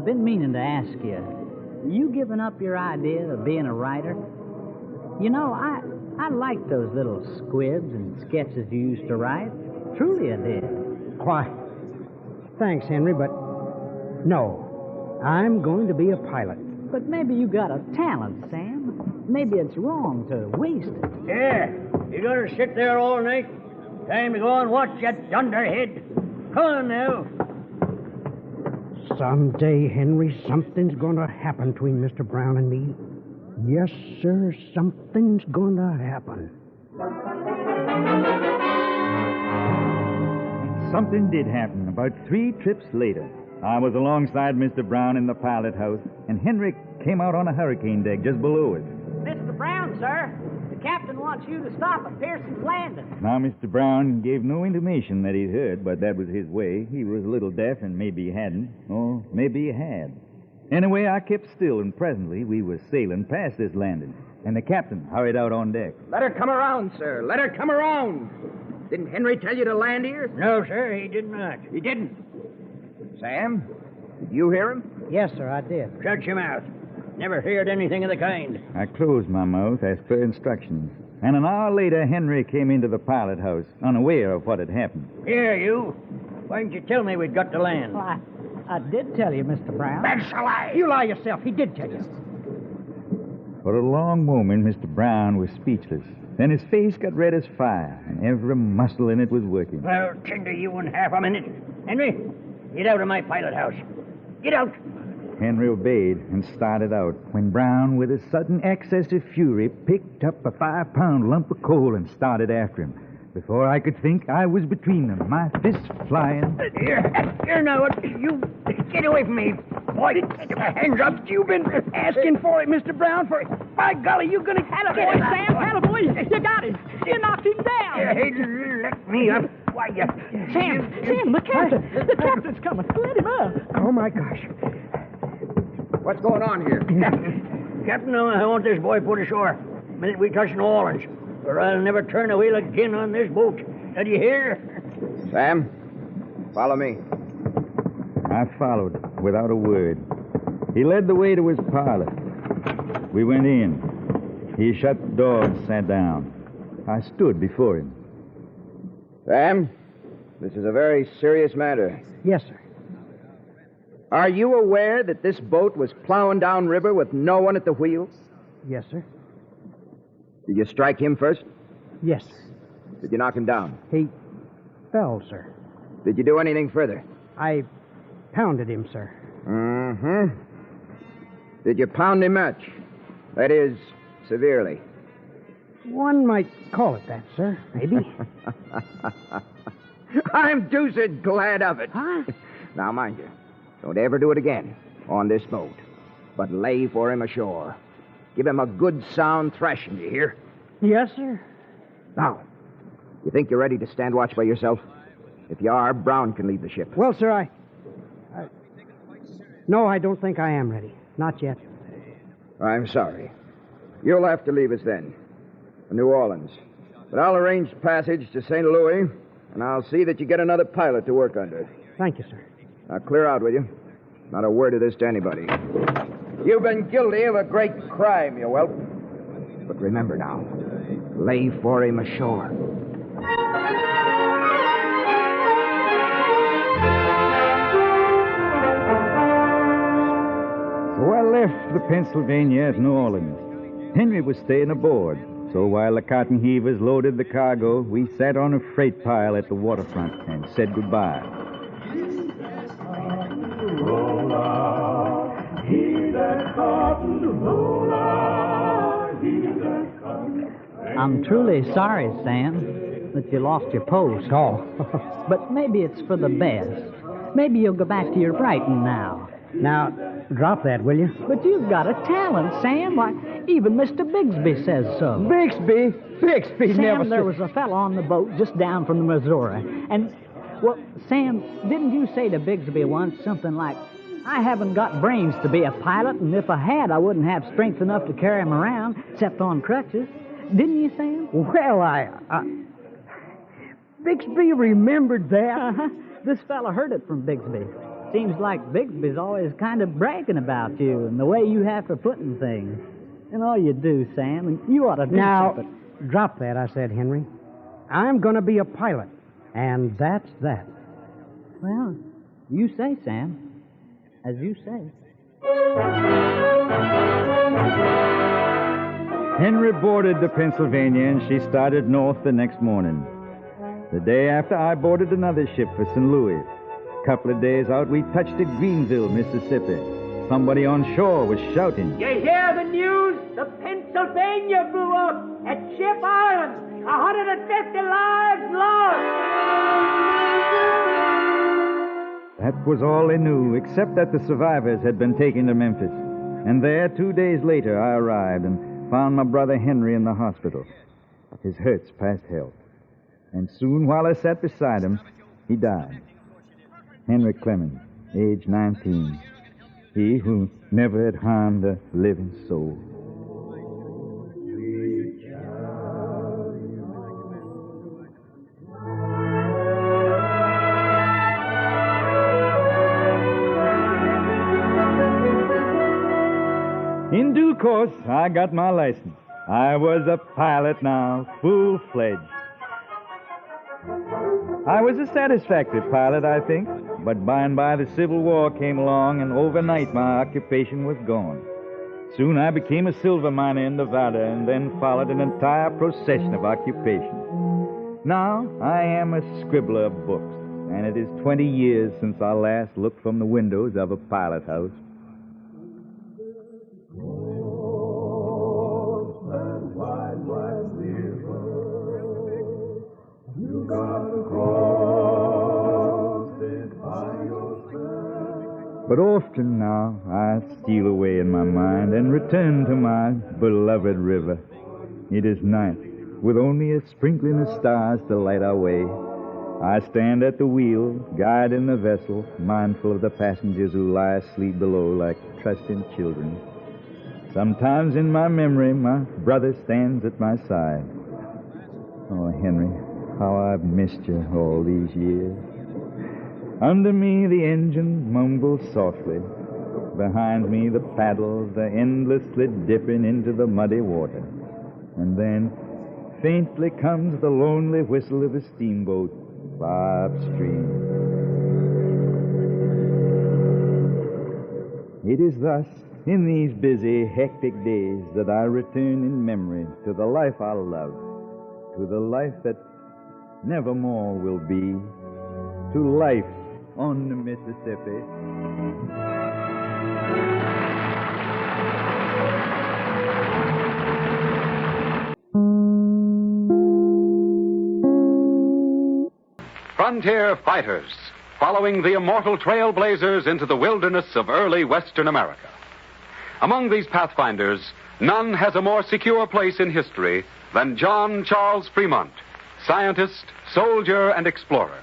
been meaning to ask you. You giving up your idea of being a writer? You know, I like those little squibs and sketches you used to write. Truly I did. Why, thanks, Henry, but no. I'm going to be a pilot. But maybe you got a talent, Sam. Maybe it's wrong to waste it. Yeah, you gonna sit there all night? Time to go and watch that dunderhead. Come on now. Someday, Henry, something's going to happen between Mr. Brown and me. Yes, sir, something's going to happen. Something did happen about 3 trips later. I was alongside Mr. Brown in the pilot house, and Henry came out on a hurricane deck just below us. Mr. Brown, sir, the captain wants you to stop at Pearson's Landing. Now, Mr. Brown gave no intimation that he'd heard, but that was his way. He was a little deaf, and maybe he hadn't, or maybe he had. Anyway, I kept still, and presently we were sailing past this landing, and the captain hurried out on deck. Let her come around, sir. Let her come around. Didn't Henry tell you to land here? No, sir, he did not. He didn't. Sam, did you hear him? Yes, sir, I did. Shut your mouth. Never heard anything of the kind. I closed my mouth as per instructions, and an hour later Henry came into the pilot house, unaware of what had happened. Here, you. Why didn't you tell me we'd got to land? Well, I did tell you, Mr. Brown. That's a lie. You lie yourself. He did tell you. For a long moment, Mr. Brown was speechless. Then his face got red as fire, and every muscle in it was working. Well, tender you in half a minute. Henry, get out of my pilot house. Get out. Henry obeyed and started out, when Brown, with a sudden access of fury, picked up a 5-pound lump of coal and started after him. Before I could think, I was between them, my fists flying. Here now, you get away from me. Boy, take your hands up. You've been asking for it, Mr. Brown, for it. By golly, you're going to get it. Boy, Sam, Attaboy. You got him. You knocked him down. Hey, let me up. Why, Sam, the captain. The captain's coming. Let him up. Oh, my gosh. What's going on here? Captain, I want this boy put ashore the minute we touch New Orleans, or I'll never turn the wheel again on this boat. Did you hear? Sam, follow me. I followed without a word. He led the way to his parlor. We went in. He shut the door and sat down. I stood before him. Sam, this is a very serious matter. Yes, sir. Are you aware that this boat was plowing downriver with no one at the wheel? Yes, sir. Did you strike him first? Yes, sir. Did you knock him down? He fell, sir. Did you do anything further? I pounded him, sir. Mm-hmm. Did you pound him much? That is, severely. One might call it that, sir. Maybe. I'm deuced glad of it. Huh? Now, mind you, don't ever do it again on this boat, but lay for him ashore. Give him a good sound thrashing, you hear? Yes, sir. Now, you think you're ready to stand watch by yourself? If you are, Brown can lead the ship. Well, sir, No, I don't think I am ready. Not yet. I'm sorry. You'll have to leave us then, for New Orleans. But I'll arrange passage to St. Louis, and I'll see that you get another pilot to work under. Thank you, sir. Now, clear out, will you? Not a word of this to anybody. You've been guilty of a great crime, you whelp. But remember now, lay for him ashore. So I left the Pennsylvania at New Orleans. Henry was staying aboard, so while the cotton heavers loaded the cargo, we sat on a freight pile at the waterfront and said goodbye. Roll out, heave that cotton, roll out, heave that cotton. I'm truly sorry, Sam, that you lost your post. Oh. But maybe it's for the best. Maybe you'll go back to your writing now. Now, drop that, will you? But you've got a talent, Sam. Why, even Mr. Bigsby says so. Bixby? Bixby Sam, never... there was a fellow on the boat just down from the Missouri. And, well, Sam, didn't you say to Bigsby once something like, I haven't got brains to be a pilot, and if I had, I wouldn't have strength enough to carry him around, except on crutches. Didn't you, Sam? Well, Bixby remembered that. Uh-huh. This fella heard it from Bigsby. seems like Bixby's always kind of bragging about you and the way you have for putting things. And all you do, Sam, and you ought to do something. Now, drop that, I said, Henry. I'm going to be a pilot, and that's that. Well, you say, Sam. As you say. Henry boarded the Pennsylvania, and she started north the next morning. The day after, I boarded another ship for St. Louis. A couple of days out, we touched at Greenville, Mississippi. Somebody on shore was shouting. You hear the news? The Pennsylvania blew up at Ship Island. 150 lives lost. That was all they knew, except that the survivors had been taken to Memphis. And there, 2 days later, I arrived and found my brother Henry in the hospital. His hurts past help. And soon, while I sat beside him, he died. Henry Clemens, age 19. He who never had harmed a living soul. In due course, I got my license. I was a pilot now, full-fledged. I was a satisfactory pilot, I think, but by and by the Civil War came along, and overnight my occupation was gone. Soon I became a silver miner in Nevada, and then followed an entire procession of occupation. Now I am a scribbler of books, and it is 20 years since I last looked from the windows of a pilot house. But often now I steal away in my mind and return to my beloved river. It is night, with only a sprinkling of stars to light our way. I stand at the wheel, guiding the vessel, mindful of the passengers who lie asleep below like trusting children. Sometimes in my memory, my brother stands at my side. Oh, Henry, how I've missed you all these years. Under me, the engine mumbles softly. Behind me, the paddles are endlessly dipping into the muddy water. And then, faintly comes the lonely whistle of a steamboat far upstream. It is thus, in these busy, hectic days, that I return in memory to the life I love, to the life that nevermore will be, to life on the Mississippi. Frontier Fighters, following the immortal trailblazers into the wilderness of early Western America. Among these pathfinders, none has a more secure place in history than John Charles Fremont, scientist, soldier, and explorer.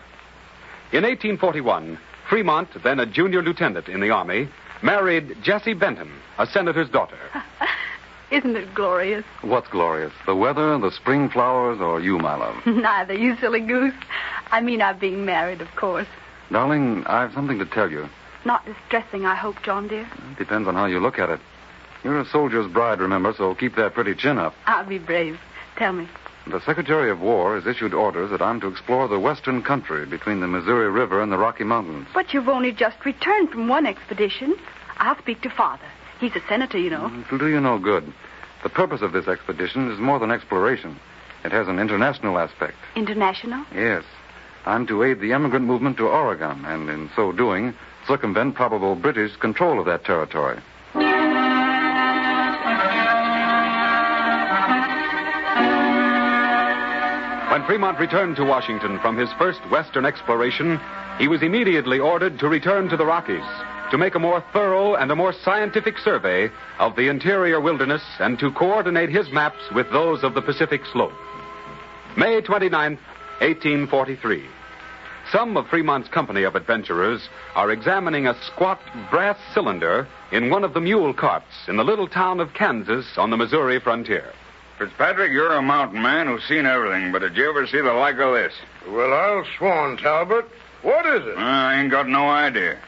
In 1841, Fremont, then a junior lieutenant in the Army, married Jessie Benton, a senator's daughter. Isn't it glorious? What's glorious? The weather, the spring flowers, or you, my love? Neither, you silly goose. I mean our being married, of course. Darling, I've something to tell you. Not distressing, I hope, John, dear. It depends on how you look at it. You're a soldier's bride, remember, so keep that pretty chin up. I'll be brave. Tell me. The Secretary of War has issued orders that I'm to explore the western country between the Missouri River and the Rocky Mountains. But you've only just returned from one expedition. I'll speak to Father. He's a senator, you know. It'll do you no good. The purpose of this expedition is more than exploration. It has an international aspect. International? Yes. I'm to aid the emigrant movement to Oregon, and in so doing, circumvent probable British control of that territory. When Fremont returned to Washington from his first Western exploration, he was immediately ordered to return to the Rockies to make a more thorough and a more scientific survey of the interior wilderness and to coordinate his maps with those of the Pacific slope. May 29th, 1843. Some of Fremont's company of adventurers are examining a squat brass cylinder in one of the mule carts in the little town of Kansas on the Missouri frontier. Fitzpatrick, you're a mountain man who's seen everything, but did you ever see the like of this? Well, I'll swan, Talbot. What is it? I ain't got no idea.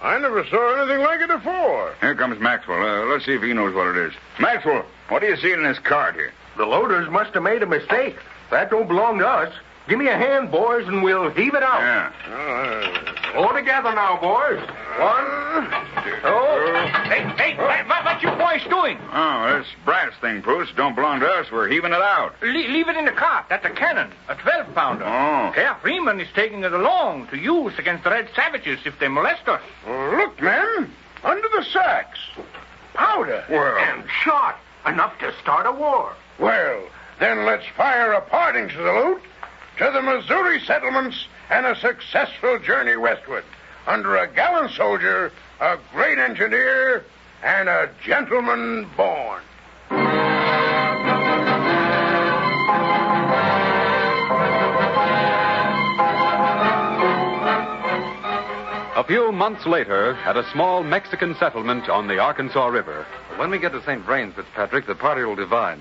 I never saw anything like it before. Here comes Maxwell. Let's see if he knows what it is. Maxwell, what do you see in this cart here? The loaders must have made a mistake. That don't belong to us. Give me a hand, boys, and we'll heave it out. Yeah. All together now, boys. 1, 2. Hey, what you boys doing? Oh, this brass thing, Bruce, don't belong to us. We're heaving it out. Leave it in the cart. That's a cannon, a 12-pounder. Oh. Herr Freeman is taking it along to use against the red savages if they molest us. Look, men, under the sacks. Powder. Well. And shot. Enough to start a war. Well, then let's fire a parting salute to the Missouri settlements and a successful journey westward under a gallant soldier, a great engineer, and a gentleman born. A few months later, at a small Mexican settlement on the Arkansas River. When we get to St. Vrain, Fitzpatrick, the party will divide.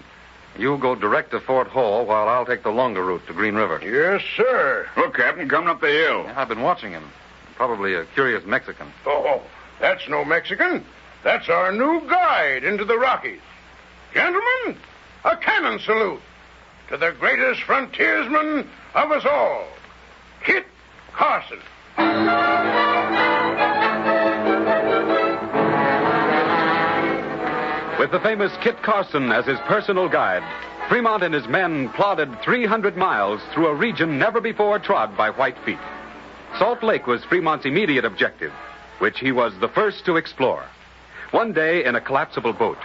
You go direct to Fort Hall while I'll take the longer route to Green River. Yes, sir. Look, Captain, coming up the hill. Yeah, I've been watching him. Probably a curious Mexican. Oh, that's no Mexican. That's our new guide into the Rockies. Gentlemen, a cannon salute to the greatest frontiersman of us all, Kit Carson. With the famous Kit Carson as his personal guide, Fremont and his men plodded 300 miles through a region never before trod by white feet. Salt Lake was Fremont's immediate objective, which he was the first to explore. One day in a collapsible boat.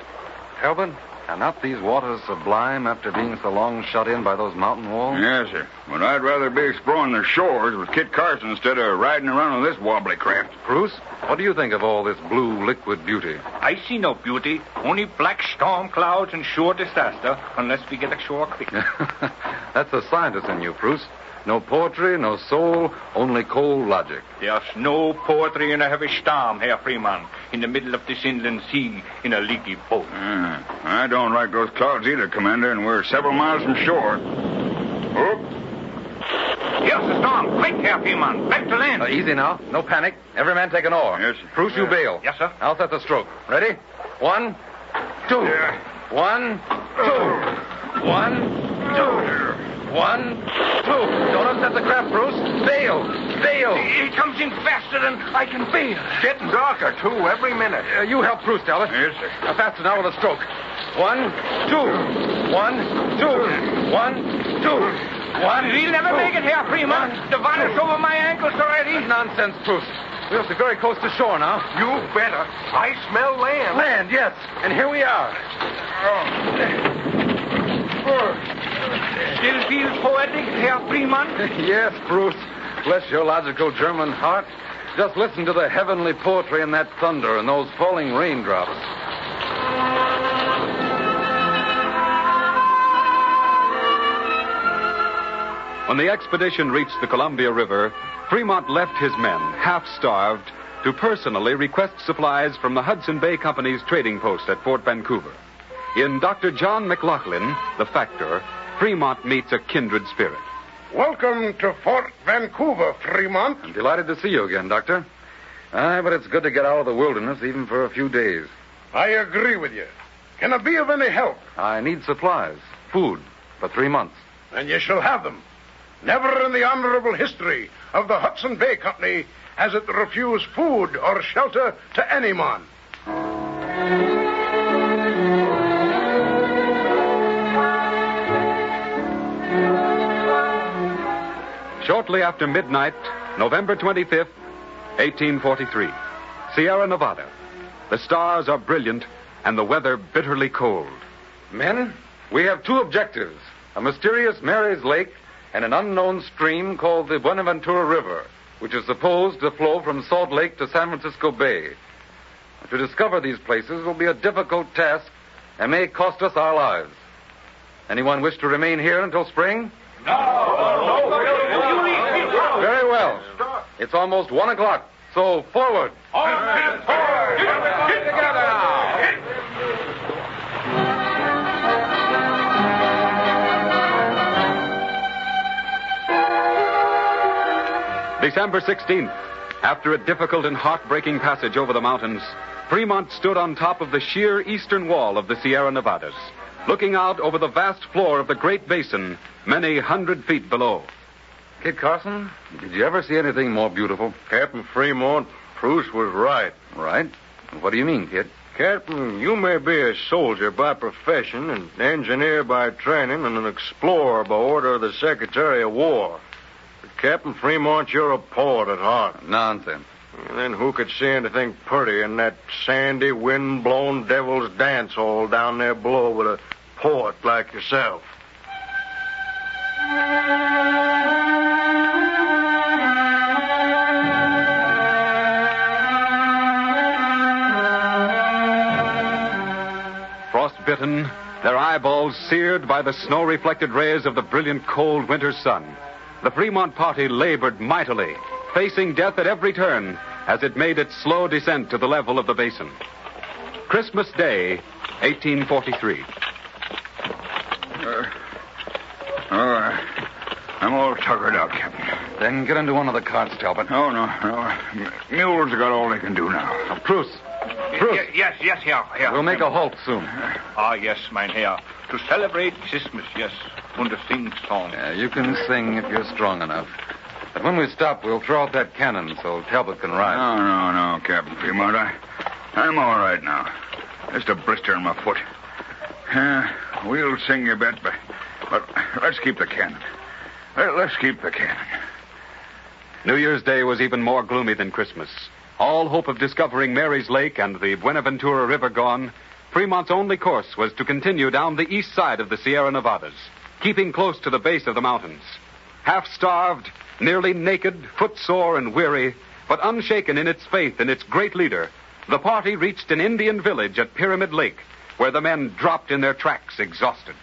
Helbin, are not these waters sublime after being so long shut in by those mountain walls? Yes, sir. But I'd rather be exploring the shores with Kit Carson instead of riding around on this wobbly craft. Bruce, what do you think of all this blue liquid beauty? I see no beauty, only black storm clouds and sure disaster, unless we get ashore quick. That's the scientist in you, Bruce. No poetry, no soul, only cold logic. There's no poetry in a heavy storm, Herr Freeman, in the middle of this inland sea in a leaky boat. I don't like those clouds either, Commander, and we're several miles from shore. Oh. Here's the storm. Quick, Herr Freeman. Back to land. Easy now. No panic. Every man take an oar. Yes. Bruce, you bail. Yes, sir. I'll set the stroke. Ready? 1, 2. 1, 2. 1, 2. 1, 2. Don't upset the craft, Bruce. Bail. He comes in faster than I can bail. Getting darker, too, every minute. You help Bruce, Talbot. Yes, sir. Now, faster now with a stroke. 1, 2. 1, 2. 1, 2. 1. He'll never make it, Herr Freeman. The water's over my ankles already. Nonsense, Bruce. We'll be very close to shore now. You better. I smell land. Land, yes. And here we are. Still feels poetic, Herr Freeman? Yes, Bruce. Bless your logical German heart. Just listen to the heavenly poetry in that thunder and those falling raindrops. When the expedition reached the Columbia River, Fremont left his men, half-starved, to personally request supplies from the Hudson Bay Company's trading post at Fort Vancouver. In Dr. John McLaughlin, the factor, Fremont meets a kindred spirit. Welcome to Fort Vancouver, Fremont. I'm delighted to see you again, Doctor. But it's good to get out of the wilderness even for a few days. I agree with you. Can I be of any help? I need supplies, food, for 3 months. And you shall have them. Never in the honorable history of the Hudson Bay Company has it refused food or shelter to any man. Shortly after midnight, November 25th, 1843, Sierra Nevada. The stars are brilliant and the weather bitterly cold. Men, we have 2 objectives. A mysterious Mary's Lake and an unknown stream called the Buenaventura River, which is supposed to flow from Salt Lake to San Francisco Bay. To discover these places will be a difficult task and may cost us our lives. Anyone wish to remain here until spring? No. Very well. It's almost 1 o'clock, so forward. All hands forward. Get together now. December 16th, After a difficult and heartbreaking passage over the mountains, Fremont stood on top of the sheer eastern wall of the Sierra Nevadas, looking out over the vast floor of the Great Basin, many 100 feet below. Kid Carson, did you ever see anything more beautiful? Captain Fremont, Bruce was right. Right? What do you mean, kid? Captain, you may be a soldier by profession, an engineer by training, and an explorer by order of the Secretary of War. But Captain Fremont, you're a poet at heart. Nonsense. And then who could see anything pretty in that sandy, wind-blown devil's dance hall down there below with a poet like yourself? Frostbitten, their eyeballs seared by the snow-reflected rays of the brilliant cold winter sun, the Fremont party labored mightily, facing death at every turn as it made its slow descent to the level of the basin. Christmas Day, 1843. I'm all tuckered out, Captain. Then get into one of the carts, Talbot. Oh, no. Mules got all they can do now. Bruce. Yes, Herr. We'll make a halt soon. Ah, yes, mein Herr. To celebrate Christmas, yes. And to sing songs. Yeah, you can sing if you're strong enough. But when we stop, we'll throw out that cannon so Talbot can ride. No, Captain Fremont. I'm all right now. Just a blister in my foot. We'll sing a bit, but let's keep the cannon. Let's keep the cannon. New Year's Day was even more gloomy than Christmas. All hope of discovering Mary's Lake and the Buenaventura River gone, Fremont's only course was to continue down the east side of the Sierra Nevadas, keeping close to the base of the mountains. Half-starved, nearly naked, footsore and weary, but unshaken in its faith in its great leader, the party reached an Indian village at Pyramid Lake, where the men dropped in their tracks, exhausted.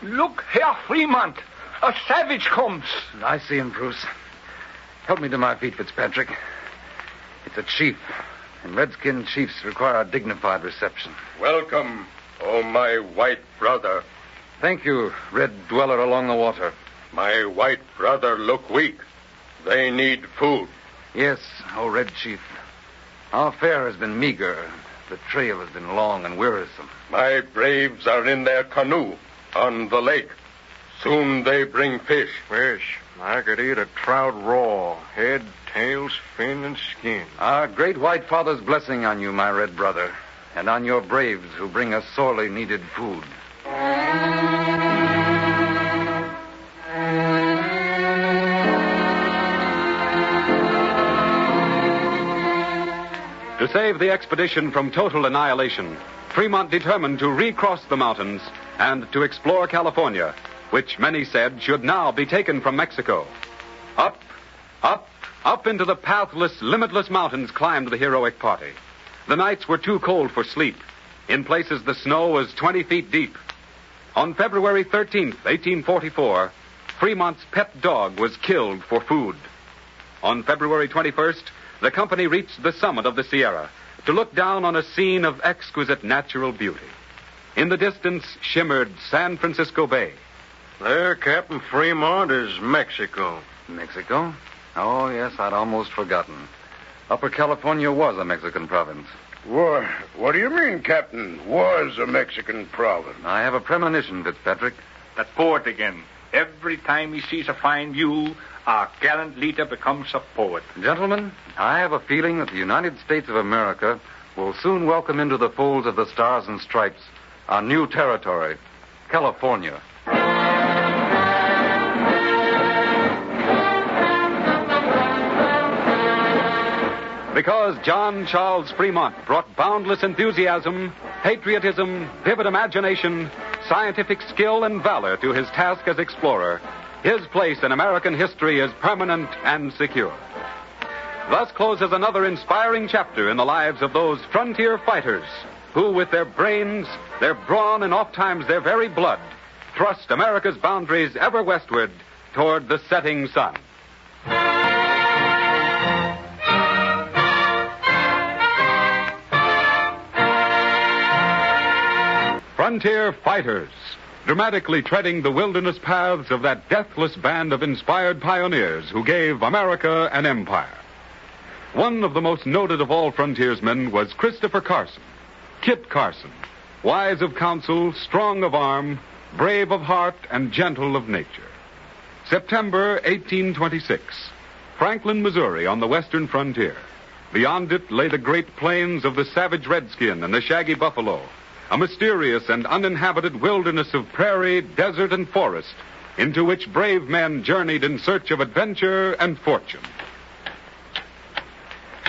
Look, Herr Fremont! A savage comes! I see him, Bruce. Help me to my feet, Fitzpatrick. It's a chief, and redskin chiefs require a dignified reception. Welcome, oh my white brother. Thank you, red dweller along the water. My white brother look weak. They need food. Yes, oh red chief. Our fare has been meager. The trail has been long and wearisome. My braves are in their canoe on the lake. Soon they bring fish. Fish? I could eat a trout raw. Head, tails, fin, and skin. Our great white father's blessing on you, my red brother, and on your braves who bring us sorely needed food. To save the expedition from total annihilation, Fremont determined to recross the mountains and to explore California, which many said should now be taken from Mexico. Up into the pathless, limitless mountains climbed the heroic party. The nights were too cold for sleep. In places, the snow was 20 feet deep. On February 13th, 1844, Fremont's pet dog was killed for food. On February 21st, the company reached the summit of the Sierra to look down on a scene of exquisite natural beauty. In the distance shimmered San Francisco Bay. There, Captain Fremont, is Mexico. Mexico? Oh, yes, I'd almost forgotten. Upper California was a Mexican province. What do you mean, Captain? Was a Mexican province? I have a premonition, Fitzpatrick. That poet again. Every time he sees a fine view, our gallant leader becomes a poet. Gentlemen, I have a feeling that the United States of America will soon welcome into the folds of the Stars and Stripes our new territory, California. Because John Charles Fremont brought boundless enthusiasm, patriotism, vivid imagination, scientific skill, and valor to his task as explorer, his place in American history is permanent and secure. Thus closes another inspiring chapter in the lives of those frontier fighters who, with their brains, their brawn, and ofttimes their very blood, thrust America's boundaries ever westward toward the setting sun. Frontier fighters, dramatically treading the wilderness paths of that deathless band of inspired pioneers who gave America an empire. One of the most noted of all frontiersmen was Christopher Carson, Kit Carson, wise of counsel, strong of arm, brave of heart, and gentle of nature. September 1826, Franklin, Missouri, on the western frontier. Beyond it lay the great plains of the savage redskin and the shaggy buffalo, a mysterious and uninhabited wilderness of prairie, desert, and forest, into which brave men journeyed in search of adventure and fortune.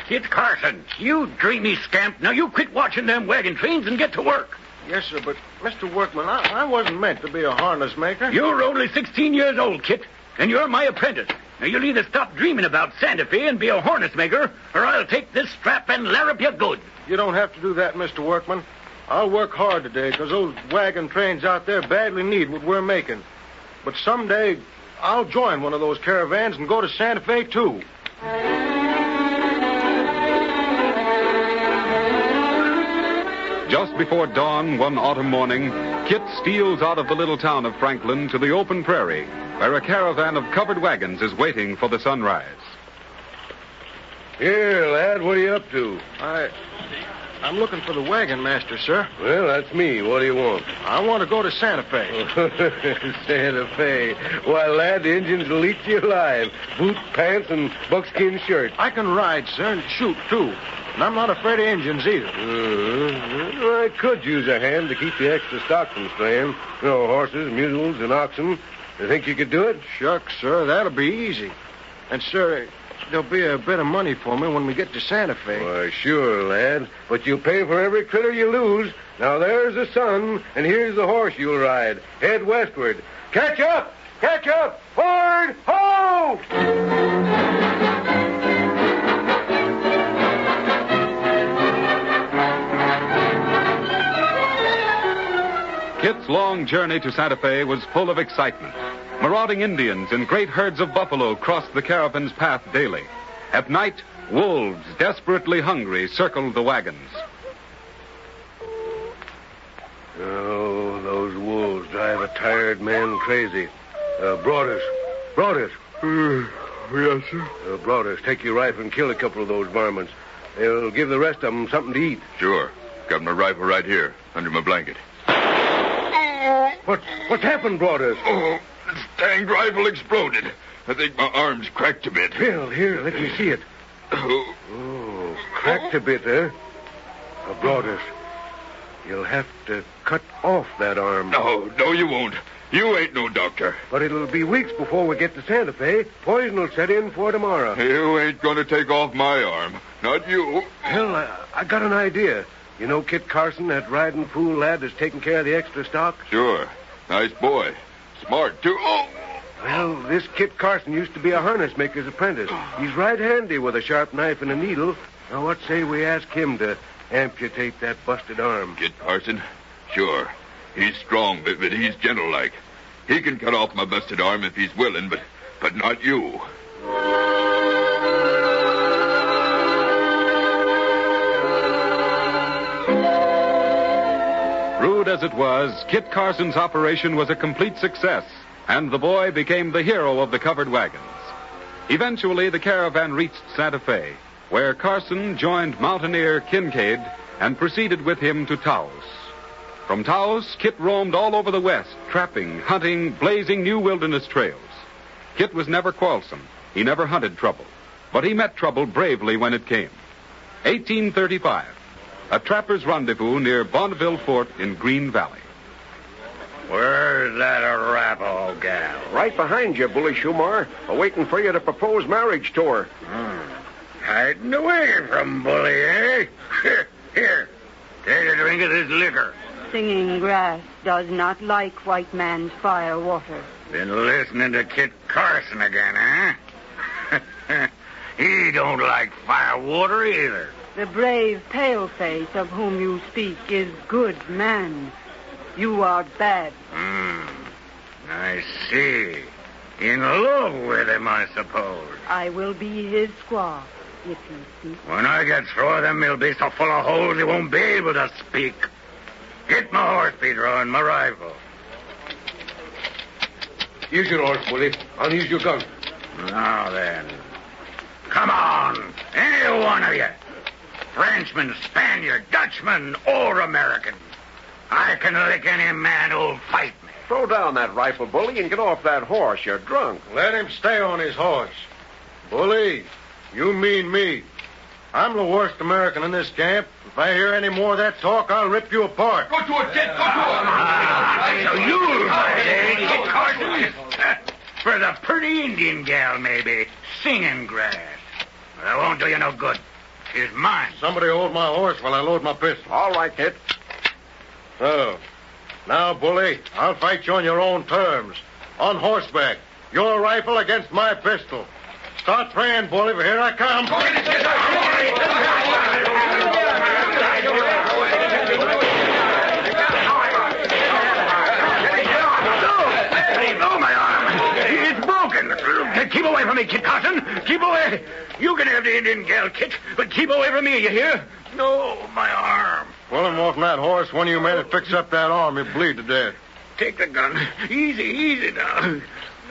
Kit Carson, you dreamy scamp. Now you quit watching them wagon trains and get to work. Yes, sir, but Mr. Workman, I wasn't meant to be a harness maker. You're only 16 years old, Kit, and you're my apprentice. Now you'll either stop dreaming about Santa Fe and be a harness maker, or I'll take this strap and larrup you good. You don't have to do that, Mr. Workman. I'll work hard today, because those wagon trains out there badly need what we're making. But someday, I'll join one of those caravans and go to Santa Fe, too. Just before dawn one autumn morning, Kit steals out of the little town of Franklin to the open prairie, where a caravan of covered wagons is waiting for the sunrise. Here, lad, what are you up to? I'm looking for the wagon master, sir. Well, that's me. What do you want? I want to go to Santa Fe. Santa Fe. Why, lad, the Indians will eat you alive. Boot, pants, and buckskin shirt. I can ride, sir, and shoot, too. And I'm not afraid of Indians either. I could use a hand to keep the extra stock from straying. You know, horses, mules, and oxen. You think you could do it? Shucks, sir, that'll be easy. And, sir, there'll be a bit of money for me when we get to Santa Fe. Why, sure, lad. But you'll pay for every critter you lose. Now, there's the sun, and here's the horse you'll ride. Head westward. Catch up! Catch up! Forward! Ho! Kit's long journey to Santa Fe was full of excitement. Marauding Indians and great herds of buffalo crossed the caravan's path daily. At night, wolves, desperately hungry, circled the wagons. Oh, those wolves drive a tired man crazy. Broaders. Yes, sir. Broaders, take your rifle and kill a couple of those varmints. They'll give the rest of them something to eat. Sure. Got my rifle right here, under my blanket. What's happened, Broaders? Oh, this dang rifle exploded. I think my arm's cracked a bit. Bill, here, let me see it. Oh, cracked a bit, eh? Broaders, you'll have to cut off that arm. No, you won't. You ain't no doctor. But it'll be weeks before we get to Santa Fe. Poison will set in for tomorrow. You ain't going to take off my arm. Not you. Hell, I got an idea. You know Kit Carson, that riding fool lad that's taking care of the extra stock? Sure. Nice boy. Smart, too. Oh! Well, this Kit Carson used to be a harness maker's apprentice. He's right handy with a sharp knife and a needle. Now, what say we ask him to amputate that busted arm? Kit Carson? Sure. He's strong, but he's gentle-like. He can cut off my busted arm if he's willing, but not you. Rude as it was, Kit Carson's operation was a complete success, and the boy became the hero of the covered wagons. Eventually, the caravan reached Santa Fe, where Carson joined mountaineer Kincaid and proceeded with him to Taos. From Taos, Kit roamed all over the West, trapping, hunting, blazing new wilderness trails. Kit was never quarrelsome. He never hunted trouble. But he met trouble bravely when it came. 1835. A trapper's rendezvous near Bonneville Fort in Green Valley. Where's that Arapaho gal? Right behind you, Bully Shumar, waiting for you to propose marriage to her. Hiding away from Bully, eh? Here, take a drink of this liquor. Singing grass does not like white man's fire water. Been listening to Kit Carson again, huh? He don't like fire water either. The brave paleface of whom you speak is good man. You are bad. I see. In love with him, I suppose. I will be his squaw, if you speak. When I get through with him, he'll be so full of holes he won't be able to speak. Get my horse, Pedro, and my rifle. Use your horse, Willie. I'll use your gun. Now then, Come on, any one of you. Frenchman, Spaniard, Dutchman, or American. I can lick any man who'll fight me. Throw down that rifle, Bully, and get off that horse. You're drunk. Let him stay on his horse. Bully, you mean me. I'm the worst American in this camp. If I hear any more of that talk, I'll rip you apart. Go to it, Kid. Go to it. So you'll fight, eh, Kit Carson? For the pretty Indian gal, maybe. Singing grass. That won't do you no good. She's mine. Somebody hold my horse while I load my pistol. All right, Kit. So, now, Bully, I'll fight you on your own terms. On horseback. Your rifle against my pistol. Start praying, Bully, for here I come. Oh, my arm. It's broken. Keep away from me, Kit Carson. Keep away. You can have the Indian gal, Kit, but keep away from me, you hear? No, my arm. Pull him off that horse. One of you men that fix up that arm, he'll bleed to death. Take the gun. Easy now.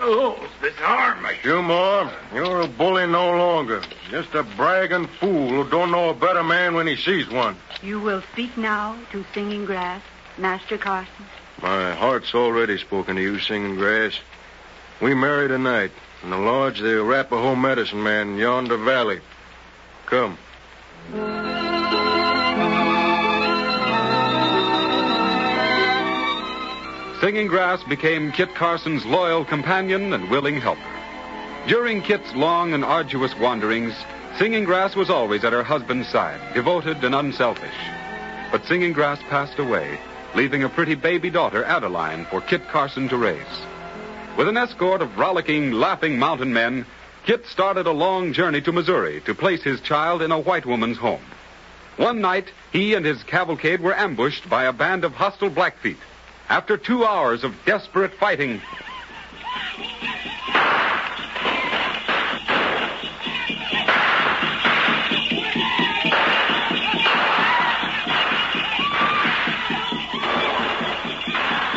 Oh, this arm. You more. You're a bully no longer. Just a bragging fool who don't know a better man when he sees one. You will speak now to Singing Grass, Master Carson. My heart's already spoken to you, Singing Grass. We marry tonight in the lodge of the Arapaho medicine man in yonder valley. Come. Singing Grass became Kit Carson's loyal companion and willing helper. During Kit's long and arduous wanderings, Singing Grass was always at her husband's side, devoted and unselfish. But Singing Grass passed away, leaving a pretty baby daughter, Adeline, for Kit Carson to raise. With an escort of rollicking, laughing mountain men, Kit started a long journey to Missouri to place his child in a white woman's home. One night, he and his cavalcade were ambushed by a band of hostile Blackfeet. After 2 hours of desperate fighting,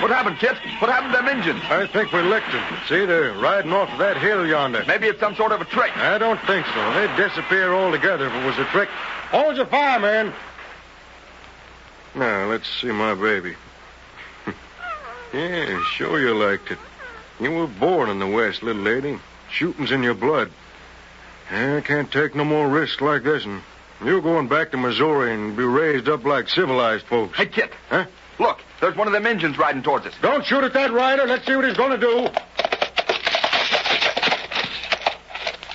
What happened, Kit? What happened to them Injuns? I think we licked them. See, they're riding off of that hill yonder. Maybe it's some sort of a trick. I don't think so. They'd disappear altogether if it was a trick. Hold your fire, man. Now, let's see my baby. Yeah, sure you liked it. You were born in the West, little lady. Shooting's in your blood. I can't take no more risks like this, and you're going back to Missouri and be raised up like civilized folks. Hey, Kit. Huh? Look, there's one of them Injuns riding towards us. Don't shoot at that rider. Let's see what he's going to do.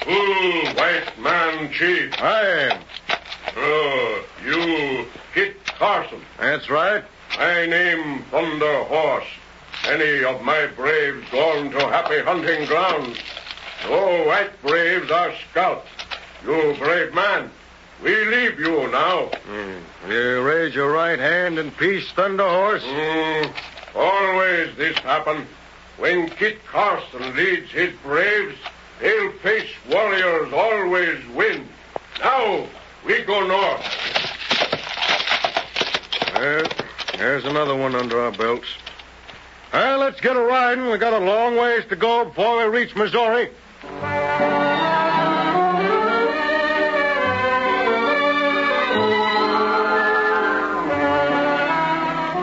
Who, white man chief? I am. Oh, you, Kit Carson. That's right. My name, Thunder Horse. Many of my braves gone to happy hunting grounds. No white braves are scalped. You brave man, we leave you now. You raise your right hand in peace, Thunder Horse? Always this happen. When Kit Carson leads his braves, they'll face warriors always win. Now, we go north. There's another one under our belts. Well, let's get a riding. We got a long ways to go before we reach Missouri.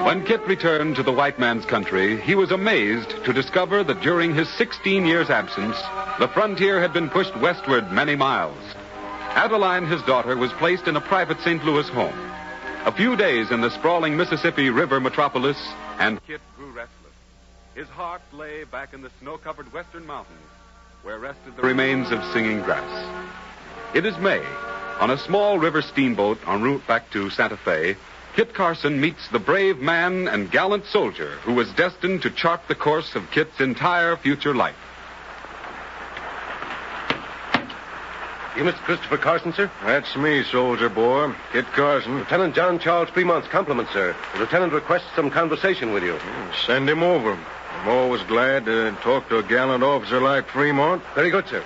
When Kit returned to the white man's country, he was amazed to discover that during his 16 years' absence, the frontier had been pushed westward many miles. Adeline, his daughter, was placed in a private St. Louis home. A few days in the sprawling Mississippi River metropolis, and Kit grew restless. His heart lay back in the snow-covered western mountains, where rested the remains of Singing Grass. It is May. On a small river steamboat en route back to Santa Fe, Kit Carson meets the brave man and gallant soldier who was destined to chart the course of Kit's entire future life. You Mr. Christopher Carson, sir? That's me, soldier boy. Kit Carson. Lieutenant John Charles Fremont's compliments, sir. The lieutenant requests some conversation with you. Send him over. I'm always glad to talk to a gallant officer like Fremont. Very good, sir.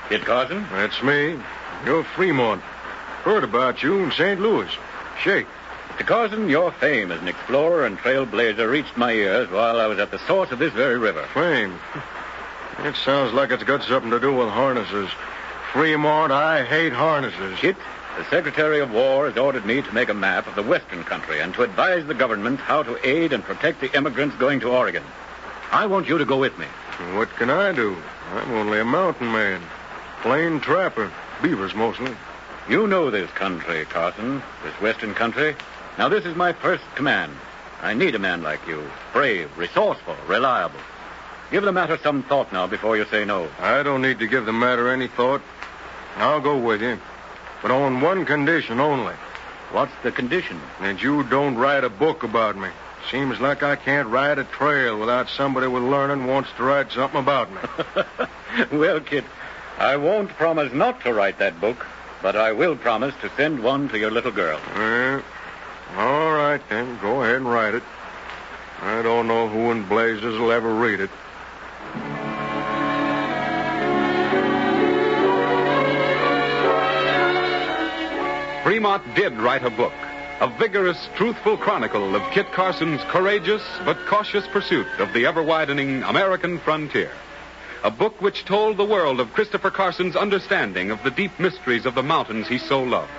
Kit Carson? That's me. You're Fremont. Heard about you in St. Louis. Shake. Mr. Carson, your fame as an explorer and trailblazer reached my ears while I was at the source of this very river. Fame? It sounds like it's got something to do with harnesses. Fremont, I hate harnesses. Kit, the Secretary of War has ordered me to make a map of the western country and to advise the government how to aid and protect the immigrants going to Oregon. I want you to go with me. What can I do? I'm only a mountain man. Plain trapper. Beavers, mostly. You know this country, Carson, this western country. Now, this is my first command. I need a man like you. Brave, resourceful, reliable. Give the matter some thought now before you say no. I don't need to give the matter any thought. I'll go with you. But on one condition only. What's the condition? That you don't write a book about me. Seems like I can't ride a trail without somebody with learning wants to write something about me. Well, Kit, I won't promise not to write that book, but I will promise to send one to your little girl. All right, then. Go ahead and write it. I don't know who in blazes will ever read it. Fremont did write a book, a vigorous, truthful chronicle of Kit Carson's courageous but cautious pursuit of the ever-widening American frontier. A book which told the world of Christopher Carson's understanding of the deep mysteries of the mountains he so loved.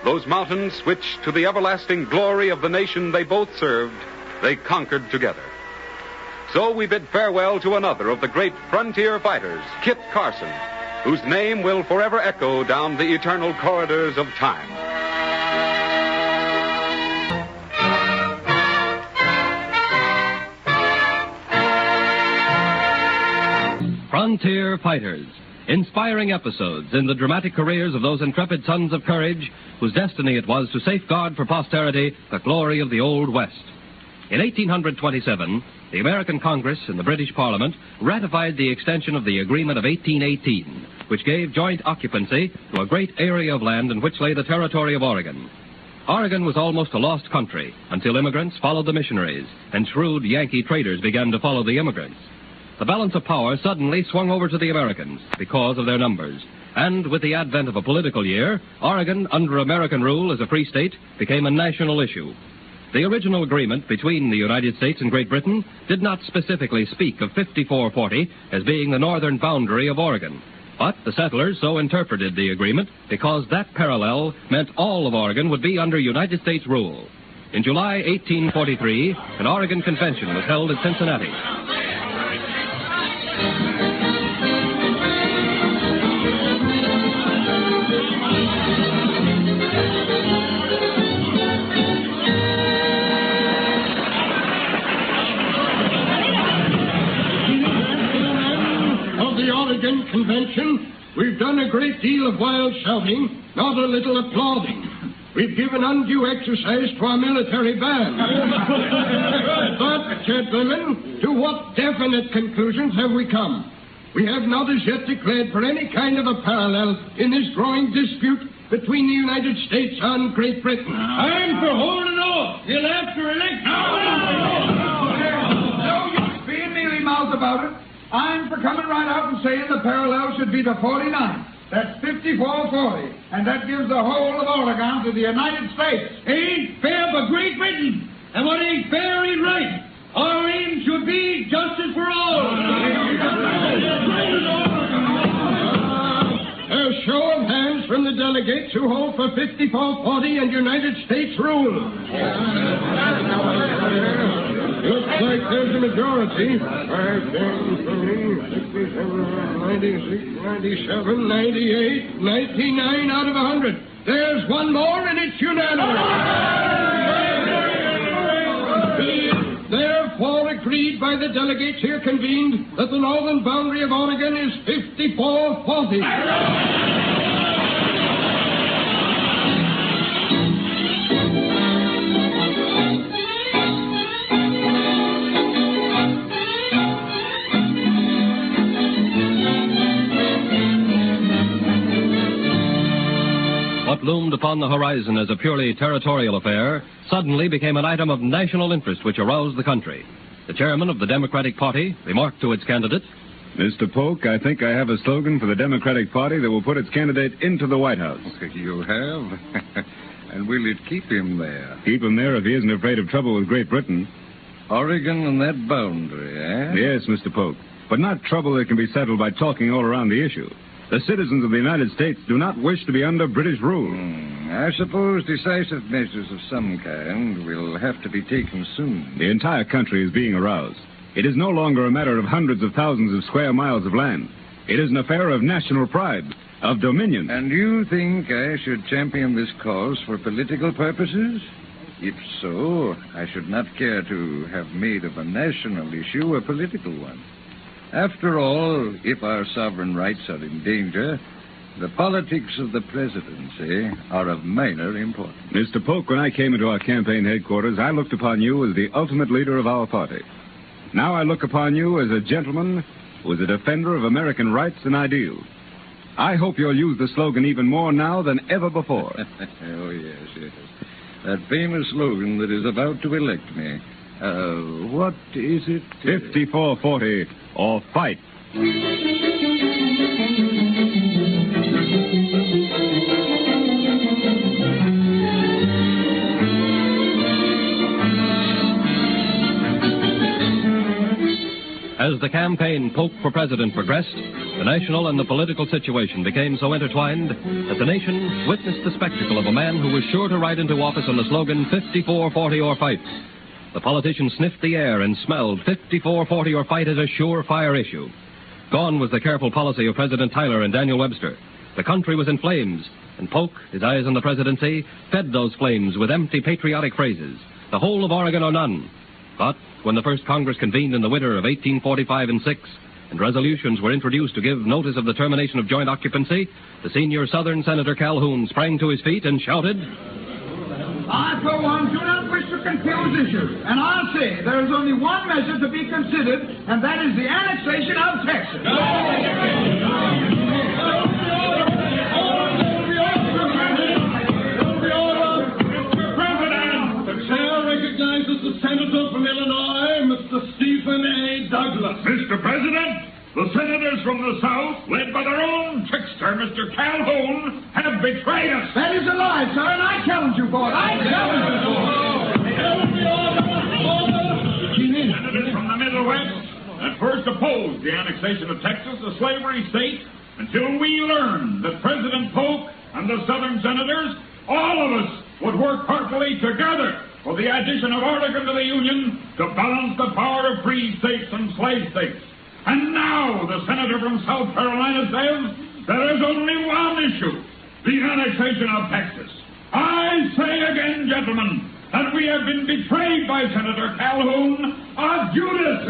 Those mountains which, to the everlasting glory of the nation they both served, they conquered together. So we bid farewell to another of the great frontier fighters, Kit Carson, whose name will forever echo down the eternal corridors of time. Frontier Fighters. Inspiring episodes in the dramatic careers of those intrepid sons of courage whose destiny it was to safeguard for posterity the glory of the Old West. In 1827, the American Congress and the British Parliament ratified the extension of the Agreement of 1818, which gave joint occupancy to a great area of land in which lay the territory of Oregon. Oregon was almost a lost country until immigrants followed the missionaries and shrewd Yankee traders began to follow the immigrants. The balance of power suddenly swung over to the Americans because of their numbers. And with the advent of a political year, Oregon, under American rule as a free state, became a national issue. The original agreement between the United States and Great Britain did not specifically speak of 5440 as being the northern boundary of Oregon. But the settlers so interpreted the agreement because that parallel meant all of Oregon would be under United States rule. In July 1843, an Oregon convention was held at Cincinnati. Oregon Convention, we've done a great deal of wild shouting, not a little applauding. We've given undue exercise to our military band. But, gentlemen, to what definite conclusions have we come? We have not as yet declared for any kind of a parallel in this growing dispute between the United States and Great Britain. I'm for holding off till after election. No use being mealy-mouthed about it. I'm for coming right out and saying the parallel should be the 49. That's 5440. And that gives the whole of Oregon to the United States. Ain't fair for Great Britain. And what ain't fair ain't right. Our aim should be justice for all. A show of hands from the delegates who hold for 5440 and United States rule. Looks like there's a majority. 5, 10, 20, 67, 96, 97, 98, 99 out of 100. There's one more and it's unanimous. Therefore agreed by the delegates here convened that the northern boundary of Oregon is 5440. What loomed upon the horizon as a purely territorial affair suddenly became an item of national interest which aroused the country. The chairman of the Democratic Party remarked to its candidate, Mr. Polk, I think I have a slogan for the Democratic Party that will put its candidate into the White House. You have? And will it keep him there? Keep him there if he isn't afraid of trouble with Great Britain. Oregon and that boundary, eh? Yes, Mr. Polk. But not trouble that can be settled by talking all around the issue. The citizens of the United States do not wish to be under British rule. I suppose decisive measures of some kind will have to be taken soon. The entire country is being aroused. It is no longer a matter of hundreds of thousands of square miles of land. It is an affair of national pride, of dominion. And you think I should champion this cause for political purposes? If so, I should not care to have made of a national issue a political one. After all, if our sovereign rights are in danger, the politics of the presidency are of minor importance. Mr. Polk, when I came into our campaign headquarters, I looked upon you as the ultimate leader of our party. Now I look upon you as a gentleman who is a defender of American rights and ideals. I hope you'll use the slogan even more now than ever before. Oh, yes. That famous slogan that is about to elect me. What is it? 5440 or fight. As the campaign Polk for President progressed, the national and the political situation became so intertwined that the nation witnessed the spectacle of a man who was sure to ride into office on the slogan 5440 or fight. The politicians sniffed the air and smelled 5440 or fight as a surefire issue. Gone was the careful policy of President Tyler and Daniel Webster. The country was in flames, and Polk, his eyes on the presidency, fed those flames with empty patriotic phrases. The whole of Oregon or none. But when the first Congress convened in the winter of 1845 and 6, and resolutions were introduced to give notice of the termination of joint occupancy, the senior Southern Senator Calhoun sprang to his feet and shouted, I, for one, do not wish to confuse issues, and I'll say there is only one measure to be considered, and that is the annexation of Texas. The senator from Illinois, Mr. Stephen A. Douglas. Mr. President, the senators from the South, led by their own trickster, Mr. Calhoun, have betrayed us. That is a lie, sir, and I challenge you for it. I challenge you for it. Senators from the Middle West at first opposed the annexation of Texas, a slavery state, until we learned that President Polk and the Southern senators, all of us, would work heartily together for the addition of Oregon to the Union to balance the power of free states and slave states. And now the senator from South Carolina says there is only one issue, the annexation of Texas. I say again, gentlemen, that we have been betrayed by Senator Calhoun, a Judas.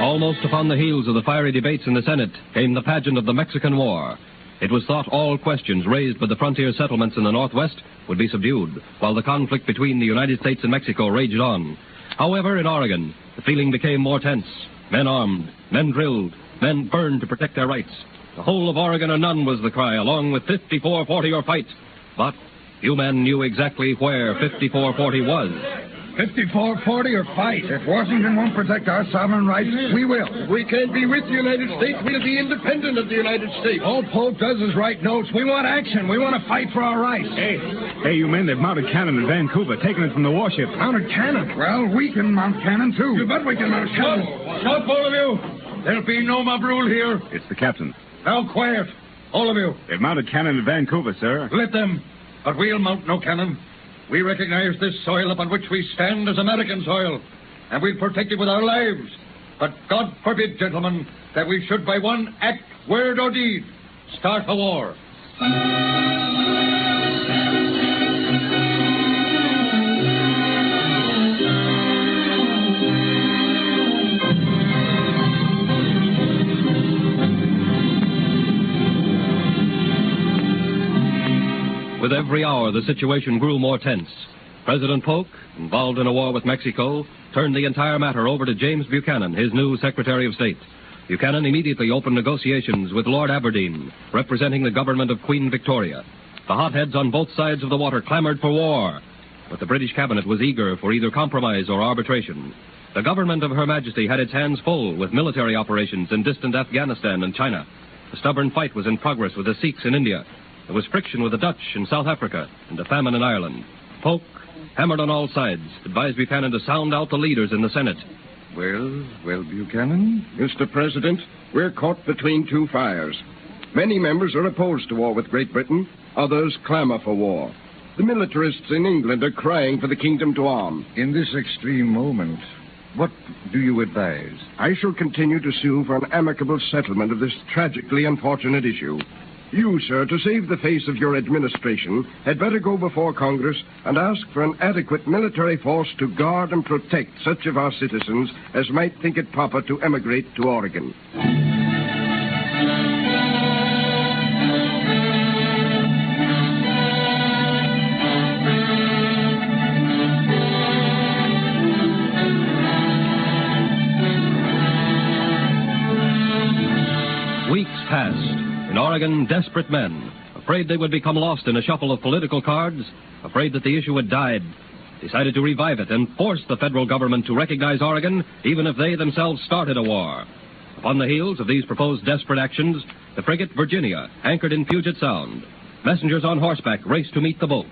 Almost upon the heels of the fiery debates in the Senate came the pageant of the Mexican War. It was thought all questions raised by the frontier settlements in the Northwest would be subdued, while the conflict between the United States and Mexico raged on. However, in Oregon, the feeling became more tense. Men armed, men drilled, men burned to protect their rights. The whole of Oregon or none was the cry, along with 5440 or fight. But few men knew exactly where 5440 was. 5440 or fight. If Washington won't protect our sovereign rights, we will. If we can't be with the United States, we'll be independent of the United States. All Polk does is write notes. We want action. We want to fight for our rights. Hey, you men, they've mounted cannon in Vancouver, taking it from the warship. Mounted cannon? Well, we can mount cannon, too. You bet we can mount cannon. Stop, all of you. There'll be no mob rule here. It's the captain. Now, quiet. All of you. They've mounted cannon in Vancouver, sir. Let them. But we'll mount no cannon. We recognize this soil upon which we stand as American soil, and we'll protect it with our lives. But God forbid, gentlemen, that we should by one act, word, or deed start a war. With every hour, the situation grew more tense. President Polk, involved in a war with Mexico, turned the entire matter over to James Buchanan, his new Secretary of State. Buchanan immediately opened negotiations with Lord Aberdeen, representing the government of Queen Victoria. The hotheads on both sides of the water clamored for war, but the British cabinet was eager for either compromise or arbitration. The government of Her Majesty had its hands full with military operations in distant Afghanistan and China. A stubborn fight was in progress with the Sikhs in India. There was friction with the Dutch in South Africa and a famine in Ireland. Polk, hammered on all sides, advised Buchanan to sound out the leaders in the Senate. Well, Buchanan? Mr. President, we're caught between two fires. Many members are opposed to war with Great Britain. Others clamor for war. The militarists in England are crying for the kingdom to arm. In this extreme moment, what do you advise? I shall continue to sue for an amicable settlement of this tragically unfortunate issue. You, sir, to save the face of your administration, had better go before Congress and ask for an adequate military force to guard and protect such of our citizens as might think it proper to emigrate to Oregon. Weeks passed. In Oregon, desperate men, afraid they would become lost in a shuffle of political cards, afraid that the issue had died, decided to revive it and force the federal government to recognize Oregon, even if they themselves started a war. Upon the heels of these proposed desperate actions, the frigate Virginia anchored in Puget Sound. Messengers on horseback raced to meet the boat.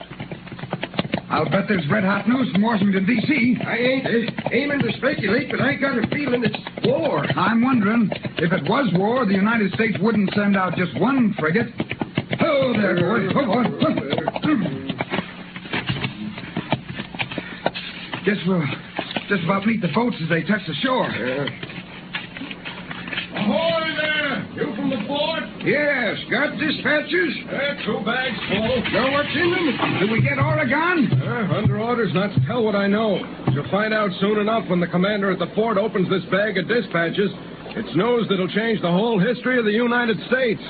I'll bet there's red-hot news from Washington, D.C. I ain't aiming to speculate, but I got a feeling it's war. I'm wondering, if it was war, the United States wouldn't send out just one frigate. Oh, there, boy. Oh, boy. Guess we'll just about meet the boats as they touch the shore. Ahoy there! You from the fort? Yes, got dispatches? 2 bags full. Know what's in them? Do we get Oregon? Under orders not to tell what I know. You'll find out soon enough when the commander at the fort opens this bag of dispatches. It's news that'll change the whole history of the United States.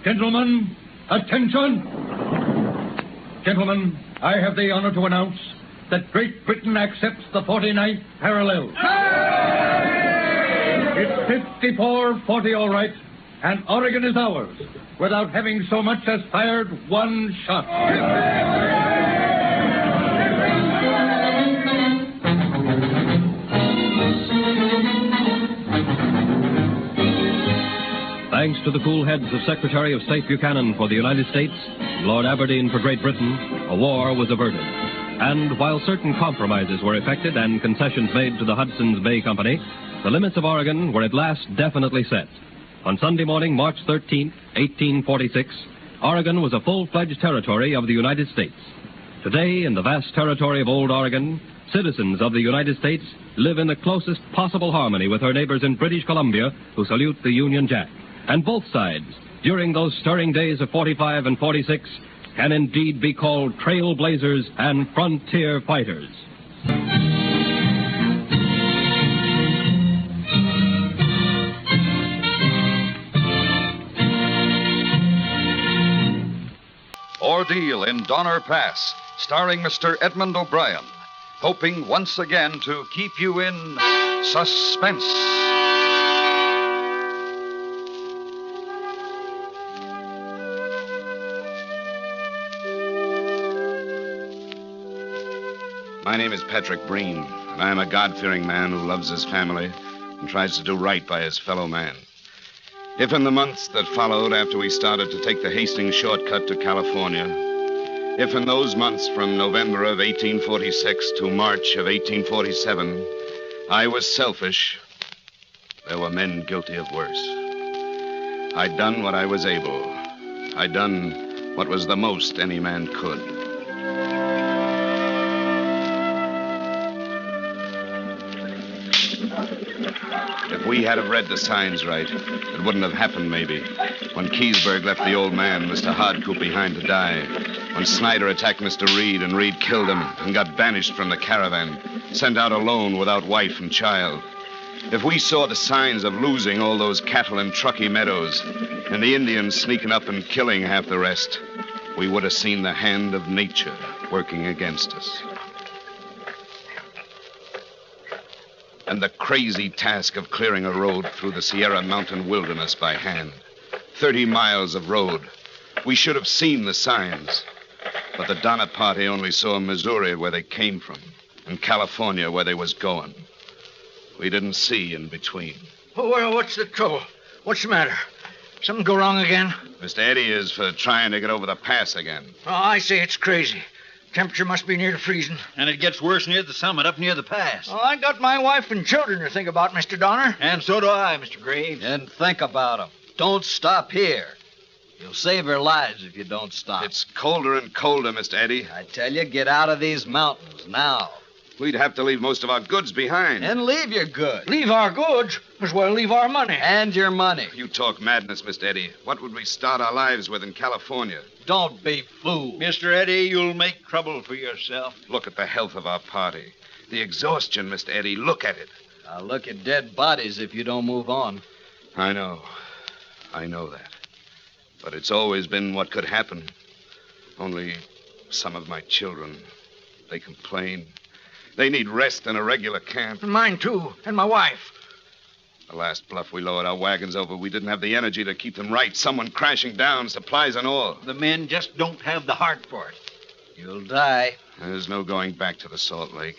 Gentlemen, attention! Gentlemen, I have the honor to announce that Great Britain accepts the 49th parallel. It's 54-40 all right, and Oregon is ours, without having so much as fired one shot. Thanks to the cool heads of Secretary of State Buchanan for the United States and Lord Aberdeen for Great Britain, a war was averted. And while certain compromises were effected and concessions made to the Hudson's Bay Company, the limits of Oregon were at last definitely set. On Sunday morning, March 13, 1846, Oregon was a full-fledged territory of the United States. Today, in the vast territory of Old Oregon, citizens of the United States live in the closest possible harmony with her neighbors in British Columbia who salute the Union Jack. And both sides, during those stirring days of 45 and 46, can indeed be called trailblazers and frontier fighters. Ordeal in Donner Pass, starring Mr. Edmund O'Brien, hoping once again to keep you in suspense. My name is Patrick Breen, and I am a God-fearing man who loves his family and tries to do right by his fellow man. If in the months that followed after we started to take the Hastings shortcut to California, if in those months from November of 1846 to March of 1847, I was selfish, there were men guilty of worse. I'd done what I was able. I'd done what was the most any man could. If we had have read the signs right, it wouldn't have happened, maybe. When Keysburg left the old man, Mr. Hardcoop, behind to die. When Snyder attacked Mr. Reed, and Reed killed him and got banished from the caravan, sent out alone without wife and child. If we saw the signs of losing all those cattle in Truckee Meadows and the Indians sneaking up and killing half the rest, we would have seen the hand of nature working against us. And the crazy task of clearing a road through the Sierra Mountain wilderness by hand. 30 miles of road. We should have seen the signs. But the Donner Party only saw Missouri where they came from and California where they was going. We didn't see in between. Oh, well, what's the trouble? What's the matter? Something go wrong again? Mr. Eddie is for trying to get over the pass again. Oh, I say it's crazy. Temperature must be near to freezing. And it gets worse near the summit, up near the pass. Oh, I got my wife and children to think about, Mr. Donner. And so do I, Mr. Graves. And think about them. Don't stop here. You'll save your lives if you don't stop. It's colder and colder, Mr. Eddie. I tell you, get out of these mountains now. We'd have to leave most of our goods behind. And leave your goods. Leave our goods? As well leave our money. And your money. You talk madness, Mr. Eddie. What would we start our lives with in California? Don't be fooled. Mr. Eddie, you'll make trouble for yourself. Look at the health of our party. The exhaustion, Mr. Eddie. Look at it. I'll look at dead bodies if you don't move on. I know. I know that. But it's always been what could happen. Only some of my children, they complain. They need rest in a regular camp. And mine, too. And my wife. The last bluff we lowered our wagons over, we didn't have the energy to keep them right. Someone crashing down, supplies and all. The men just don't have the heart for it. You'll die. There's no going back to the Salt Lake.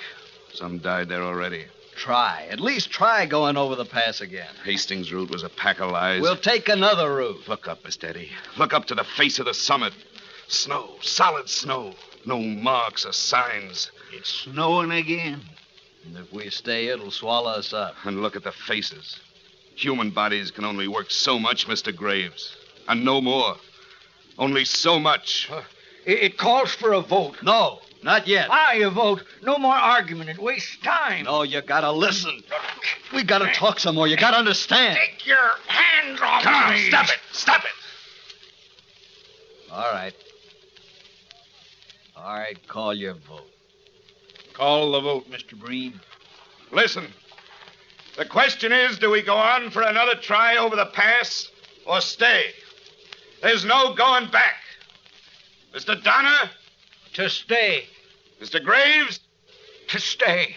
Some died there already. Try. At least try going over the pass again. Hastings' route was a pack of lies. We'll take another route. Look up, Mr. Eddie. Look up to the face of the summit. Snow. Solid snow. No marks or signs. It's snowing again. And if we stay, it'll swallow us up. And look at the faces. Human bodies can only work so much, Mr. Graves. And no more. Only so much. It calls for a vote. No, not yet. A vote. No more argument. It wastes time. No, you gotta listen. We gotta talk some more. You gotta understand. Take your hands off Come on, me. stop it. Stop it. All right. All right, call your vote. Call the vote, Mr. Breen. Listen. The question is, do we go on for another try over the pass or stay? There's no going back. Mr. Donner? To stay. Mr. Graves? To stay.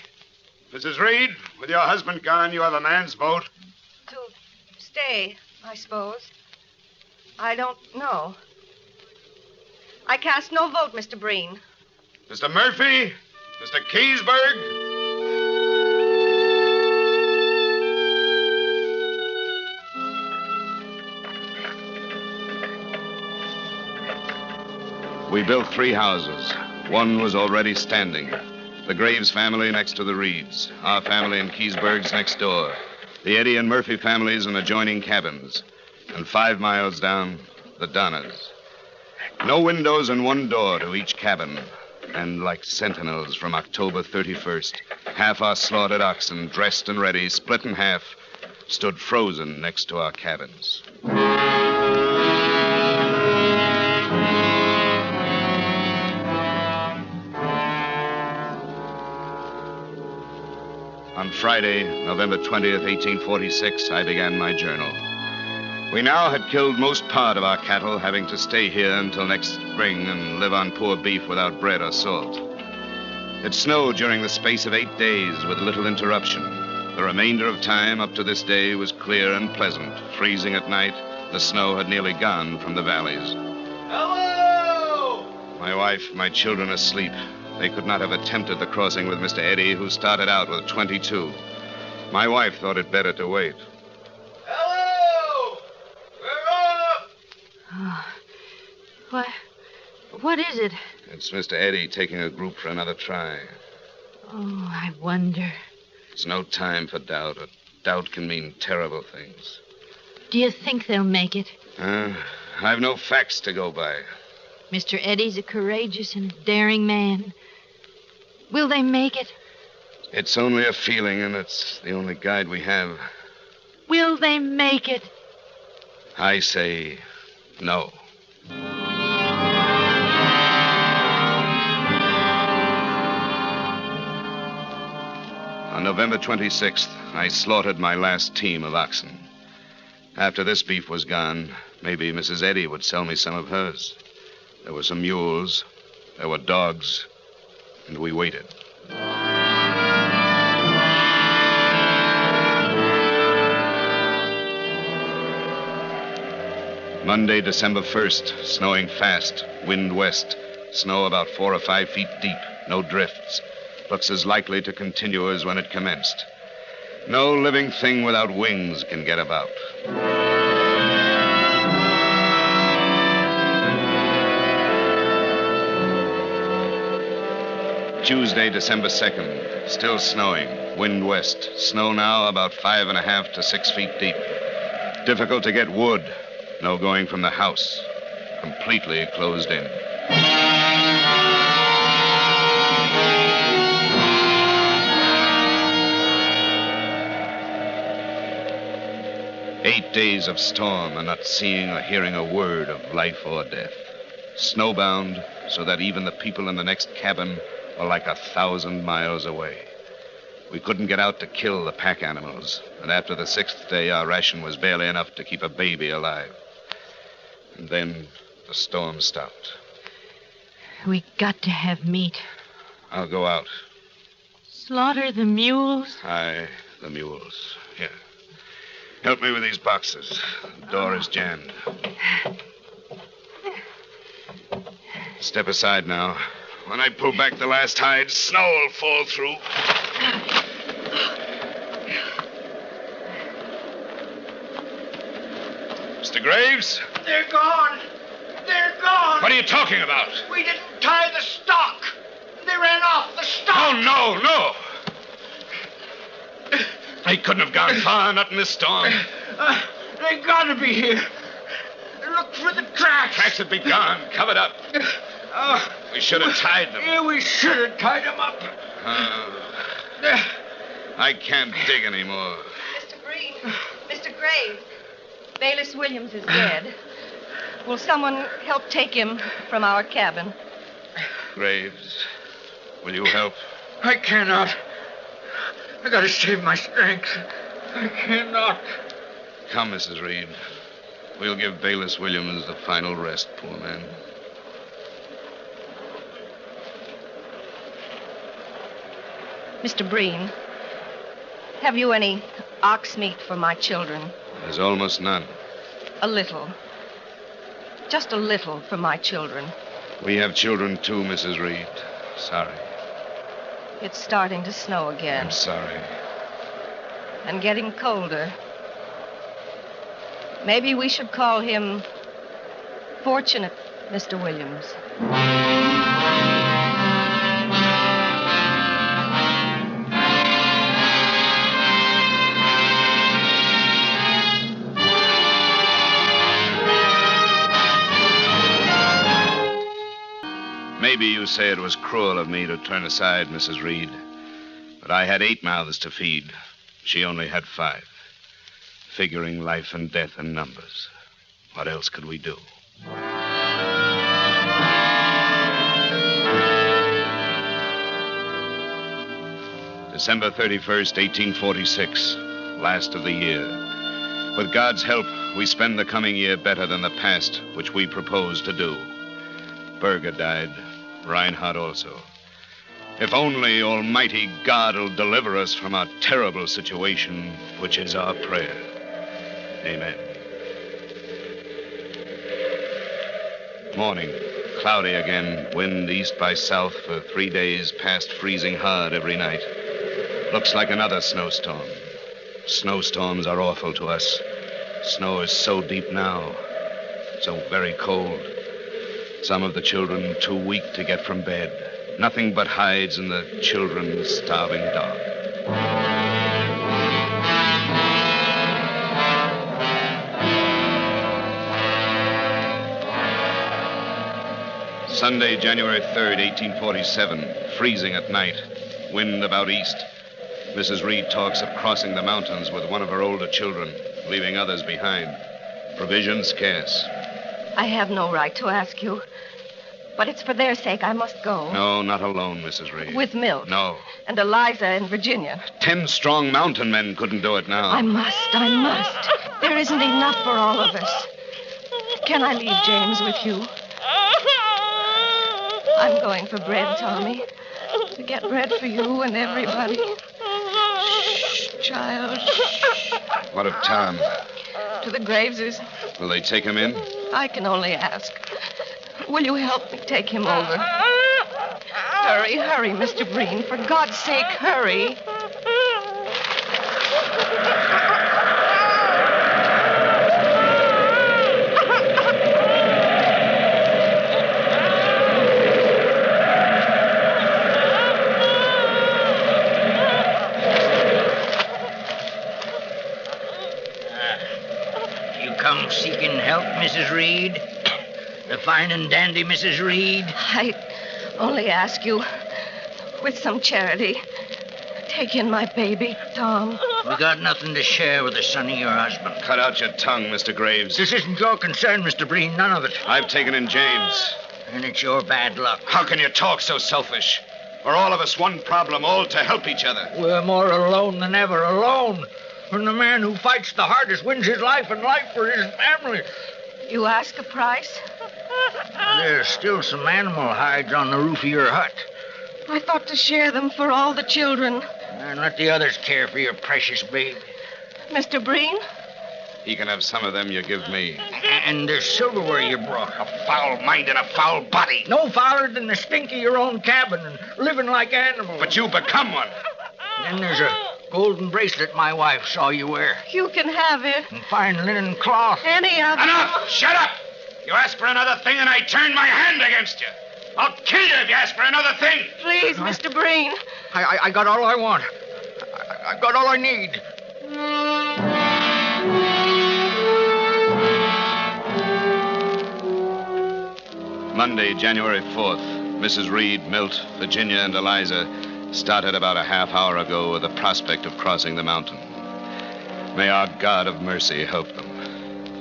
Mrs. Reed, with your husband gone, you have a man's vote. To stay, I suppose. I don't know. I cast no vote, Mr. Breen. Mr. Murphy? Mr. Keysburg? We built 3 houses. One was already standing. The Graves family next to the Reeds. Our family and Keysburg's next door. The Eddie and Murphy families in adjoining cabins. And 5 miles down, the Donners. No windows and 1 door to each cabin. And like sentinels from October 31st, half our slaughtered oxen, dressed and ready, split in half, stood frozen next to our cabins. On Friday, November 20th, 1846, I began my journal. We now had killed most part of our cattle, having to stay here until next spring and live on poor beef without bread or salt. It snowed during the space of 8 days with little interruption. The remainder of time up to this day was clear and pleasant. Freezing at night, the snow had nearly gone from the valleys. Hello! My wife, my children asleep. They could not have attempted the crossing with Mr. Eddie, who started out with 22. My wife thought it better to wait. Oh, what is it? It's Mr. Eddie taking a group for another try. Oh, I wonder. It's no time for doubt. Doubt can mean terrible things. Do you think they'll make it? I've no facts to go by. Mr. Eddie's a courageous and daring man. Will they make it? It's only a feeling, and it's the only guide we have. Will they make it? I say no. On November 26th, I slaughtered my last team of oxen. After this beef was gone, maybe Mrs. Eddy would sell me some of hers. There were some mules, there were dogs, and we waited. Monday, December 1st, snowing fast, wind west, snow about 4 or 5 feet deep, no drifts. Looks as likely to continue as when it commenced. No living thing without wings can get about. Tuesday, December 2nd, still snowing, wind west. Snow now about 5.5 to 6 feet deep. Difficult to get wood. No going from the house. Completely closed in. Eight days of storm and not seeing or hearing a word of life or death. Snowbound, so that even the people in the next cabin were like 1,000 miles away. We couldn't get out to kill the pack animals, and after the 6th day, our ration was barely enough to keep a baby alive. And then the storm stopped. We got to have meat. I'll go out. Slaughter the mules? Aye, the mules. Here. Help me with these boxes. The door is jammed. Step aside now. When I pull back the last hide, snow will fall through. Mr. Graves? They're gone. They're gone. What are you talking about? We didn't tie the stock. They ran off the stock. Oh, no. They couldn't have gone far, not in this storm. They gotta be here. Look for the tracks. Tracks would be gone, covered up. We should have tied them. Yeah, we should have tied them up. I can't dig anymore. Mr. Breen, Mr. Graves, Bayless Williams is dead. Will someone help take him from our cabin? Graves, will you help? I cannot. I gotta save my strength. I cannot. Come, Mrs. Reed. We'll give Bayless Williams the final rest, poor man. Mr. Breen, have you any ox meat for my children? There's almost none. A little. Just a little for my children. We have children, too, Mrs. Reed. Sorry. It's starting to snow again. I'm sorry. And getting colder. Maybe we should call him Fortunate Mr. Williams. Maybe you say it was cruel of me to turn aside, Mrs. Reed. But I had 8 mouths to feed. She only had 5. Figuring life and death in numbers. What else could we do? December 31st, 1846. Last of the year. With God's help, we spend the coming year better than the past, which we proposed to do. Berger died. Reinhardt also. If only Almighty God will deliver us from our terrible situation, which is our prayer. Amen. Morning. Cloudy again. Wind east by south for 3 days, past freezing hard every night. Looks like another snowstorm. Snowstorms are awful to us. Snow is so deep now. So very cold. Some of the children too weak to get from bed. Nothing but hides and the children starving dark. Sunday, January 3rd, 1847. Freezing at night. Wind about east. Mrs. Reed talks of crossing the mountains with one of her older children, leaving others behind. Provisions scarce. I have no right to ask you, But it's for their sake I must go. No, not alone, Mrs. Reed. With Milt. No. And Eliza and Virginia. 10 strong mountain men couldn't do it now. I must. There isn't enough for all of us. Can I leave James with you? I'm going for bread, Tommy. To get bread for you and everybody. Shh, child. What of Tom? To the Graveses. Will they take him in? I can only ask. Will you help me take him over? Hurry, Mr. Breen. For God's sake, hurry. You come seeking help, Mrs. Reed? The fine and dandy Mrs. Reed? I only ask you, with some charity, take in my baby, Tom. We got nothing to share with the son of your husband. Cut out your tongue, Mr. Graves. This isn't your concern, Mr. Breen. None of it. I've taken in James. And it's your bad luck. How can you talk so selfish? We're all of us one problem, all to help each other. We're more alone than ever. Alone. When the man who fights the hardest wins his life and life for his family. You ask a price? There's still some animal hides on the roof of your hut. I thought to share them for all the children. And let the others care for your precious babe. Mr. Breen? He can have some of them you give me. And there's silverware you brought. A foul mind and a foul body. No fouler than the stink of your own cabin and living like animals. But you become one. And then there's a golden bracelet my wife saw you wear. You can have it. And fine linen cloth. Any of them. Enough! Shut up! You ask for another thing and I turn my hand against you. I'll kill you if you ask for another thing. Please, Mr. Breen. I got all I want. I got all I need. Monday, January 4th. Mrs. Reed, Milt, Virginia, and Eliza started about a half hour ago with the prospect of crossing the mountain. May our God of mercy help them.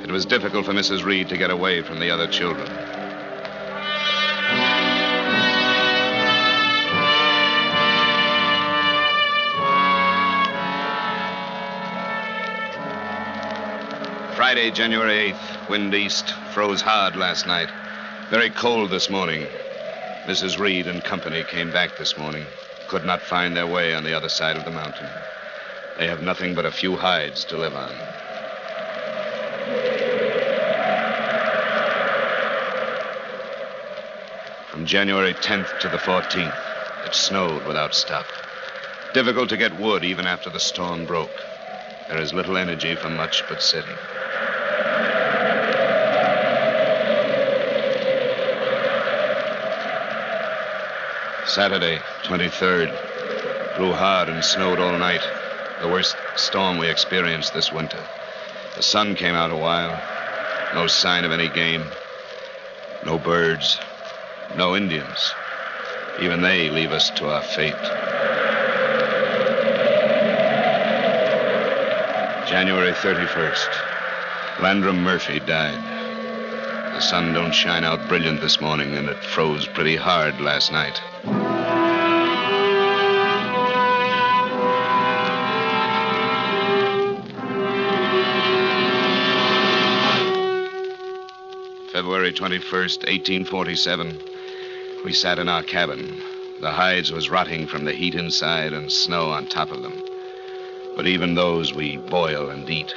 It was difficult for Mrs. Reed to get away from the other children. Friday, January 8th. Wind east. Froze hard last night. Very cold this morning. Mrs. Reed and company came back this morning. Could not find their way on the other side of the mountain. They have nothing but a few hides to live on. From January 10th to the 14th, it snowed without stop. Difficult to get wood even after the storm broke. There is little energy for much but sitting. Saturday, 23rd. Blew hard and snowed all night. The worst storm we experienced this winter. The sun came out a while. No sign of any game. No birds. No Indians. Even they leave us to our fate. January 31st. Landrum Murphy died. The sun don't shine out brilliant this morning, and it froze pretty hard last night. February 21st, 1847. We sat in our cabin. The hides was rotting from the heat inside and snow on top of them. But even those we boil and eat.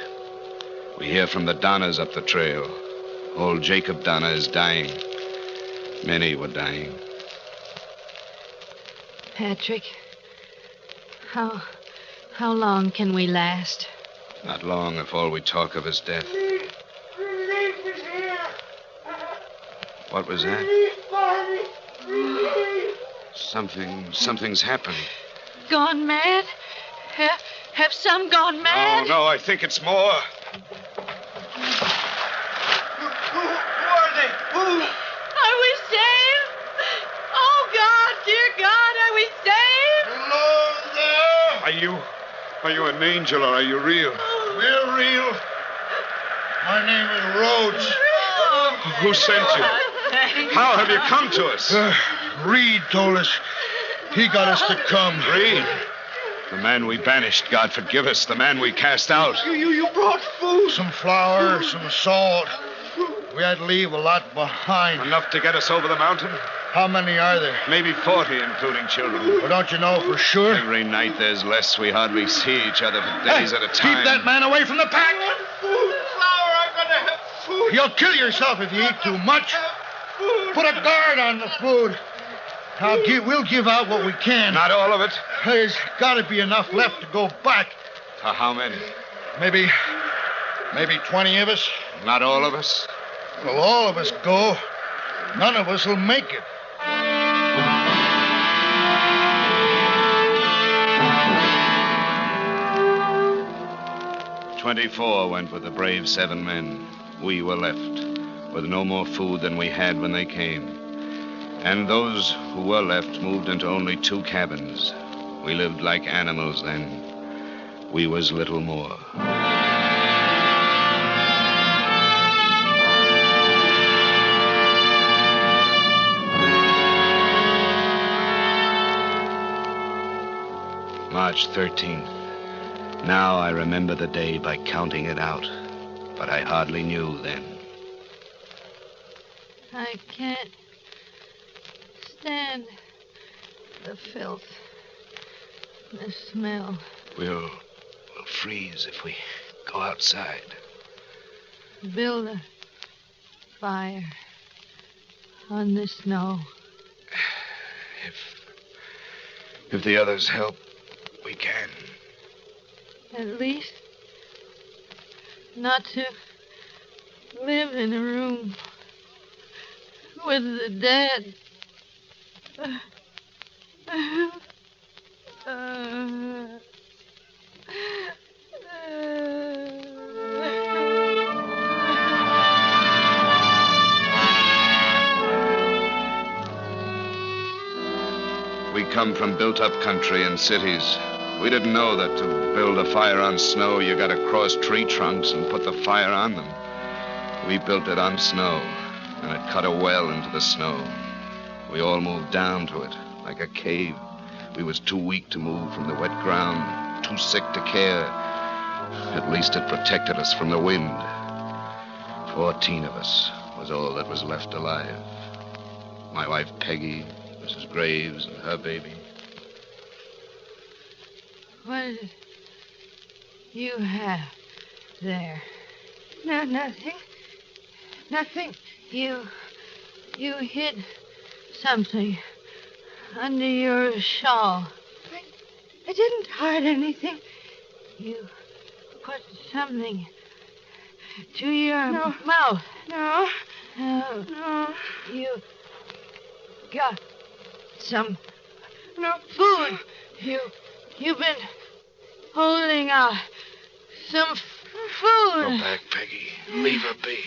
We hear from the Donnas up the trail. Old Jacob Donna is dying. Many were dying. Patrick, how long can we last? Not long if all we talk of is death. What was that? Something's happened. Gone mad? Have some gone mad? No, I think it's more. Who are they? Who? Are we saved? Oh, God, dear God, are we saved? Hello there. Are you an angel or are you real? We're real. My name is Rhodes. Who sent you? How have you come to us? Reed told us. He got us to come. Reed? The man we banished, God forgive us. The man we cast out. You brought food. Some flour, some salt. We had to leave a lot behind. Enough to get us over the mountain? How many are there? Maybe 40, including children. Well, don't you know for sure? Every night there's less. We hardly see each other for days at a time. Keep that man away from the pack. Food, flour, I'm going to have food. You'll kill yourself if you eat too much. Put a guard on the food. We'll give out what we can. Not all of it. There's got to be enough left to go back. For how many? Maybe 20 of us. Not all of us? Well, all of us go. None of us will make it. 24 went with the brave 7 men. We were left with no more food than we had when they came. And those who were left moved into only 2 cabins. We lived like animals then. We was little more. March 13th. Now I remember the day by counting it out, but I hardly knew then. I can't stand the filth, the smell. We'll freeze if we go outside. Build a fire on the snow. If the others help, we can. At least not to live in a room with the dead. We come from built-up country and cities. We didn't know that to build a fire on snow, you got to cross tree trunks and put the fire on them. We built it on snow, and it cut a well into the snow. We all moved down to it, like a cave. We was too weak to move from the wet ground, too sick to care. At least it protected us from the wind. 14 of us was all that was left alive. My wife Peggy, Mrs. Graves, and her baby. What did you have there? No, nothing. Nothing. You hid something under your shawl. I didn't hide anything. You put something to your mouth. No. No. You got some food. You've been holding out some food. Go back, Peggy. Leave her be.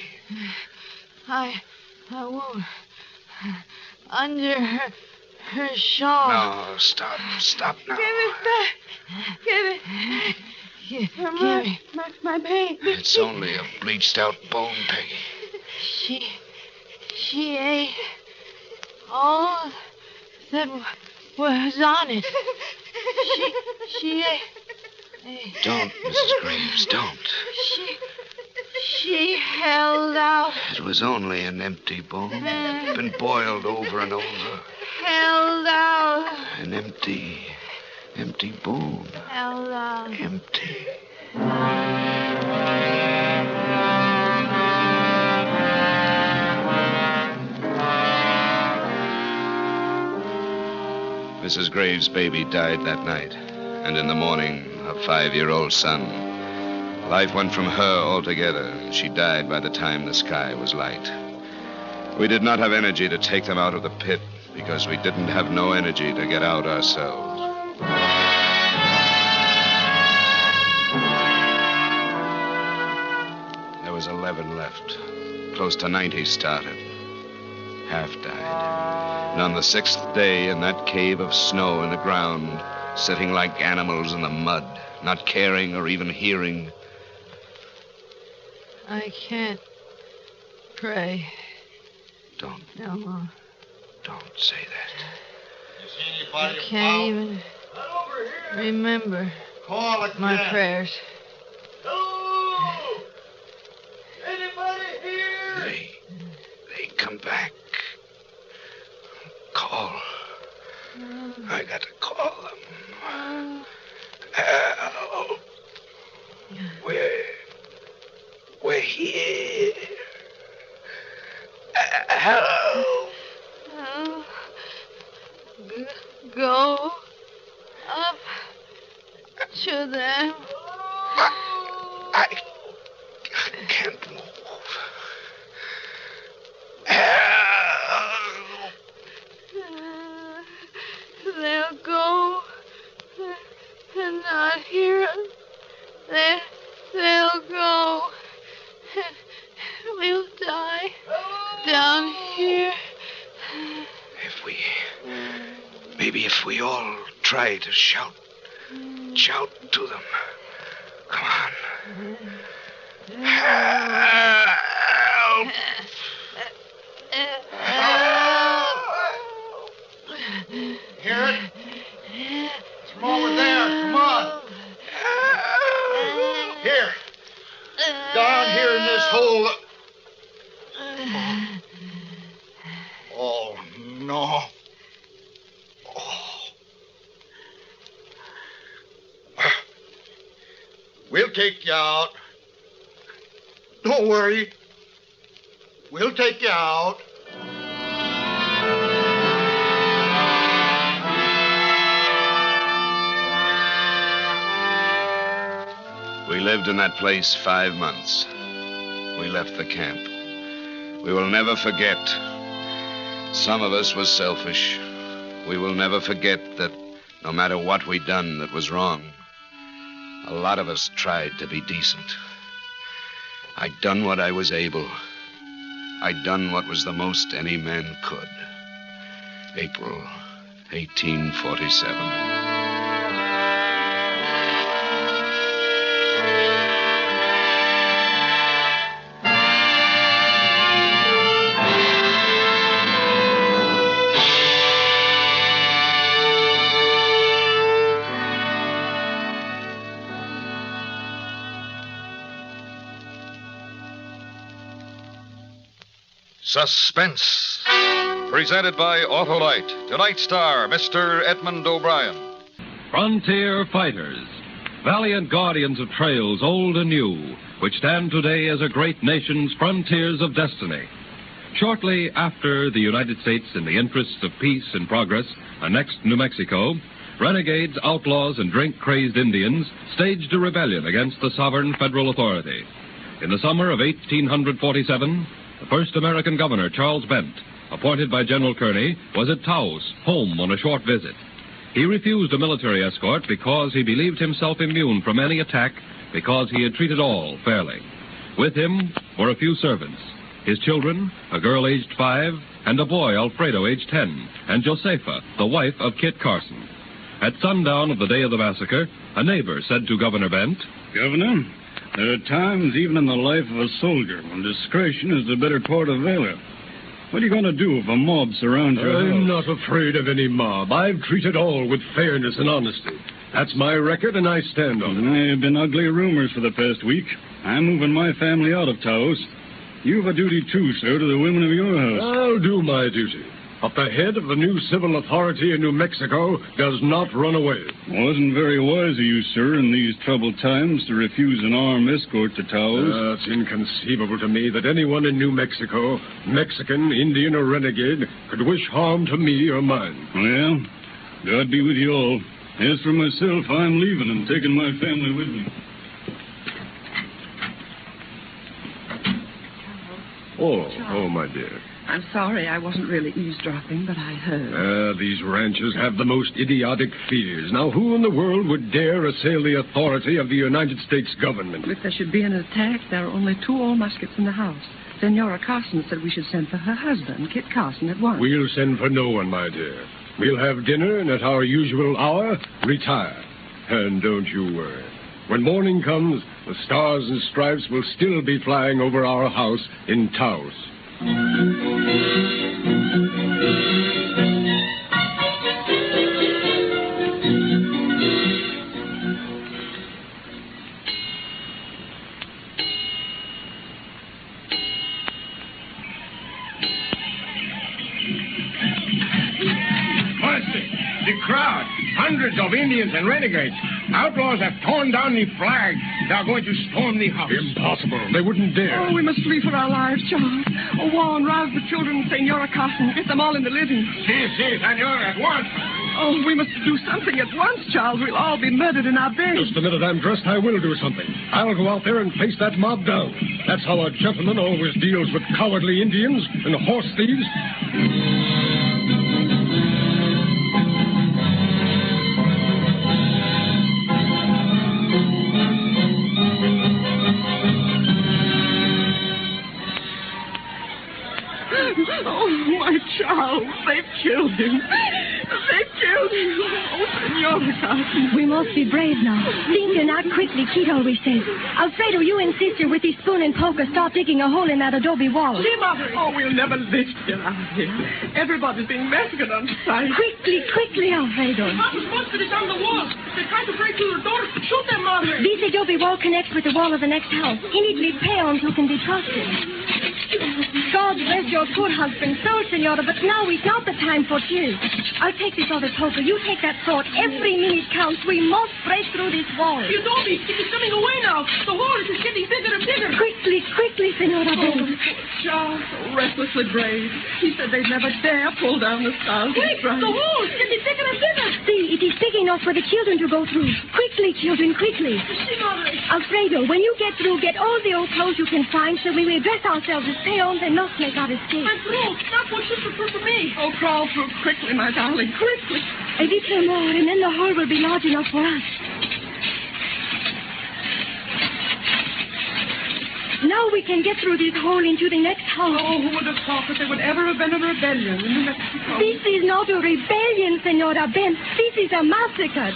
I won't. Under her shawl. No, stop now. Give it back. Give it. Give me. My baby. It's only a bleached out bone, Peggy. She ate all that was on it. She ate. Don't, Mrs. Graves, don't. She held out. It was only an empty bone. Been boiled over and over. Held out. An empty bone. Held out. Empty. Mrs. Graves' baby died that night, and in the morning, her 5-year-old son. Life went from her altogether, and she died by the time the sky was light. We did not have energy to take them out of the pit because we didn't have no energy to get out ourselves. There was 11 left. Close to 90 started. Half died. And on the 6th day, in that cave of snow in the ground, sitting like animals in the mud, not caring or even hearing. I can't pray. No. Don't say that. You see anybody I can't even remember my prayers. Hello! Anybody here? They come back. Call. I got to call them. Help. We're here. Help. Go up to them. I can't move. Help. They'll go and not hear us. They'll go. We'll die down here. Maybe if we all try to shout to them. Come on. Help! Hear it? It's from over there. Come on. Here. Down here in this hole. Oh, no. We'll take you out. Don't worry. We'll take you out. We lived in that place 5 months. We left the camp. We will never forget. Some of us was selfish. We will never forget that no matter what we done that was wrong, a lot of us tried to be decent. I done what I was able. I done what was the most any man could. April 1847. Suspense, presented by Autolite. Tonight's star, Mr. Edmund O'Brien. Frontier fighters, valiant guardians of trails old and new, which stand today as a great nation's frontiers of destiny. Shortly after the United States, in the interests of peace and progress, annexed New Mexico, renegades, outlaws, and drink-crazed Indians staged a rebellion against the sovereign federal authority. In the summer of 1847, the first American governor, Charles Bent, appointed by General Kearny, was at Taos, home on a short visit. He refused a military escort because he believed himself immune from any attack because he had treated all fairly. With him were a few servants, his children, a girl aged 5, and a boy, Alfredo, aged 10, and Josefa, the wife of Kit Carson. At sundown of the day of the massacre, a neighbor said to Governor Bent, "Governor, there are times, even in the life of a soldier, when discretion is the better part of valor. What are you going to do if a mob surrounds your house?" I'm not afraid of any mob. I've treated all with fairness and honesty. That's my record, and I stand on it. There have been ugly rumors for the past week. I'm moving my family out of Taos. You've a duty, too, sir, to the women of your house. I'll do my duty. But the head of the new civil authority in New Mexico does not run away. Wasn't very wise of you, sir, in these troubled times to refuse an armed escort to Taos. It's inconceivable to me that anyone in New Mexico, Mexican, Indian, or renegade, could wish harm to me or mine. Well, God be with you all. As for myself, I'm leaving and taking my family with me. Oh, my dear. I'm sorry I wasn't really eavesdropping, but I heard. These ranchers have the most idiotic fears. Now, who in the world would dare assail the authority of the United States government? If there should be an attack, there are only 2 old muskets in the house. Senora Carson said we should send for her husband, Kit Carson, at once. We'll send for no one, my dear. We'll have dinner, and at our usual hour, retire. And don't you worry. When morning comes, the stars and stripes will still be flying over our house in Taos. The crowd, hundreds of Indians and renegades. Outlaws have torn down the flag. They are going to storm the house. Impossible. They wouldn't dare. Oh, we must flee for our lives, Charles. Oh, Juan, rouse the children, Senora Carson. Get them all in the living. Si, senora, at once. Oh, we must do something at once, Charles. We'll all be murdered in our beds. Just the minute I'm dressed, I will do something. I'll go out there and face that mob down. That's how a gentleman always deals with cowardly Indians and horse thieves. Oh, my Charles, they've killed him. They've killed him. Oh, Senora Carson. We must be brave now. Think and act quickly, Kit always says. Alfredo, you and Sister with his spoon and poker start digging a hole in that adobe wall. Oh, we'll never live to get out of here. Everybody's being massacred on sight. Quickly, Alfredo. Papa's monster is on the wall. They're trying to break through the door. Shoot them, Mother. This adobe wall connects with the wall of the next house. He needs to be peons who can be trusted. God bless your poor husband's soul, Senora, but now is not the time for tears. I'll take this other poker. You take that sword. Every minute counts. We must break through this wall. You know me. It's coming away now. The hole is getting bigger and bigger. Quickly, Senora. Charles, so restlessly brave. He said they'd never dare pull down the stars. Quick, the hole is getting bigger and bigger. See, it is big enough for the children to go through. Quickly, children, quickly. See, Mother. Alfredo, when you get through, get all the old clothes you can find so we will dress ourselves as peons and not make our escape. I'm through. Not what you prefer for me. Oh, crawl through quickly, my darling, quickly. A little more, and then the hole will be large enough for us. Now we can get through this hole into the next house. Oh, who would have thought that there would ever have been a rebellion in New Mexico? This is not a rebellion, Senora Ben. This is a massacre.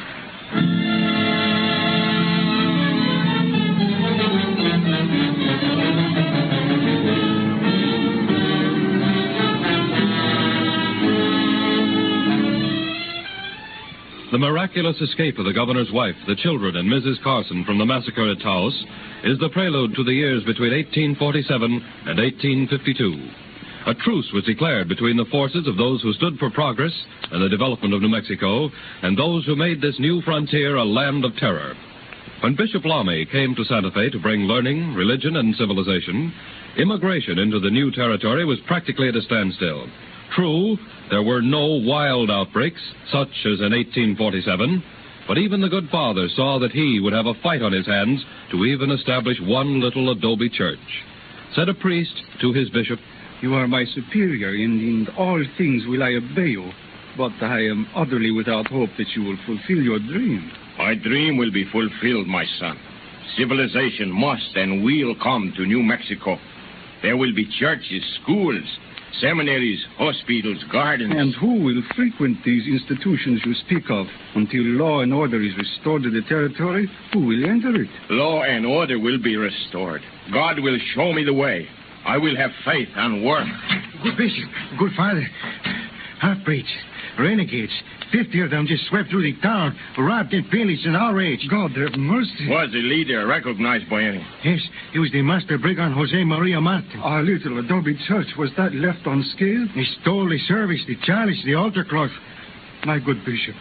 The miraculous escape of the governor's wife, the children, and Mrs. Carson from the massacre at Taos is the prelude to the years between 1847 and 1852. A truce was declared between the forces of those who stood for progress and the development of New Mexico and those who made this new frontier a land of terror. When Bishop Lamy came to Santa Fe to bring learning, religion, and civilization, immigration into the new territory was practically at a standstill. True, there were no wild outbreaks, such as in 1847, but even the good father saw that he would have a fight on his hands to even establish one little adobe church. Said a priest to his bishop, "You are my superior, and in all things will I obey you, but I am utterly without hope that you will fulfill your dream." My dream will be fulfilled, my son. Civilization must and will come to New Mexico. There will be churches, schools, seminaries, hospitals, gardens. And who will frequent these institutions you speak of? Until law and order is restored to the territory, who will enter it? Law and order will be restored. God will show me the way. I will have faith and work. Good bishop, good father. Half-breeds, renegades. 50 of them just swept through the town, robbed and pillaged and outraged. God have mercy. Was the leader recognized by any? Yes, he was the master Brigham Jose Maria Martin. Our little adobe church, was that left unscathed? He stole the service, the chalice, the altar cloth. My good bishop,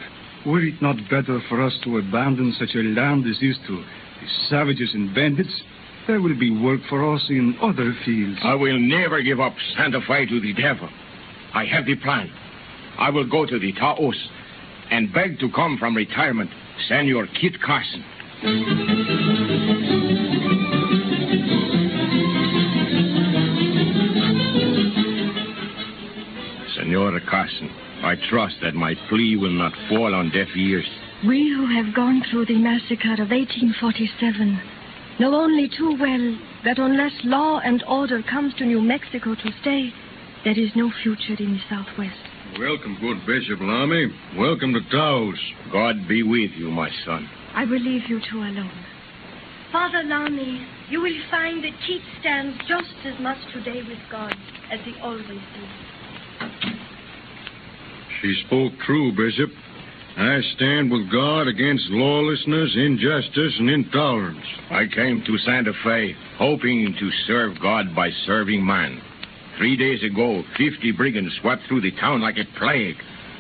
were it not better for us to abandon such a land as this to the savages and bandits? There will be work for us in other fields. I will never give up Santa Fe to the devil. I have the plan. I will go to the Taos and beg to come from retirement Senor Kit Carson. Senora Carson, I trust that my plea will not fall on deaf ears. We who have gone through the massacre of 1847 know only too well that unless law and order comes to New Mexico to stay, there is no future in the Southwest. Welcome, good Bishop Lamy. Welcome to Taos. God be with you, my son. I will leave you two alone. Father Lamy, you will find that Keith stands just as much today with God as he always did. She spoke true, Bishop. I stand with God against lawlessness, injustice, and intolerance. I came to Santa Fe hoping to serve God by serving man. 3 days ago, 50 brigands swept through the town like a plague.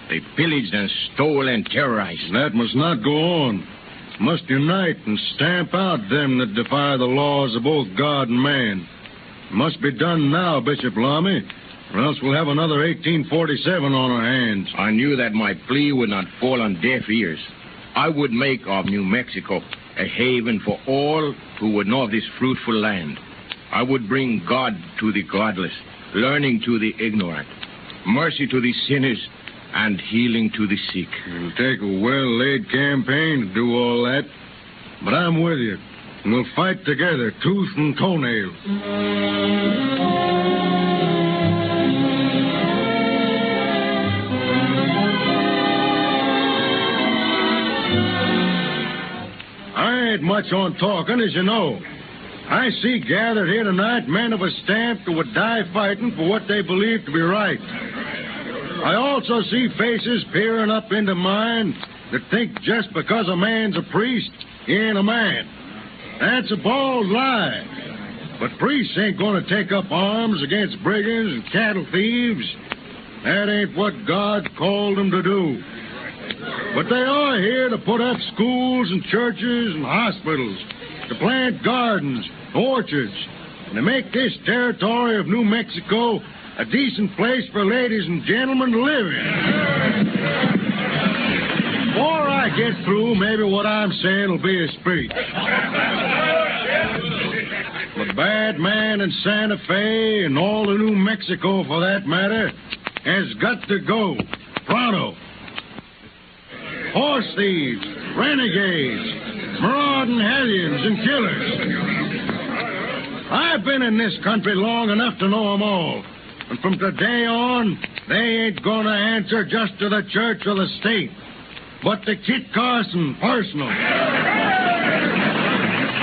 They pillaged and stole and terrorized. That must not go on. Must unite and stamp out them that defy the laws of both God and man. It must be done now, Bishop Lamy, or else we'll have another 1847 on our hands. I knew that my plea would not fall on deaf ears. I would make of New Mexico a haven for all who would know this fruitful land. I would bring God to the godless, learning to the ignorant, mercy to the sinners, and healing to the sick. It'll take a well-laid campaign to do all that. But I'm with you. And we'll fight together, tooth and toenail. I ain't much on talking, as you know. I see gathered here tonight men of a stamp who would die fighting for what they believe to be right. I also see faces peering up into mine that think just because a man's a priest, he ain't a man. That's a bald lie. But priests ain't going to take up arms against brigands and cattle thieves. That ain't what God called them to do. But they are here to put up schools and churches and hospitals, to plant gardens, orchards, and to make this territory of New Mexico a decent place for ladies and gentlemen to live in. Before I get through, maybe what I'm saying will be a speech. The bad man in Santa Fe and all of New Mexico, for that matter, has got to go. Pronto. Horse thieves, renegades, marauding hellions, and killers. I've been in this country long enough to know them all. And from today on, they ain't going to answer just to the church or the state, but to Kit Carson personal.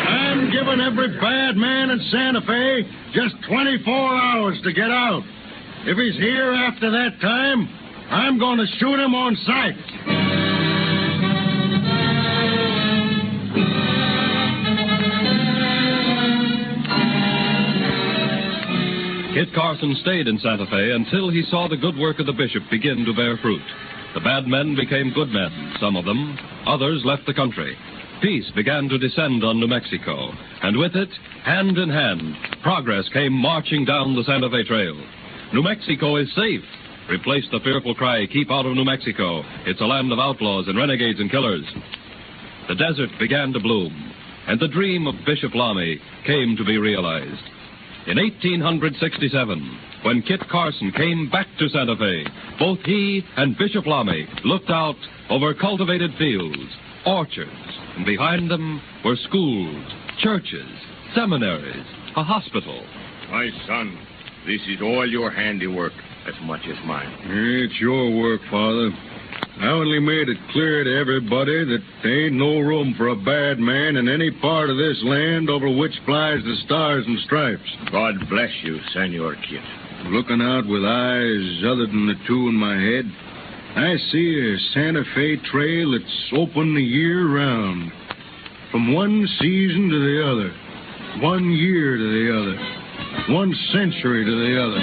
I'm giving every bad man in Santa Fe just 24 hours to get out. If he's here after that time, I'm going to shoot him on sight. Kit Carson stayed in Santa Fe until he saw the good work of the bishop begin to bear fruit. The bad men became good men, some of them. Others left the country. Peace began to descend on New Mexico, and with it, hand in hand, progress came marching down the Santa Fe Trail. New Mexico is safe. Replaced the fearful cry, keep out of New Mexico. It's a land of outlaws and renegades and killers. The desert began to bloom, and the dream of Bishop Lamy came to be realized. In 1867, when Kit Carson came back to Santa Fe, both he and Bishop Lamy looked out over cultivated fields, orchards, and behind them were schools, churches, seminaries, a hospital. My son, this is all your handiwork as much as mine. It's your work, Father. I only made it clear to everybody that there ain't no room for a bad man in any part of this land over which flies the stars and stripes. God bless you, Senor Kit. Looking out with eyes other than the two in my head, I see a Santa Fe trail that's open the year round. From one season to the other, 1 year to the other, 1 century to the other.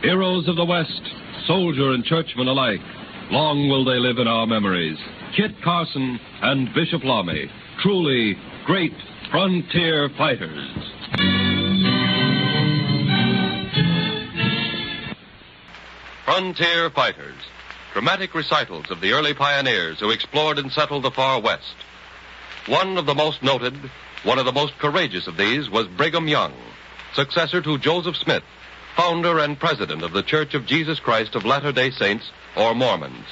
Heroes of the West, soldier and churchman alike, long will they live in our memories. Kit Carson and Bishop Lamy, truly great frontier fighters. Frontier Fighters, dramatic recitals of the early pioneers who explored and settled the far West. One of the most noted, one of the most courageous of these was Brigham Young, successor to Joseph Smith, founder and president of the Church of Jesus Christ of Latter-day Saints, or Mormons.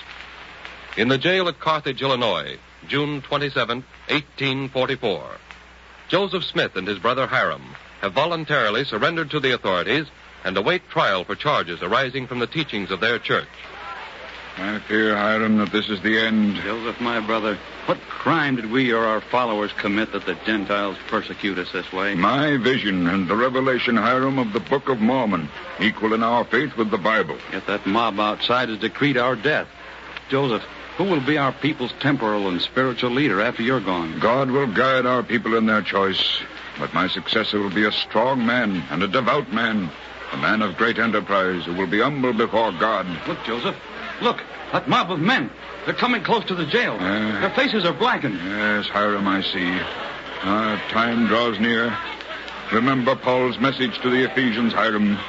In the jail at Carthage, Illinois, June 27, 1844, Joseph Smith and his brother Hiram have voluntarily surrendered to the authorities and await trial for charges arising from the teachings of their church. I fear, Hiram, that this is the end. Joseph, my brother, what crime did we or our followers commit that the Gentiles persecute us this way? My vision and the revelation, Hiram, of the Book of Mormon, equal in our faith with the Bible. Yet that mob outside has decreed our death. Joseph, who will be our people's temporal and spiritual leader after you're gone? God will guide our people in their choice, but my successor will be a strong man and a devout man, a man of great enterprise who will be humble before God. Look, Joseph. Look, that mob of men. They're coming close to the jail. Their faces are blackened. Yes, Hiram, I see. Our time draws near. Remember Paul's message to the Ephesians, Hiram.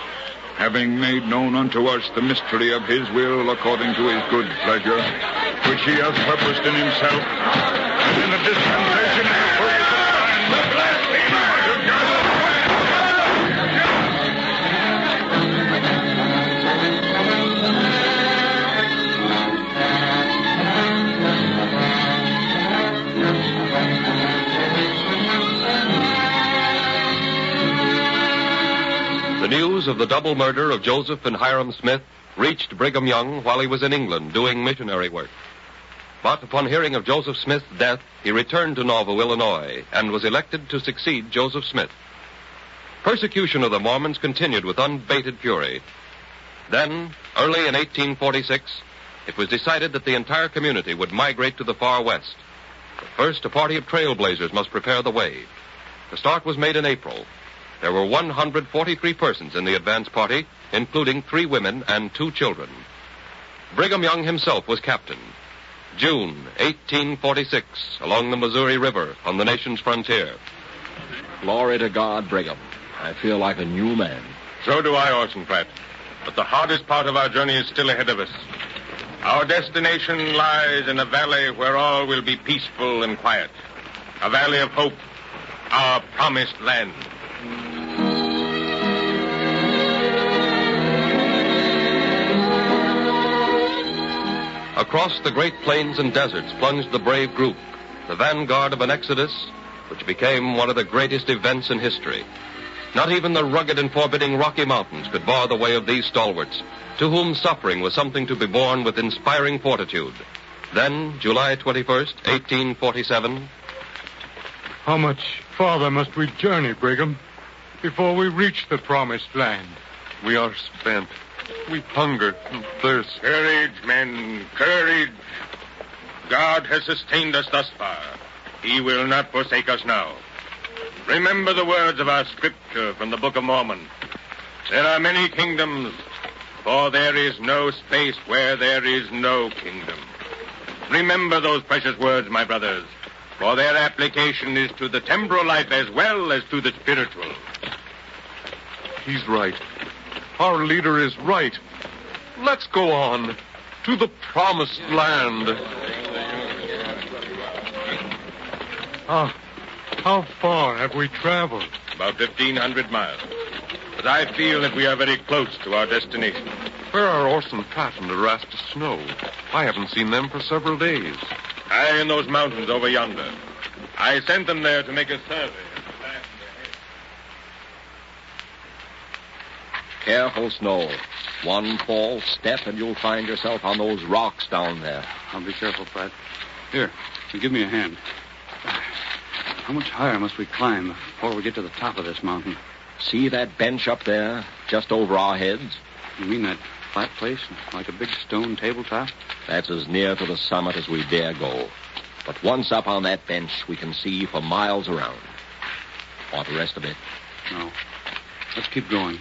Having made known unto us the mystery of his will according to his good pleasure, which he has purposed in himself, and in the dispensation of the fullness of time, the blasphemer to God. The news of the double murder of Joseph and Hiram Smith reached Brigham Young while he was in England doing missionary work. But upon hearing of Joseph Smith's death, he returned to Nauvoo, Illinois, and was elected to succeed Joseph Smith. Persecution of the Mormons continued with unabated fury. Then, early in 1846, it was decided that the entire community would migrate to the far west. But first, a party of trailblazers must prepare the way. The start was made in April. There were 143 persons in the advance party, including 3 women and 2 children. Brigham Young himself was captain. June 1846, along the Missouri River on the nation's frontier. Glory to God, Brigham. I feel like a new man. So do I, Orson Pratt. But the hardest part of our journey is still ahead of us. Our destination lies in a valley where all will be peaceful and quiet. A valley of hope, our promised land. Across the great plains and deserts plunged the brave group, the vanguard of an exodus which became one of the greatest events in history. Not even the rugged and forbidding Rocky Mountains could bar the way of these stalwarts, to whom suffering was something to be borne with inspiring fortitude. Then, July 21st, 1847... How much farther must we journey, Brigham, before we reach the promised land? We are spent. We hunger and thirst. Courage, men, courage. God has sustained us thus far. He will not forsake us now. Remember the words of our scripture from the Book of Mormon. There are many kingdoms, for there is no space where there is no kingdom. Remember those precious words, my brothers, for their application is to the temporal life as well as to the spiritual. He's right. Our leader is right. Let's go on to the promised land. How far have we traveled? About 1,500 miles. But I feel that we are very close to our destination. Where are Orson Pratt and Erastus Snow? I haven't seen them for several days. High in those mountains over yonder. I sent them there to make a survey. Careful, Snow. One false step and you'll find yourself on those rocks down there. I'll be careful, Pratt. Here, give me a hand. How much higher must we climb before we get to the top of this mountain? See that bench up there, just over our heads? You mean that flat place, like a big stone tabletop? That's as near to the summit as we dare go. But once up on that bench, we can see for miles around. Want to rest a bit? No. Let's keep going.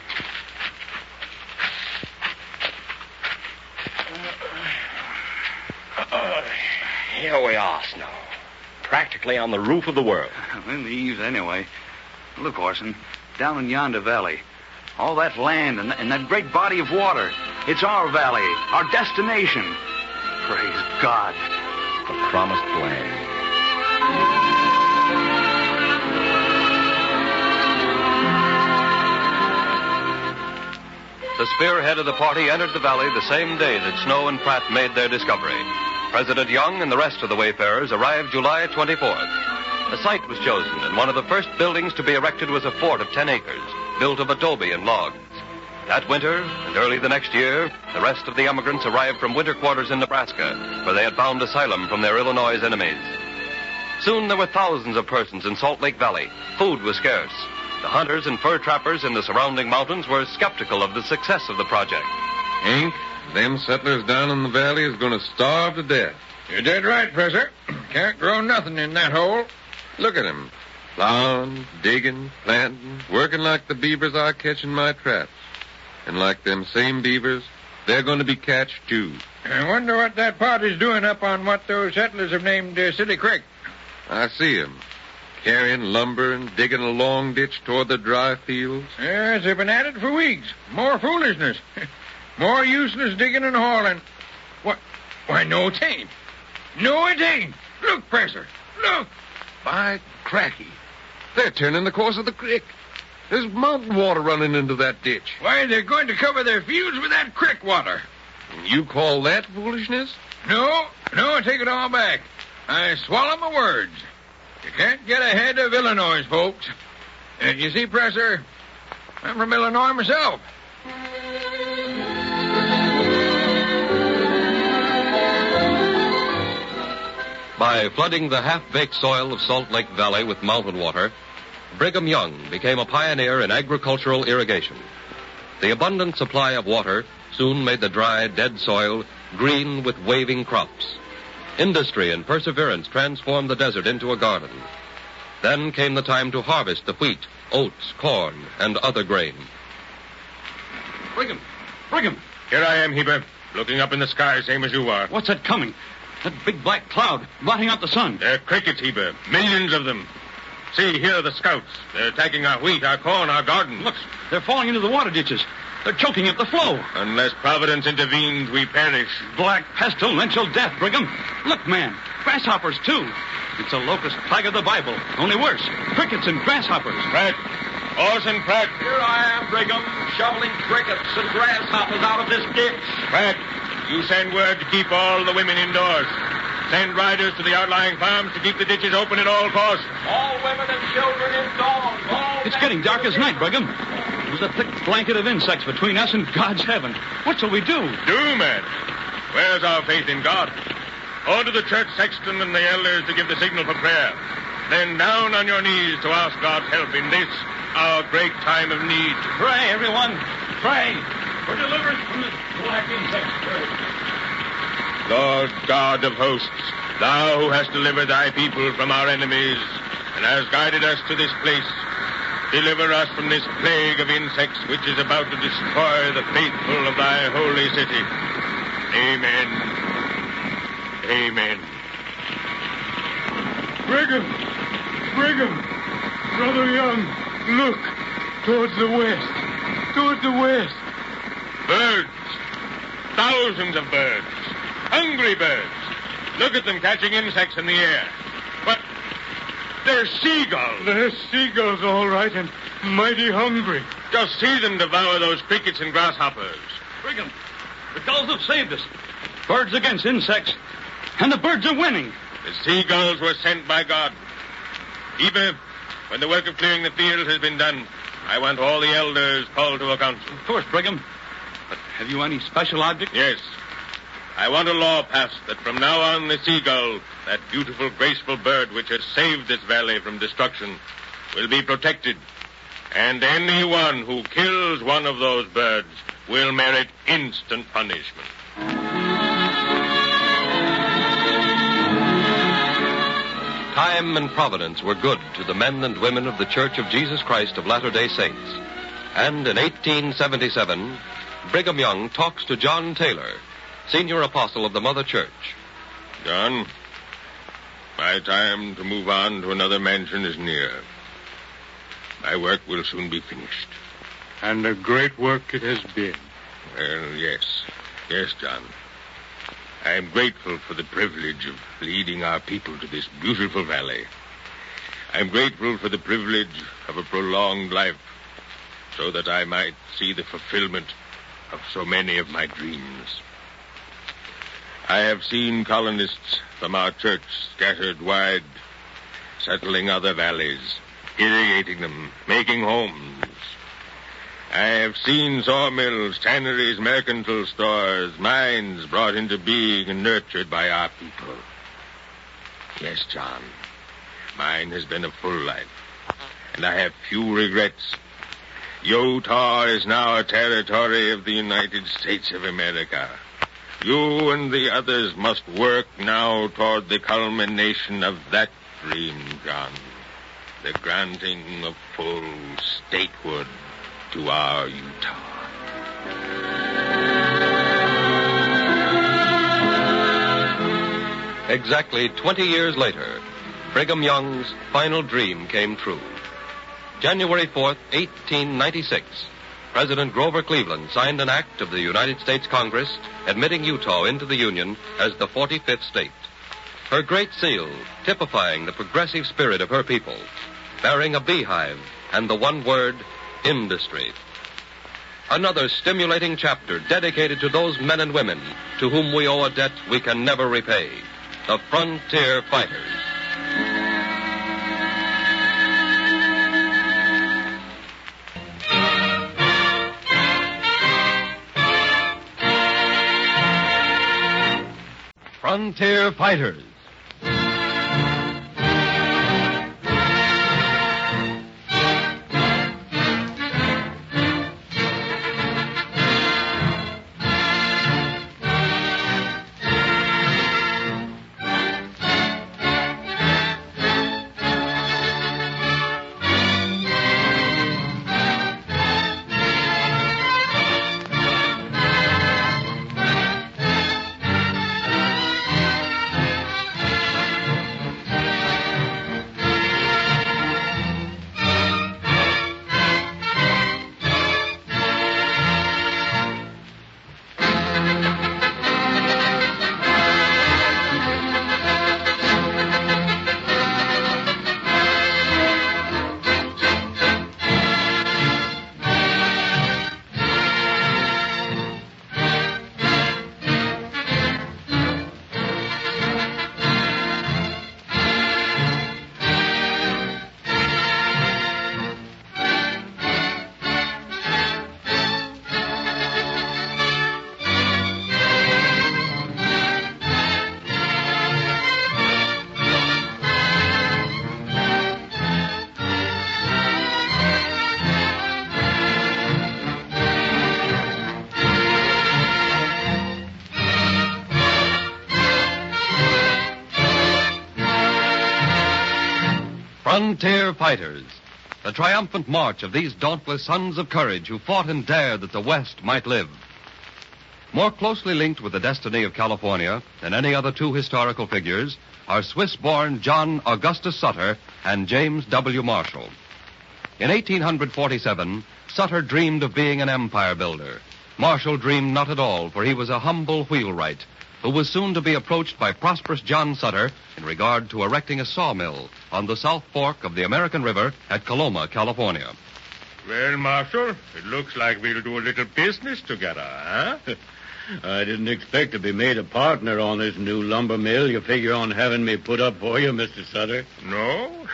Here we are, Snow. Practically on the roof of the world. In the eaves, anyway. Look, Orson, down in yonder valley. All that land and that great body of water. It's our valley, our destination. Praise God. The promised land. The spearhead of the party entered the valley the same day that Snow and Pratt made their discovery. President Young and the rest of the wayfarers arrived July 24th. A site was chosen, and one of the first buildings to be erected was a fort of 10 acres, built of adobe and logs. That winter, and early the next year, the rest of the emigrants arrived from winter quarters in Nebraska, where they had found asylum from their Illinois enemies. Soon there were thousands of persons in Salt Lake Valley. Food was scarce. The hunters and fur trappers in the surrounding mountains were skeptical of the success of the project. Hank, them settlers down in the valley is going to starve to death. You're dead right, Professor. Can't grow nothing in that hole. Look at 'em. Plowing, digging, planting, working like the beavers I catch in my traps. And like them same beavers, they're going to be catched, too. I wonder what that party's doing up on what those settlers have named City Creek. I see 'em, carrying lumber and digging a long ditch toward the dry fields. Yes, they've been at it for weeks. More foolishness. More useless digging and hauling. What? Why, no, it ain't. No, it ain't. Look, Professor. Look. By cracky. They're turning the course of the creek. There's mountain water running into that ditch. Why, they're going to cover their fields with that creek water. You call that foolishness? No, I take it all back. I swallow my words. You can't get ahead of Illinois, folks. You see, Professor, I'm from Illinois myself. By flooding the half-baked soil of Salt Lake Valley with mountain water, Brigham Young became a pioneer in agricultural irrigation. The abundant supply of water soon made the dry, dead soil green with waving crops. Industry and perseverance transformed the desert into a garden. Then came the time to harvest the wheat, oats, corn, and other grain. Brigham! Here I am, Heber, looking up in the sky, same as you are. What's that coming? That big black cloud, blotting out the sun. They're crickets, Heber. Millions of them. See, here are the scouts. They're attacking our wheat, our corn, our gardens. Look, they're falling into the water ditches. They're choking up the flow. Unless Providence intervenes, we perish. Black pestilential death, Brigham. Look, man, grasshoppers, too. It's a locust plague of the Bible, only worse. Crickets and grasshoppers. Pratt. Orson Pratt. Here I am, Brigham, shoveling crickets and grasshoppers out of this ditch. Pratt, you send word to keep all the women indoors. Send riders to the outlying farms to keep the ditches open at all costs. All women and children indoors. It's getting dark as night, Brigham. There's a thick blanket of insects between us and God's heaven. What shall we do? Do, man. Where's our faith in God? Order the church sexton and the elders to give the signal for prayer. Then down on your knees to ask God's help in this, our great time of need. Pray, everyone. Pray for deliverance from this black insect scourge. Lord God of hosts, thou who hast delivered thy people from our enemies and hast guided us to this place, deliver us from this plague of insects which is about to destroy the faithful of thy holy city. Amen. Amen. Brigham! Brother Young, look. Towards the west. Birds. Thousands of birds. Hungry birds. Look at them catching insects in the air. But they're seagulls. They're seagulls, all right, and mighty hungry. Just see them devour those crickets and grasshoppers. Brigham, the gulls have saved us. Birds against insects. And the birds are winning. The seagulls were sent by God. Even when the work of clearing the field has been done, I want all the elders called to a council. Of course, Brigham. But have you any special object? Yes. I want a law passed that from now on the seagull, that beautiful, graceful bird which has saved this valley from destruction, will be protected. And anyone who kills one of those birds will merit instant punishment. Time and providence were good to the men and women of the Church of Jesus Christ of Latter-day Saints. And in 1877, Brigham Young talks to John Taylor, senior apostle of the Mother Church. John, my time to move on to another mansion is near. My work will soon be finished. And a great work it has been. Well, yes. Yes, John. I am grateful for the privilege of leading our people to this beautiful valley. I am grateful for the privilege of a prolonged life so that I might see the fulfillment of so many of my dreams. I have seen colonists from our church scattered wide, settling other valleys, irrigating them, making homes. I have seen sawmills, tanneries, mercantile stores, mines brought into being and nurtured by our people. Yes, John, mine has been a full life, and I have few regrets. Utah is now a territory of the United States of America. You and the others must work now toward the culmination of that dream, John. The granting of full statehood to our Utah. Exactly 20 years later, Brigham Young's final dream came true. January 4th, 1896, President Grover Cleveland signed an act of the United States Congress admitting Utah into the Union as the 45th state. Her great seal typifying the progressive spirit of her people, bearing a beehive and the one word, industry. Another stimulating chapter dedicated to those men and women to whom we owe a debt we can never repay, the frontier fighters. Frontier Fighters. Frontier Fighters, the triumphant march of these dauntless sons of courage who fought and dared that the West might live. More closely linked with the destiny of California than any other two historical figures are Swiss-born John Augustus Sutter and James W. Marshall. In 1847, Sutter dreamed of being an empire builder. Marshall dreamed not at all, for he was a humble wheelwright who was soon to be approached by prosperous John Sutter in regard to erecting a sawmill on the South Fork of the American River at Coloma, California. Well, Marshall, it looks like we'll do a little business together, huh? I didn't expect to be made a partner on this new lumber mill. You figure on having me put up for you, Mr. Sutter? No?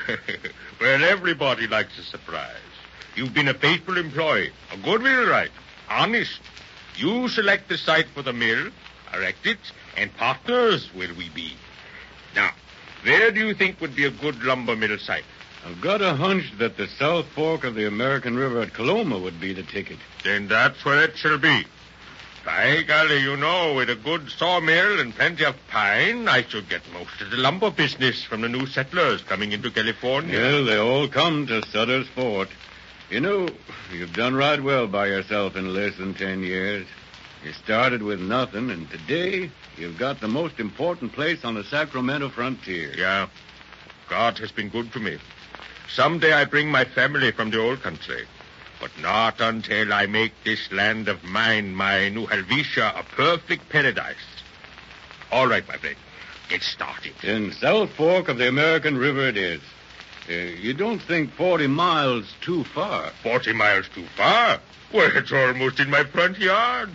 Well, everybody likes a surprise. You've been a faithful employee, a good wheelwright, honest. You select the site for the mill, erect it, and partners will we be. Now, where do you think would be a good lumber mill site? I've got a hunch that the South Fork of the American River at Coloma would be the ticket. Then that's where it shall be. By golly, you know, with a good sawmill and plenty of pine, I should get most of the lumber business from the new settlers coming into California. Well, they all come to Sutter's Fort. You know, you've done right well by yourself in less than 10 years. You started with nothing, and today you've got the most important place on the Sacramento frontier. Yeah. God has been good to me. Someday I bring my family from the old country. But not until I make this land of mine, my New Helvetia, a perfect paradise. All right, my friend. Get started. In South Fork of the American River it is. You don't think 40 miles too far? 40 miles too far? Well, it's almost in my front yard.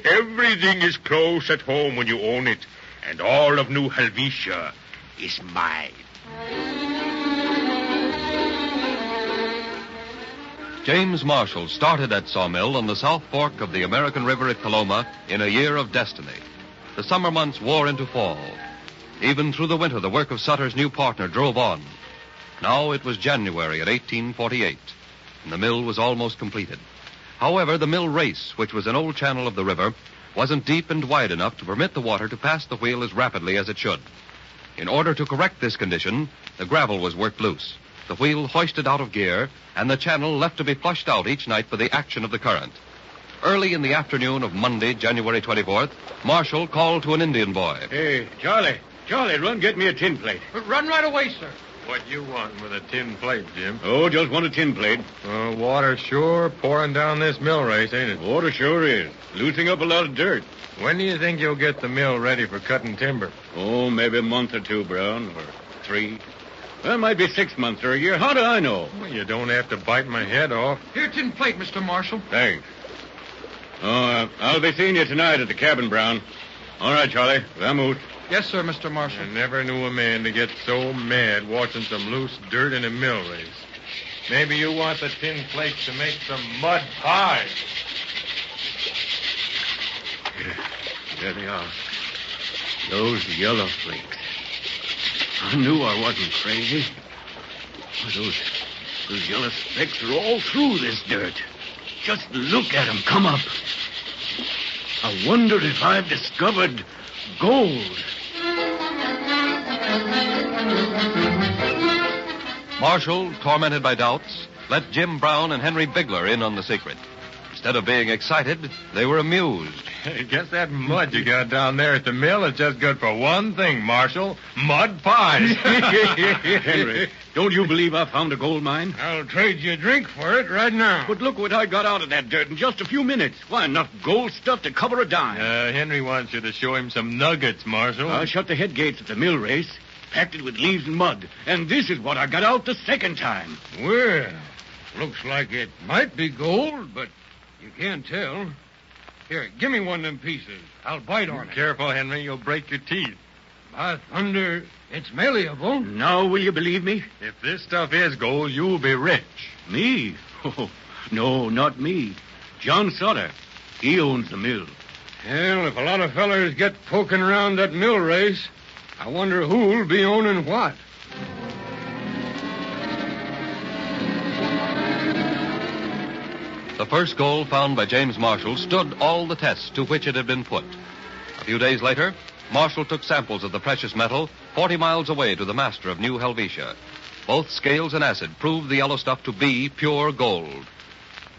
Everything is close at home when you own it. And all of New Helvetia is mine. James Marshall started at Sawmill on the South Fork of the American River at Coloma in a year of destiny. The summer months wore into fall. Even through the winter, the work of Sutter's new partner drove on. Now it was January of 1848, and the mill was almost completed. However, the mill race, which was an old channel of the river, wasn't deep and wide enough to permit the water to pass the wheel as rapidly as it should. In order to correct this condition, the gravel was worked loose, the wheel hoisted out of gear, and the channel left to be flushed out each night for the action of the current. Early in the afternoon of Monday, January 24th, Marshall called to an Indian boy. Hey, Charlie, run get me a tin plate. Run right away, sir. What you want with a tin plate, Jim? Oh, just want a tin plate. Water sure pouring down this mill race, ain't it? Water sure is. Loosening up a lot of dirt. When do you think you'll get the mill ready for cutting timber? Oh, maybe a month or two, Brown, or 3. Well, it might be 6 months or a year. How do I know? Well, you don't have to bite my head off. Here, tin plate, Mr. Marshall. Thanks. I'll be seeing you tonight at the cabin, Brown. All right, Charlie. Vamoose. Yes, sir, Mr. Marshall. I never knew a man to get so mad watching some loose dirt in a mill race. Maybe you want the tin plates to make some mud pies. There they are. Those yellow flakes. I knew I wasn't crazy. Those yellow specks are all through this dirt. Just look at them come up. I wonder if I've discovered gold. Marshall, tormented by doubts, let Jim Brown and Henry Bigler in on the secret. Instead of being excited, they were amused. I guess that mud you got down there at the mill is just good for one thing, Marshall. Mud pies. Henry, don't you believe I found a gold mine? I'll trade you a drink for it right now. But look what I got out of that dirt in just a few minutes. Why, enough gold stuff to cover a dime. Henry wants you to show him some nuggets, Marshall. I shut the head gates at the mill race, packed it with leaves and mud, and this is what I got out the second time. Well, looks like it might be gold, but you can't tell. Here, give me one of them pieces. I'll bite on it. Careful, Henry. You'll break your teeth. By thunder, it's malleable. Now, will you believe me? If this stuff is gold, you'll be rich. Me? Oh, no, not me. John Sutter. He owns the mill. Well, if a lot of fellers get poking around that mill race, I wonder who'll be owning what. The first gold found by James Marshall stood all the tests to which it had been put. A few days later, Marshall took samples of the precious metal 40 miles away to the master of New Helvetia. Both scales and acid proved the yellow stuff to be pure gold.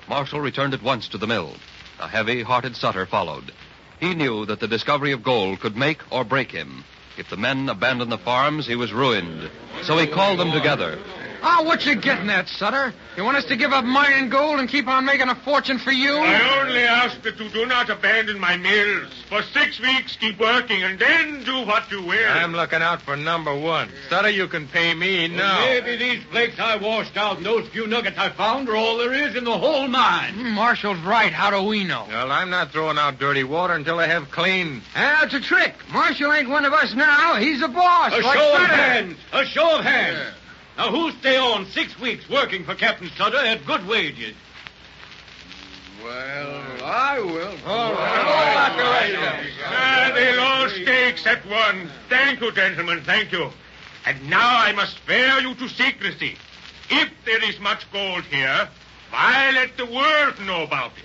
Marshall returned at once to the mill. A heavy-hearted Sutter followed. He knew that the discovery of gold could make or break him. If the men abandoned the farms, he was ruined. So he called them together. Oh, what you getting at, Sutter? You want us to give up mining gold and keep on making a fortune for you? I only ask that you do not abandon my mills. For 6 weeks, keep working, and then do what you will. I'm looking out for number 1. Sutter, you can pay me now. Well, maybe these flakes I washed out and those few nuggets I found are all there is in the whole mine. Marshall's right. How do we know? Well, I'm not throwing out dirty water until I have clean. That's a trick. Marshall ain't one of us now. He's a boss. A show of hands. A show of hands. Yeah. Now, who'll stay on 6 weeks working for Captain Sutter at good wages? Well, I will. All right. They'll all stay except one. Thank you, gentlemen. Thank you. And now I must spare you to secrecy. If there is much gold here, why let the world know about it?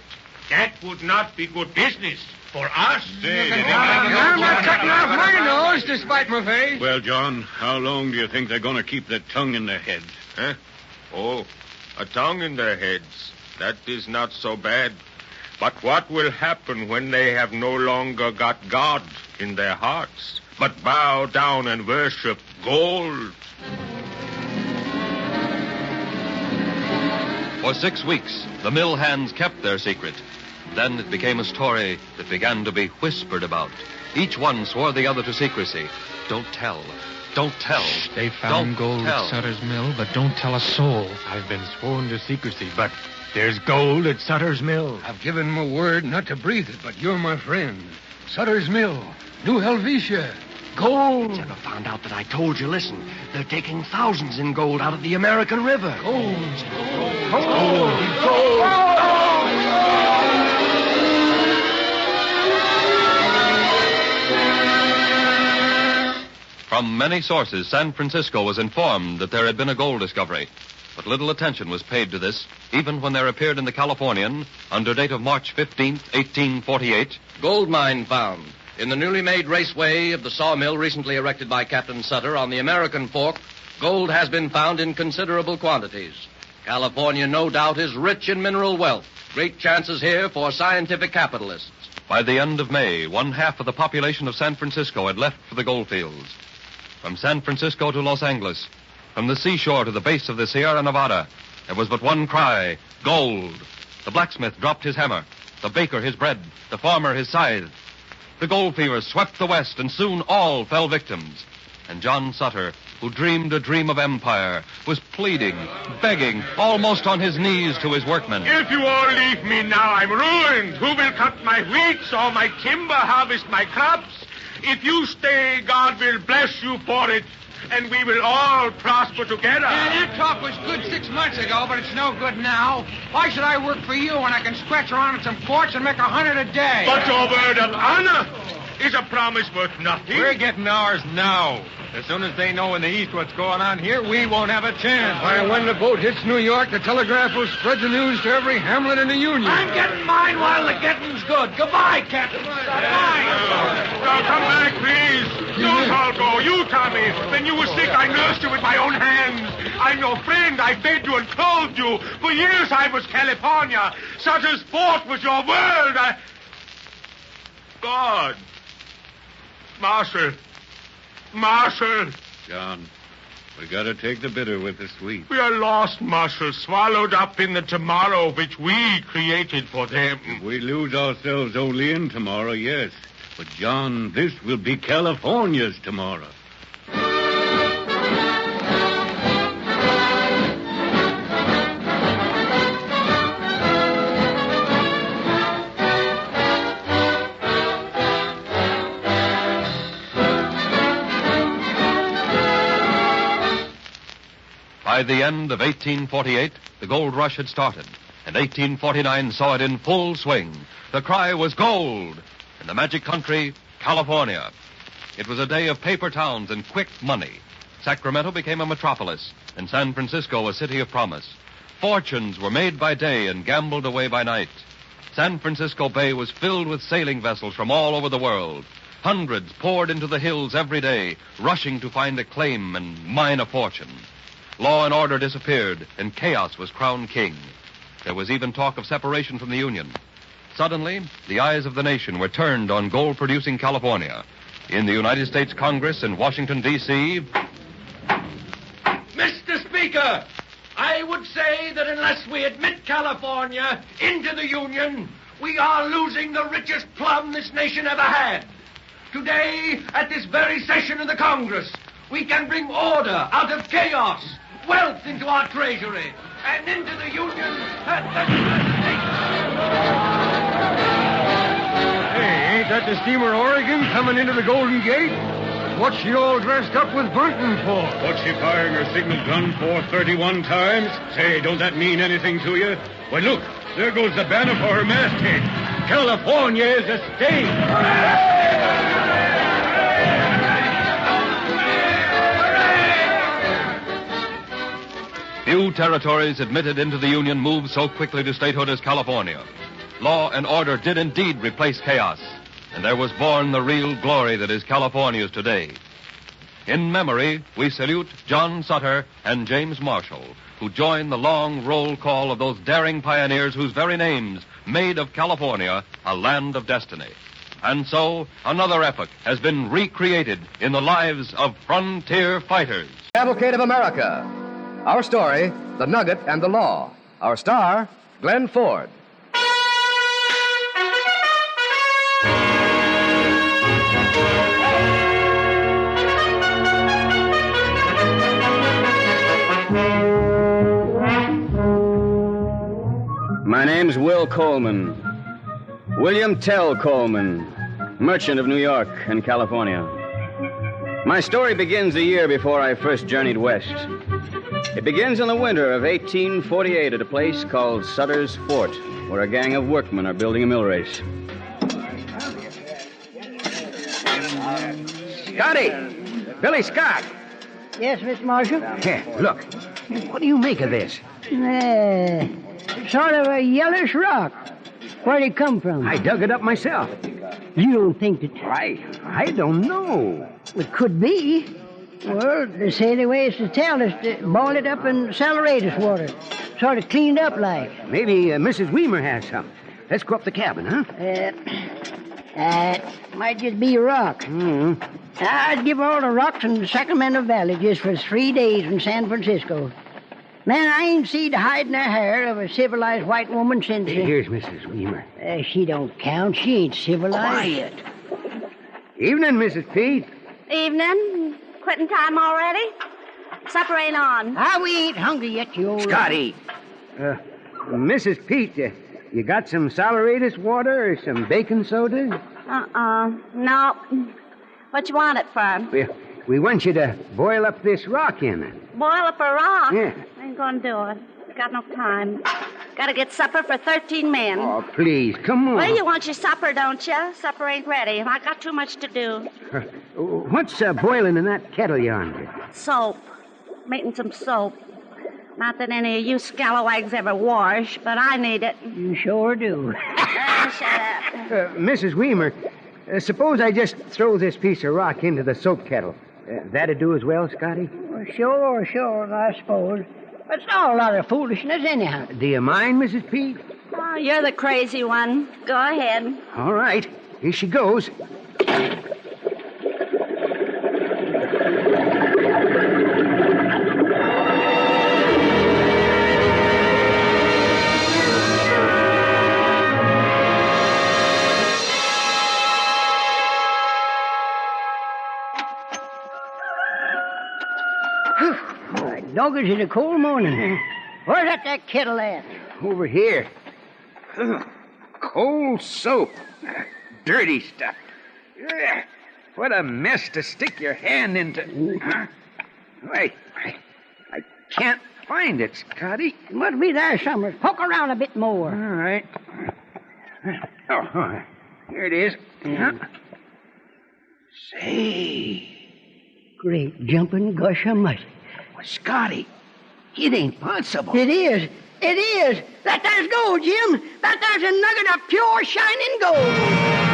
That would not be good business for us. I'm not cutting off my nose to spite my face. Well, John, how long do you think they're going to keep that tongue in their heads? Huh? Oh, a tongue in their heads. That is not so bad. But what will happen when they have no longer got God in their hearts, but bow down and worship gold? For 6 weeks, the mill hands kept their secret. Then it became a story that began to be whispered about. Each one swore the other to secrecy. Don't tell. Don't tell. They found gold at Sutter's mill, but don't tell a soul. I've been sworn to secrecy, but there's gold at Sutter's mill. I've given my word not to breathe it, but you're my friend. Sutter's mill, New Helvetia. Gold! Never found out that I told you. Listen, they're taking thousands in gold out of the American River. Gold! From many sources, San Francisco was informed that there had been a gold discovery. But little attention was paid to this, even when there appeared in the Californian, under date of March 15th, 1848, Gold mine found in the newly made raceway of the sawmill recently erected by Captain Sutter on the American Fork. Gold has been found in considerable quantities. California, no doubt, is rich in mineral wealth. Great chances here for scientific capitalists. By the end of May, 1/2 of the population of San Francisco had left for the gold fields. From San Francisco to Los Angeles, from the seashore to the base of the Sierra Nevada, there was but one cry: gold. The blacksmith dropped his hammer, the baker his bread, the farmer his scythe. The gold fever swept the West, and soon all fell victims. And John Sutter, who dreamed a dream of empire, was pleading, begging, almost on his knees to his workmen. If you all leave me now, I'm ruined. Who will cut my wheat, saw my timber, harvest my crops? If you stay, God will bless you for it, and we will all prosper together. Yeah, that talk was good 6 months ago, but it's no good now. Why should I work for you when I can scratch around at some ports and make $100 a day? But your word of honor is a promise worth nothing. We're getting ours now. As soon as they know in the East what's going on here, we won't have a chance. Why, when the boat hits New York, the telegraph will spread the news to every hamlet in the Union. I'm getting mine while the getting's good. Goodbye, Captain. Goodbye. Now, come back, please. Don't all go. You, Tommy. When you were sick, I nursed you with my own hands. I'm your friend. I fed you and clothed you. For years, I was California. Sutter's Fort was your world. God. Marshal. John, we gotta take the bitter with the sweet. We are lost, Marshal, swallowed up in the tomorrow which we created for them. If we lose ourselves only in tomorrow, yes. But, John, this will be California's tomorrow. By the end of 1848, the gold rush had started, and 1849 saw it in full swing. The cry was gold, and the magic country, California. It was a day of paper towns and quick money. Sacramento became a metropolis, and San Francisco a city of promise. Fortunes were made by day and gambled away by night. San Francisco Bay was filled with sailing vessels from all over the world. Hundreds poured into the hills every day, rushing to find a claim and mine a fortune. Law and order disappeared, and chaos was crowned king. There was even talk of separation from the Union. Suddenly, the eyes of the nation were turned on gold-producing California. In the United States Congress in Washington, D.C. Mr. Speaker, I would say that unless we admit California into the Union, we are losing the richest plum this nation ever had. Today, at this very session of the Congress, we can bring order out of chaos, wealth into our treasury, and into the Union. Hey, ain't that the steamer Oregon coming into the Golden Gate? What's she all dressed up with bunting for? What's she firing her signal gun for 31 times? Say, don't that mean anything to you? Why, look, there goes the banner for her masthead. California is a state. Few territories admitted into the Union moved so quickly to statehood as California. Law and order did indeed replace chaos, and there was born the real glory that is California's today. In memory, we salute John Sutter and James Marshall, who joined the long roll call of those daring pioneers whose very names made of California a land of destiny. And so, another epoch has been recreated in the lives of frontier fighters. Cavalcade of America. Our story, The Nugget and the Law. Our star, Glenn Ford. My name's Will Coleman. William Tell Coleman, merchant of New York and California. My story begins a year before I first journeyed west. It begins in the winter of 1848 at a place called Sutter's Fort, where a gang of workmen are building a mill race. Scotty! Billy Scott! Yes, Mr. Marshal? Here, look. What do you make of this? Sort of a yellowish rock. Where'd it come from? I dug it up myself. You don't think that... I don't know. It could be. Well, they say the way is to tell us to boil it up in saleratus water. Sort of cleaned up like. Maybe Mrs. Weimer has some. Let's go up the cabin, huh? Might just be a rock. Mm-hmm. I'd give all the rocks in the Sacramento Valley just for 3 days from San Francisco. Man, I ain't seen the hide in her hair of a civilized white woman since... Here's Mrs. Weimer. She don't count. She ain't civilized. Quiet. Evening, Mrs. Pete. Evening. Quitting time already? Supper ain't on. We ain't hungry yet, you old... Scotty. Mrs. Pete, you got some saleratus water or some baking soda? No. What you want it for? We want you to boil up this rock in it. Boil up a rock? Yeah. Ain't gonna do it. Got no time. Gotta get supper for 13 men. Oh, please, come on. Well, you want your supper, don't you? Supper ain't ready. I got too much to do. What's boiling in that kettle yonder? Soap. Making some soap. Not that any of you scalawags ever wash, but I need it. You sure do. Shut up. Mrs. Weimer, suppose I just throw this piece of rock into the soap kettle. That'd do as well, Scotty? Well, sure, I suppose. But it's all a lot of foolishness anyhow. Do you mind, Mrs. Pete? Oh, you're the crazy one. Go ahead. All right. Here she goes. Doggers, it's a cold morning. Where's that kettle at? Over here. Cold soap. Dirty stuff. What a mess to stick your hand into. I can't find it, Scotty. It must be there somewhere. Poke around a bit more. All right. Oh, here it is. Say. Great jumping gush almighty. Well, Scotty, it ain't possible. It is. That there's gold, Jim. That there's a nugget of pure shining gold.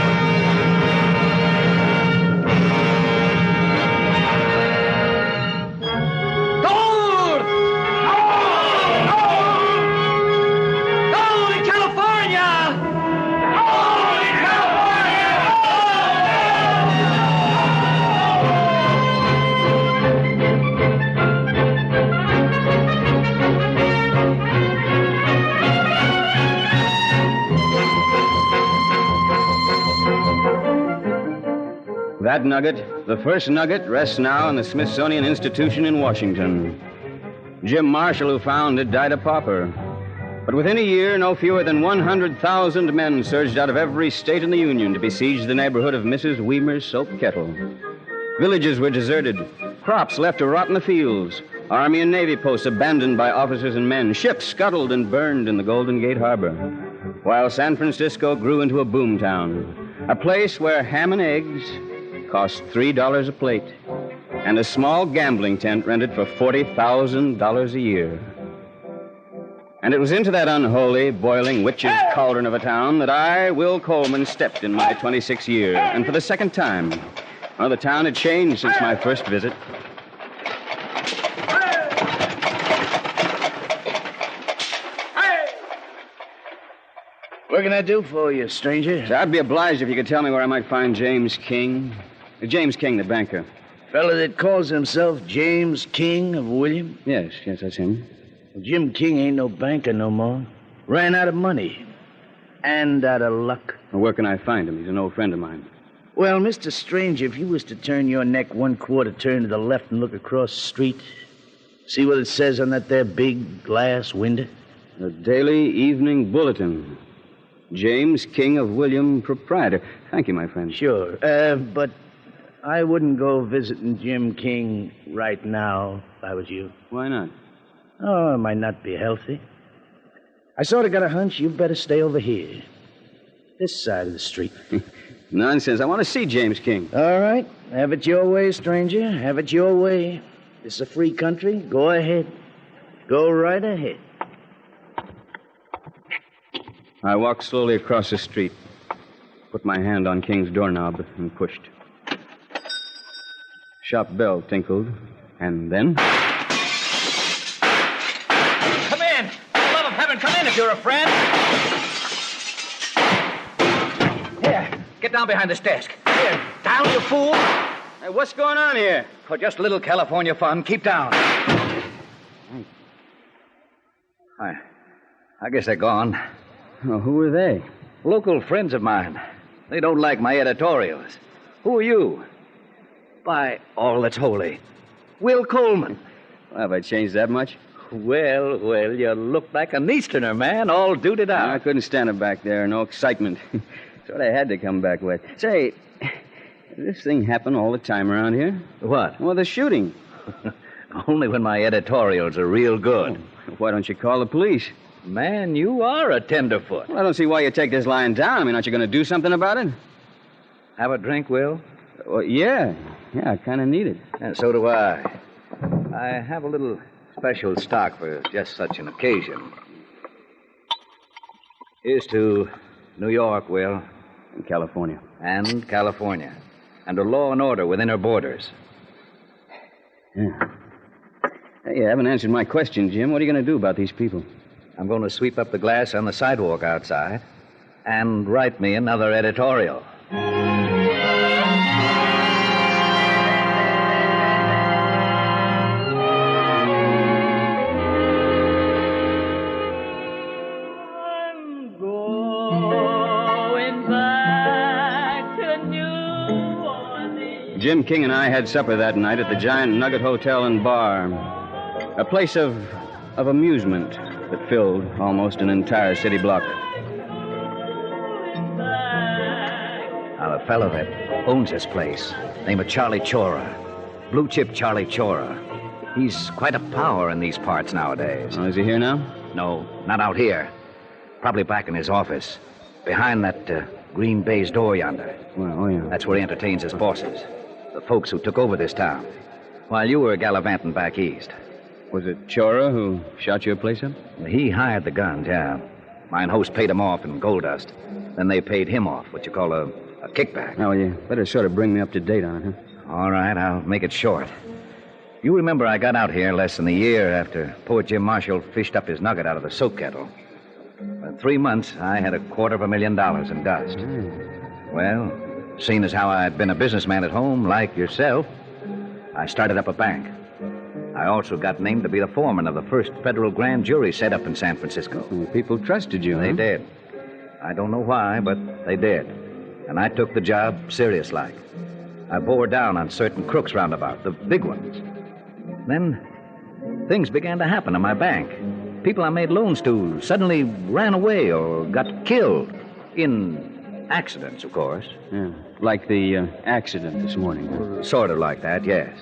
That nugget, the first nugget, rests now in the Smithsonian Institution in Washington. Jim Marshall, who found it, died a pauper. But within a year, no fewer than 100,000 men surged out of every state in the Union to besiege the neighborhood of Mrs. Weimer's soap kettle. Villages were deserted, crops left to rot in the fields, Army and Navy posts abandoned by officers and men, ships scuttled and burned in the Golden Gate Harbor, while San Francisco grew into a boom town, a place where ham and eggs cost $3 a plate, and a small gambling tent rented for $40,000 a year. And it was into that unholy, boiling, witch's cauldron of a town that I, Will Coleman, stepped in my 26th year, and for the second time. Well, the town had changed since my first visit. What can I do for you, stranger? So I'd be obliged if you could tell me where I might find James King. James King, the banker. Fella that calls himself James King of William? Yes, that's him. Well, Jim King ain't no banker no more. Ran out of money. And out of luck. Well, where can I find him? He's an old friend of mine. Well, Mr. Stranger, if you was to turn your neck 1/4 turn to the left and look across the street, see what it says on that there big glass window? The Daily Evening Bulletin. James King of William, proprietor. Thank you, my friend. Sure. But I wouldn't go visiting Jim King right now if I was you. Why not? Oh, it might not be healthy. I sort of got a hunch you better stay over here. This side of the street. Nonsense. I want to see James King. All right. Have it your way, stranger. Have it your way. This is a free country. Go ahead. Go right ahead. I walked slowly across the street, put my hand on King's doorknob, and pushed. Shop bell tinkled, and then... Come in! For the love of heaven, come in if you're a friend. Here, get down behind this desk. Here, down, you fool! Hey, what's going on here? Oh, just a little California fun. Keep down. I guess they're gone. Oh, who are they? Local friends of mine. They don't like my editorials. Who are you? By all that's holy. Will Coleman. Well, have I changed that much? Well, you look like an Easterner, man, all duded out. I couldn't stand it back there. No excitement. That's what I had to come back with. Say, does this thing happen all the time around here? What? Well, the shooting. Only when my editorials are real good. Oh, why don't you call the police? Man, you are a tenderfoot. Well, I don't see why you take this lying down. I mean, aren't you going to do something about it? Have a drink, Will? Well, yeah. Yeah, I kind of need it. And so do I. I have a little special stock for just such an occasion. Here's to New York, Will. And California. And California. And a law and order within her borders. Yeah. Hey, you haven't answered my question, Jim. What are you going to do about these people? I'm going to sweep up the glass on the sidewalk outside and write me another editorial. Jim King and I had supper that night at the giant Nugget Hotel and Bar, a place of amusement that filled almost an entire city block. Now, the fellow that owns this place, named Charlie Chora, Blue Chip Charlie Chora, he's quite a power in these parts nowadays. Oh, is he here now? No, not out here. Probably back in his office, behind that green baize door yonder. Well, oh, yeah. That's where he entertains his bosses, the folks who took over this town, while you were gallivanting back east. Was it Chora who shot your place up? He hired the guns, yeah. Mine host paid him off in gold dust. Then they paid him off, what you call a kickback. Oh, you better sort of bring me up to date on it, huh? All right, I'll make it short. You remember I got out here less than a year after poor Jim Marshall fished up his nugget out of the soap kettle. In 3 months, I had $250,000 in dust. Well, seeing as how I'd been a businessman at home, like yourself, I started up a bank. I also got named to be the foreman of the first federal grand jury set up in San Francisco. People trusted you, They did. I don't know why, but they did. And I took the job serious-like. I bore down on certain crooks roundabout, the big ones. Then things began to happen in my bank. People I made loans to suddenly ran away or got killed. In accidents, of course. Yeah, like the accident this morning. Sort of like that, yes.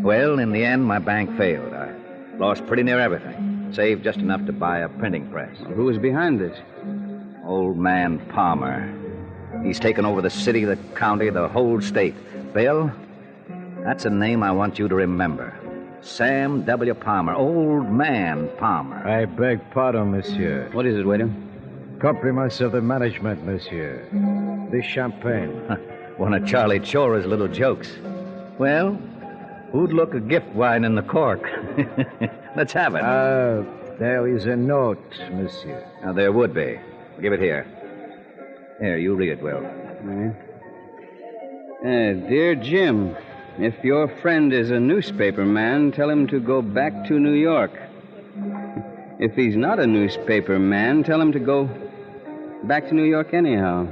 Well, in the end, my bank failed. I lost pretty near everything. Saved just enough to buy a printing press. Well, who was behind this? Old man Palmer. He's taken over the city, the county, the whole state. Bill, that's a name I want you to remember. Sam W. Palmer. Old man Palmer. I beg pardon, monsieur. What is it, waiter? Compliments of the management, monsieur. This champagne. One of Charlie Chora's little jokes. Well, who'd look a gift wine in the cork? Let's have it. There is a note, monsieur. Now, there would be. Give it here. Here, you read it, Will. Dear Jim, if your friend is a newspaper man, tell him to go back to New York. If he's not a newspaper man, tell him to go back to New York anyhow.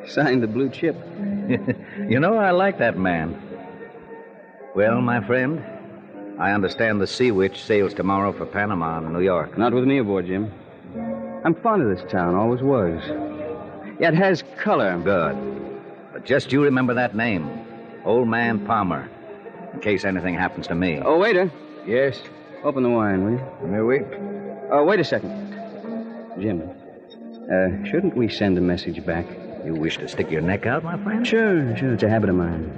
Signed the Blue Chip. You know, I like that man. Well, my friend, I understand the Sea Witch sails tomorrow for Panama and New York. Not with me aboard, Jim. I'm fond of this town, always was. Yeah, it has color. Good. But just you remember that name. Old Man Palmer, in case anything happens to me. Oh, waiter. Yes? Open the wine, will you? May we? Oh, wait a second. Jim, shouldn't we send a message back? You wish to stick your neck out, my friend? Sure. It's a habit of mine.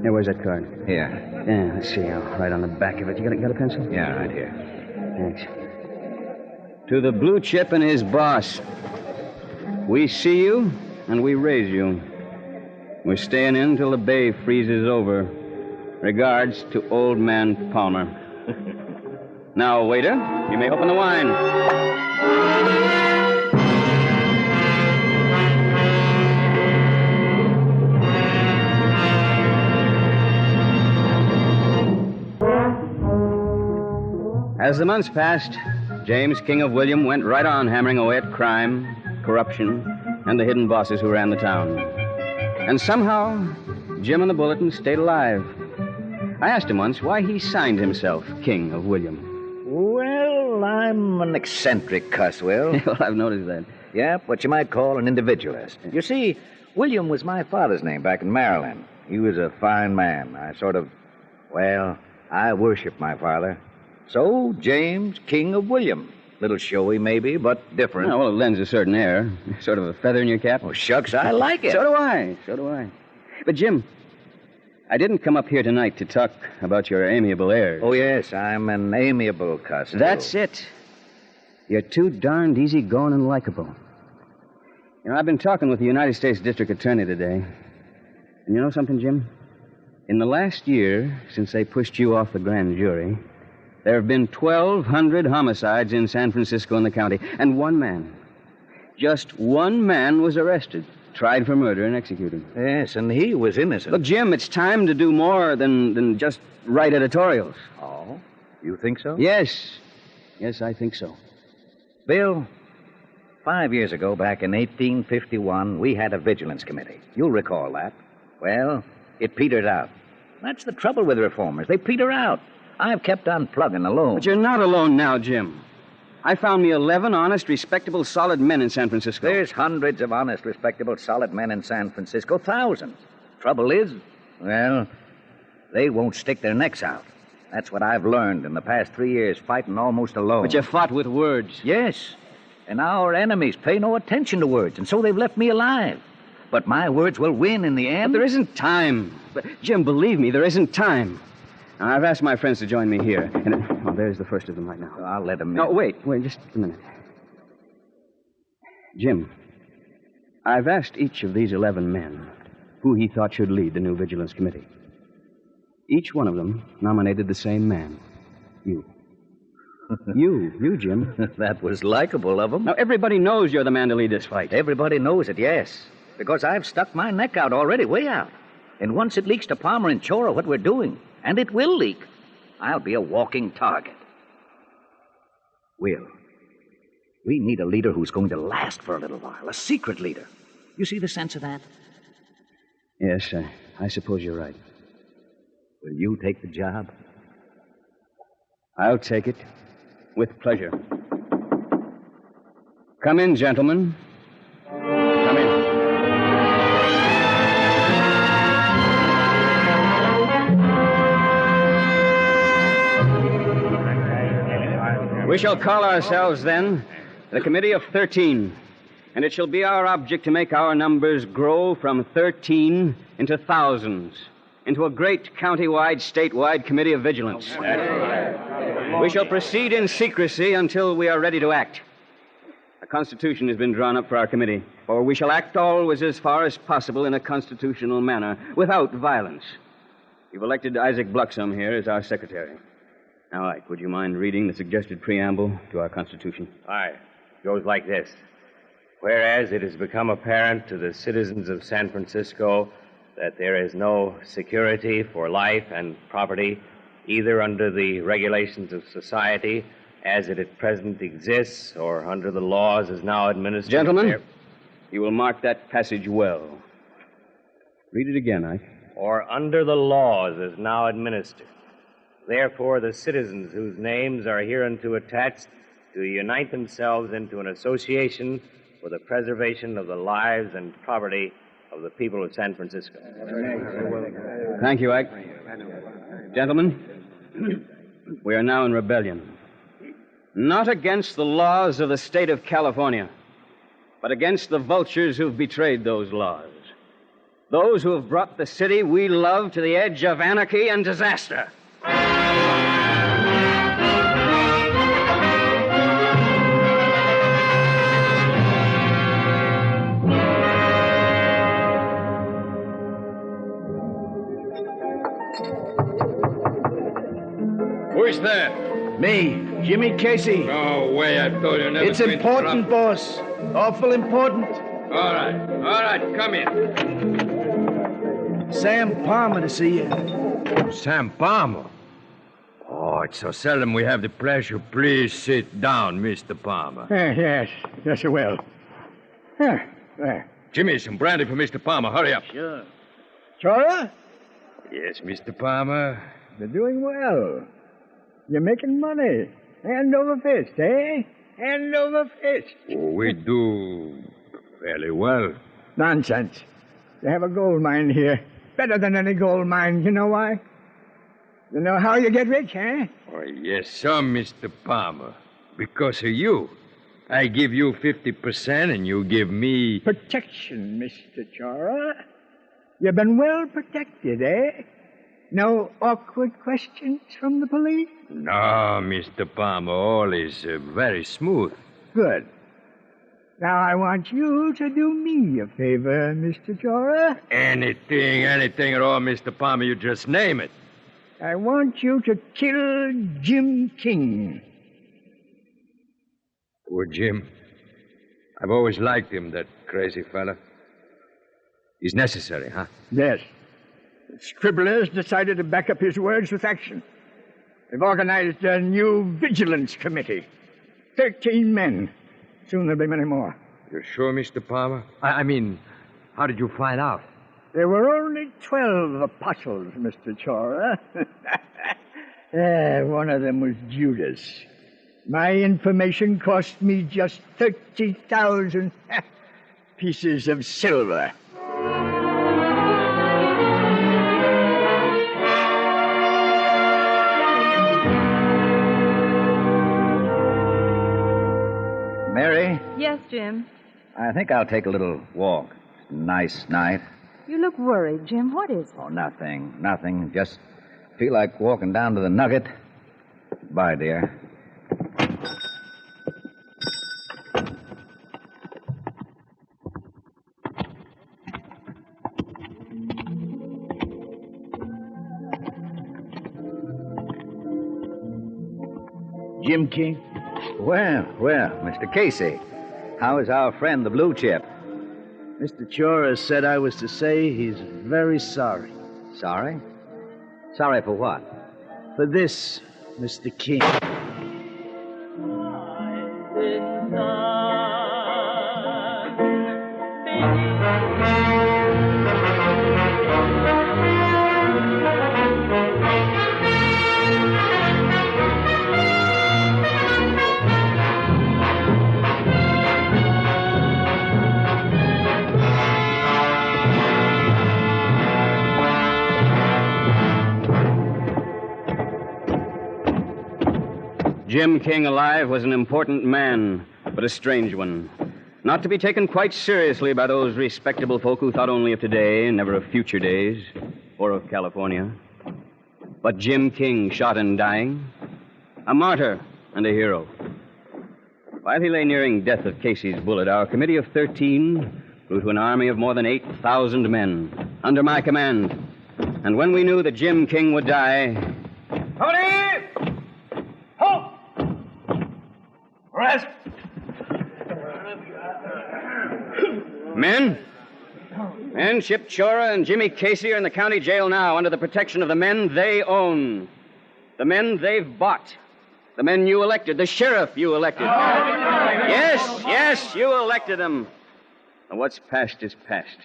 Here, where's that card? Here. Yeah, let's see. I'll write on the back of it. You got a pencil? Yeah, right here. Thanks. To the blue chip and his boss. We see you, and we raise you. We're staying in till the bay freezes over. Regards to Old Man Palmer. Now, waiter, you may open the wine. As the months passed, James, King of William, went right on hammering away at crime, corruption, and the hidden bosses who ran the town. And somehow, Jim and the Bulletin stayed alive. I asked him once why he signed himself King of William. Well, I'm an eccentric cuss, Will. Well, I've noticed that. Yeah, what you might call an individualist. You see, William was my father's name back in Maryland. He was a fine man. I worshiped my father. So, James, King of William. Little showy, maybe, but different. Oh, well, it lends a certain air. Sort of a feather in your cap. Oh, shucks, I like it. So do I. But, Jim, I didn't come up here tonight to talk about your amiable airs. Oh, yes, I'm an amiable cuss. That's it. You're too darned easygoing and likable. You know, I've been talking with the United States District Attorney today. And you know something, Jim? In the last year, since they pushed you off the grand jury, there have been 1,200 homicides in San Francisco and the county. And one man, just one man was arrested, tried for murder, and executed. Yes, and he was innocent. Look, Jim, it's time to do more than just write editorials. Oh? You think so? Yes, I think so. Bill, 5 years ago, back in 1851, we had a vigilance committee. You'll recall that. Well, it petered out. That's the trouble with reformers. They peter out. I've kept on plugging alone. But you're not alone now, Jim. I found me 11 honest, respectable, solid men in San Francisco. There's hundreds of honest, respectable, solid men in San Francisco. Thousands. Trouble is, well, they won't stick their necks out. That's what I've learned in the past 3 years, fighting almost alone. But you fought with words. Yes. And our enemies pay no attention to words, and so they've left me alive. But my words will win in the end. But there isn't time. Jim, believe me, there isn't time. Now, I've asked my friends to join me here. And there's the first of them right now. Well, I'll let them in. No, wait, just a minute. Jim, I've asked each of these 11 men who he thought should lead the new Vigilance Committee. Each one of them nominated the same man. You. You, Jim. That was likable of them. Now, everybody knows you're the man to lead this fight. Everybody knows it, yes. Because I've stuck my neck out already, way out. And once it leaks to Palmer and Chora what we're doing, and it will leak, I'll be a walking target. Will, we need a leader who's going to last for a little while, a secret leader. You see the sense of that? Yes, I suppose you're right. Will you take the job? I'll take it. With pleasure. Come in, gentlemen. Come in. We shall call ourselves, then, the Committee of 13. And it shall be our object to make our numbers grow from 13 into thousands, into a great county-wide, statewide committee of vigilance. We shall proceed in secrecy until we are ready to act. A constitution has been drawn up for our committee, for we shall act always as far as possible in a constitutional manner, without violence. We've elected Isaac Bluxom here as our secretary. Now, Ike, would you mind reading the suggested preamble to our Constitution? Aye. It goes like this. Whereas it has become apparent to the citizens of San Francisco that there is no security for life and property, either under the regulations of society as it at present exists or under the laws as now administered. Gentlemen, you will mark that passage well. Read it again, Ike. Or under the laws as now administered. Therefore, the citizens whose names are hereunto attached do unite themselves into an association for the preservation of the lives and property of the people of San Francisco. Thank you, Ike. Gentlemen, we are now in rebellion. Not against the laws of the state of California, but against the vultures who've betrayed those laws. Those who have brought the city we love to the edge of anarchy and disaster. Who's there? Me, Jimmy Casey. No way, I told you never It's to important, interrupt. boss. Awful important. All right, come in. Sam Palmer to see you. Sam Palmer? Oh, it's so seldom we have the pleasure. Please sit down, Mr. Palmer. Yes, I will. There. Jimmy, some brandy for Mr. Palmer. Hurry up. Sure. Chora? Yes, Mr. Palmer. You're doing well. You're making money. Hand over fist, eh? Hand over fist. Oh, we do fairly well. Nonsense. You have a gold mine here. Better than any gold mine. You know why? You know how you get rich, eh? Oh, yes, sir, Mr. Palmer. Because of you. I give you 50% and you give me... Protection, Mr. Chora. You've been well protected, eh? No awkward questions from the police? No, Mr. Palmer, all is very smooth. Good. Now I want you to do me a favor, Mr. Chora. Anything at all, Mr. Palmer, you just name it. I want you to kill Jim King. Poor Jim. I've always liked him, that crazy fella. He's necessary, huh? Yes. The scribblers decided to back up his words with action. They've organized a new vigilance committee. 13 men. Soon there'll be many more. You're sure, Mr. Palmer? I mean, how did you find out? There were only 12 apostles, Mr. Chora. One of them was Judas. My information cost me just 30,000 pieces of silver. Mary, Yes, Jim. I think I'll take a little walk. It's a nice night. You look worried, Jim. What is it? Oh, nothing. Just feel like walking down to the Nugget. Bye, dear. Jim King? Well, Mr. Casey, how is our friend the blue chip? Mr. Chora said I was to say he's very sorry. Sorry? Sorry for what? For this, Mr. King. Jim King alive was an important man, but a strange one. Not to be taken quite seriously by those respectable folk who thought only of today and never of future days, or of California. But Jim King, shot and dying, a martyr and a hero. While he lay nearing death of Casey's bullet, our committee of 13 grew to an army of more than 8,000 men, under my command. And when we knew that Jim King would die... Tony! Halt! Rest! Men, Ship Chora and Jimmy Casey are in the county jail now under the protection of the men they own. The men they've bought. The men you elected. The sheriff you elected. Yes, you elected them. And what's past is past.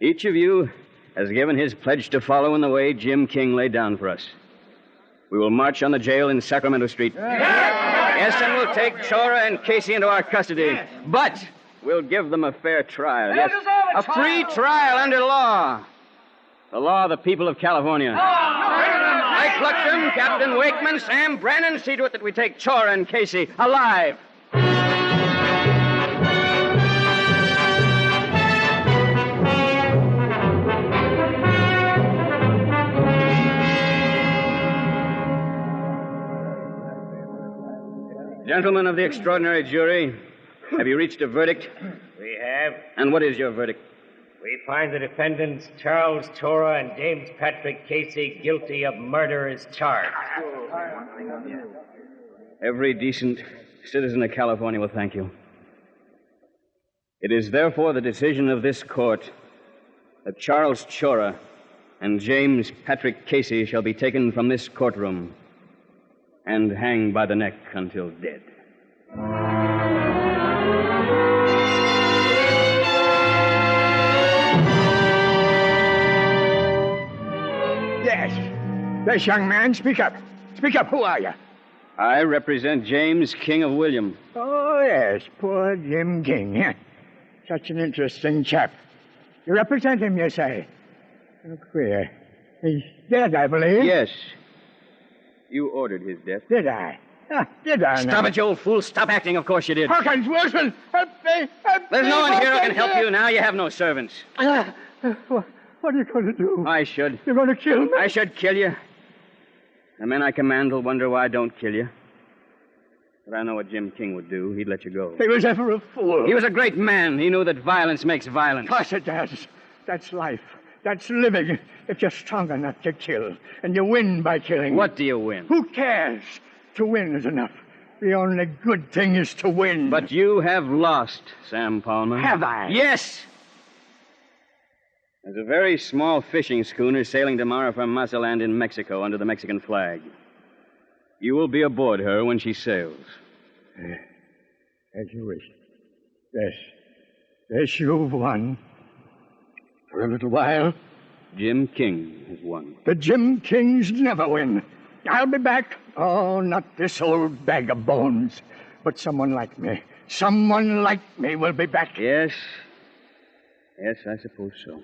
Each of you has given his pledge to follow in the way Jim King laid down for us. We will march on the jail in Sacramento Street. Yes, and we'll take Chora and Casey into our custody. But We'll give them a fair trial. Let us have a free trial under law. The law of the people of California. I plucked them, Captain Wakeman, Sam Brannan. See to it that we take Chora and Casey alive. Gentlemen of the extraordinary jury, have you reached a verdict? We have. And what is your verdict? We find the defendants Charles Chora and James Patrick Casey guilty of murder as charged. Every decent citizen of California will thank you. It is therefore the decision of this court that Charles Chora and James Patrick Casey shall be taken from this courtroom and hanged by the neck until dead. Yes, young man, speak up. Speak up. Who are you? I represent James, King of William. Oh, yes, poor Jim King. Yeah. Such an interesting chap. You represent him, you say? Oh, queer. He's dead, I believe. Yes. You ordered his death. Did I? Did I? Stop it, you old fool. Stop acting. Of course you did. Hawkins, Wilson, help me. There's no one here who can help you now. You have no servants. What are you going to do? I should. You're going to kill me? I should kill you. The men I command will wonder why I don't kill you. But I know what Jim King would do. He'd let you go. He was ever a fool. He was a great man. He knew that violence makes violence. Of course it does. That's life. That's living. If you're strong enough to kill, and you win by killing. What do you win? Who cares? To win is enough. The only good thing is to win. But you have lost, Sam Palmer. Have I? Yes. There's a very small fishing schooner sailing tomorrow from Mazatlan in Mexico under the Mexican flag. You will be aboard her when she sails. As you wish. Yes. Yes, you've won. For a little while. Jim King has won. The Jim Kings never win. I'll be back. Oh, not this old bag of bones, but someone like me. Someone like me will be back. Yes. Yes, I suppose so.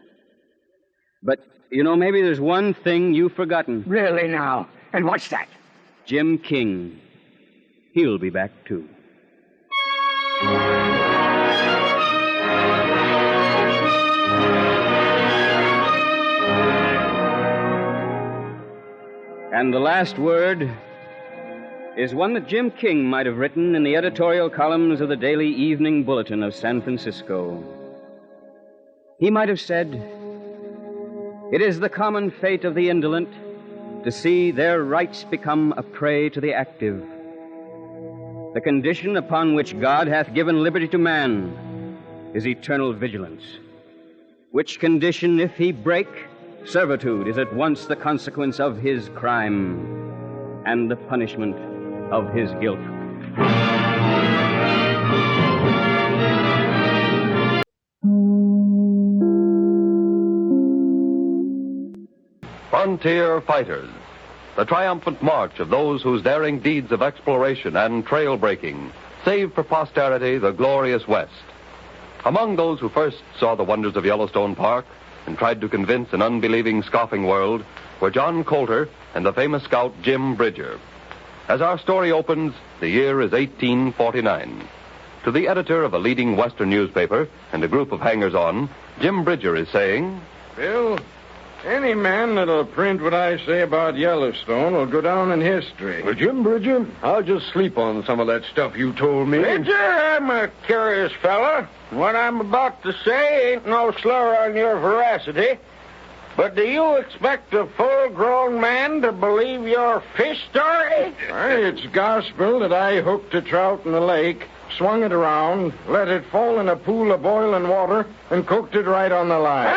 But, you know, maybe there's one thing you've forgotten. Really now? And what's that? Jim King. He'll be back, too. And the last word is one that Jim King might have written in the editorial columns of the daily Evening Bulletin of San Francisco. He might have said, "It is the common fate of the indolent to see their rights become a prey to the active. The condition upon which God hath given liberty to man is eternal vigilance, which condition, if he break, servitude is at once the consequence of his crime and the punishment of his guilt." Frontier fighters, the triumphant march of those whose daring deeds of exploration and trail breaking saved for posterity the glorious West. Among those who first saw the wonders of Yellowstone Park and tried to convince an unbelieving, scoffing world were John Coulter and the famous scout Jim Bridger. As our story opens, the year is 1849. To the editor of a leading Western newspaper and a group of hangers-on, Jim Bridger is saying, Bill, any man that'll print what I say about Yellowstone will go down in history. Well, Jim Bridger, I'll just sleep on some of that stuff you told me. Bridger, I'm a curious fella. What I'm about to say ain't no slur on your veracity. But do you expect a full-grown man to believe your fish story? It's gospel that I hooked a trout in the lake, swung it around, let it fall in a pool of boiling water, and cooked it right on the line.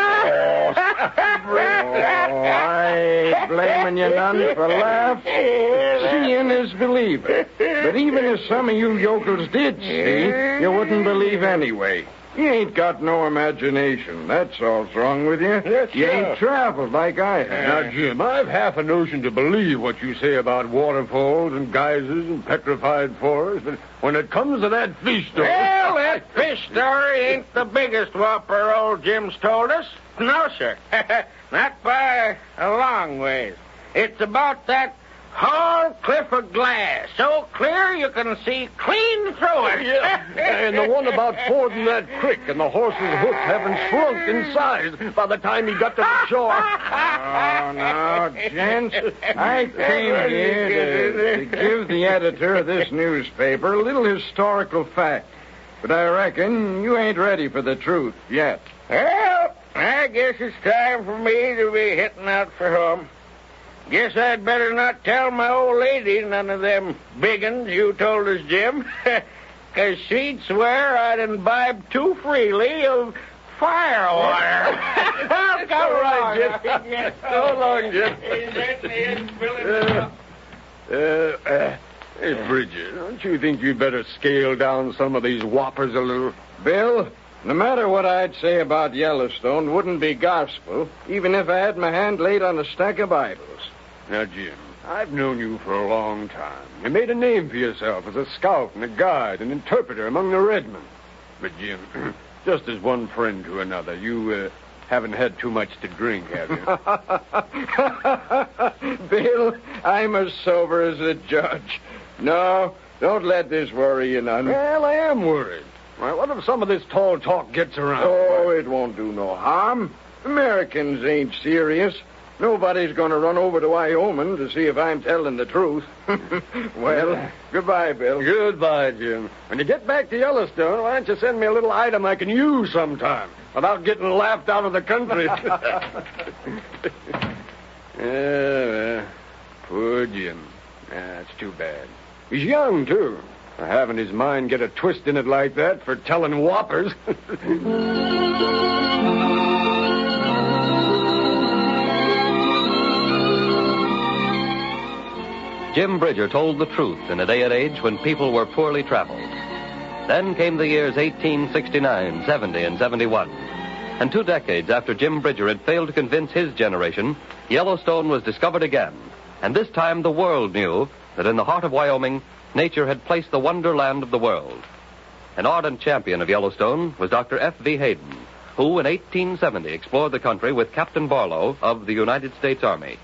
I ain't blaming you none for laugh. Seeing is believing. But even if some of you yokels did see, you wouldn't believe anyway. You ain't got no imagination. That's all's wrong with you. Yes, you sir. ain't traveled like I have. Now, Jim, I've half a notion to believe what you say about waterfalls and geysers and petrified forests, but when it comes to that fish story... Well, that fish story ain't the biggest whopper old Jim's told us. No, sir. Not by a long ways. It's about that whole cliff of glass, so clear you can see clean through it. Yeah, and the one about fording that creek and the horse's hoof having shrunk in size by the time he got to the shore. Oh, no, gents. I came here to give the editor of this newspaper a little historical fact. But I reckon you ain't ready for the truth yet. Well, I guess it's time for me to be hitting out for home. Guess I'd better not tell my old lady none of them big uns you told us, Jim. 'Cause she'd swear I'd imbibe too freely of fire water. Come along, Jim. So long, Jim. Hey, Bridget, don't you think you'd better scale down some of these whoppers a little? Bill, no matter what I'd say about Yellowstone wouldn't be gospel, even if I had my hand laid on a stack of Bibles. Now, Jim, I've known you for a long time. You made a name for yourself as a scout and a guide and interpreter among the redmen. But, Jim, just as one friend to another, you haven't had too much to drink, have you? Bill, I'm as sober as a judge. No, don't let this worry you none. Well, I am worried. Why, what if some of this tall talk gets around? Oh, it won't do no harm. Americans ain't serious. Nobody's going to run over to Wyoming to see if I'm telling the truth. Well, goodbye, Bill. Goodbye, Jim. When you get back to Yellowstone, why don't you send me a little item I can use sometime without getting laughed out of the country? Poor Jim. That's too bad. He's young, too. For having his mind get a twist in it like that for telling whoppers. Jim Bridger told the truth in a day and age when people were poorly traveled. Then came the years 1869, 70, and 71. And 2 decades after Jim Bridger had failed to convince his generation, Yellowstone was discovered again. And this time the world knew that in the heart of Wyoming, nature had placed the wonderland of the world. An ardent champion of Yellowstone was Dr. F.V. Hayden, who in 1870 explored the country with Captain Barlow of the United States Army.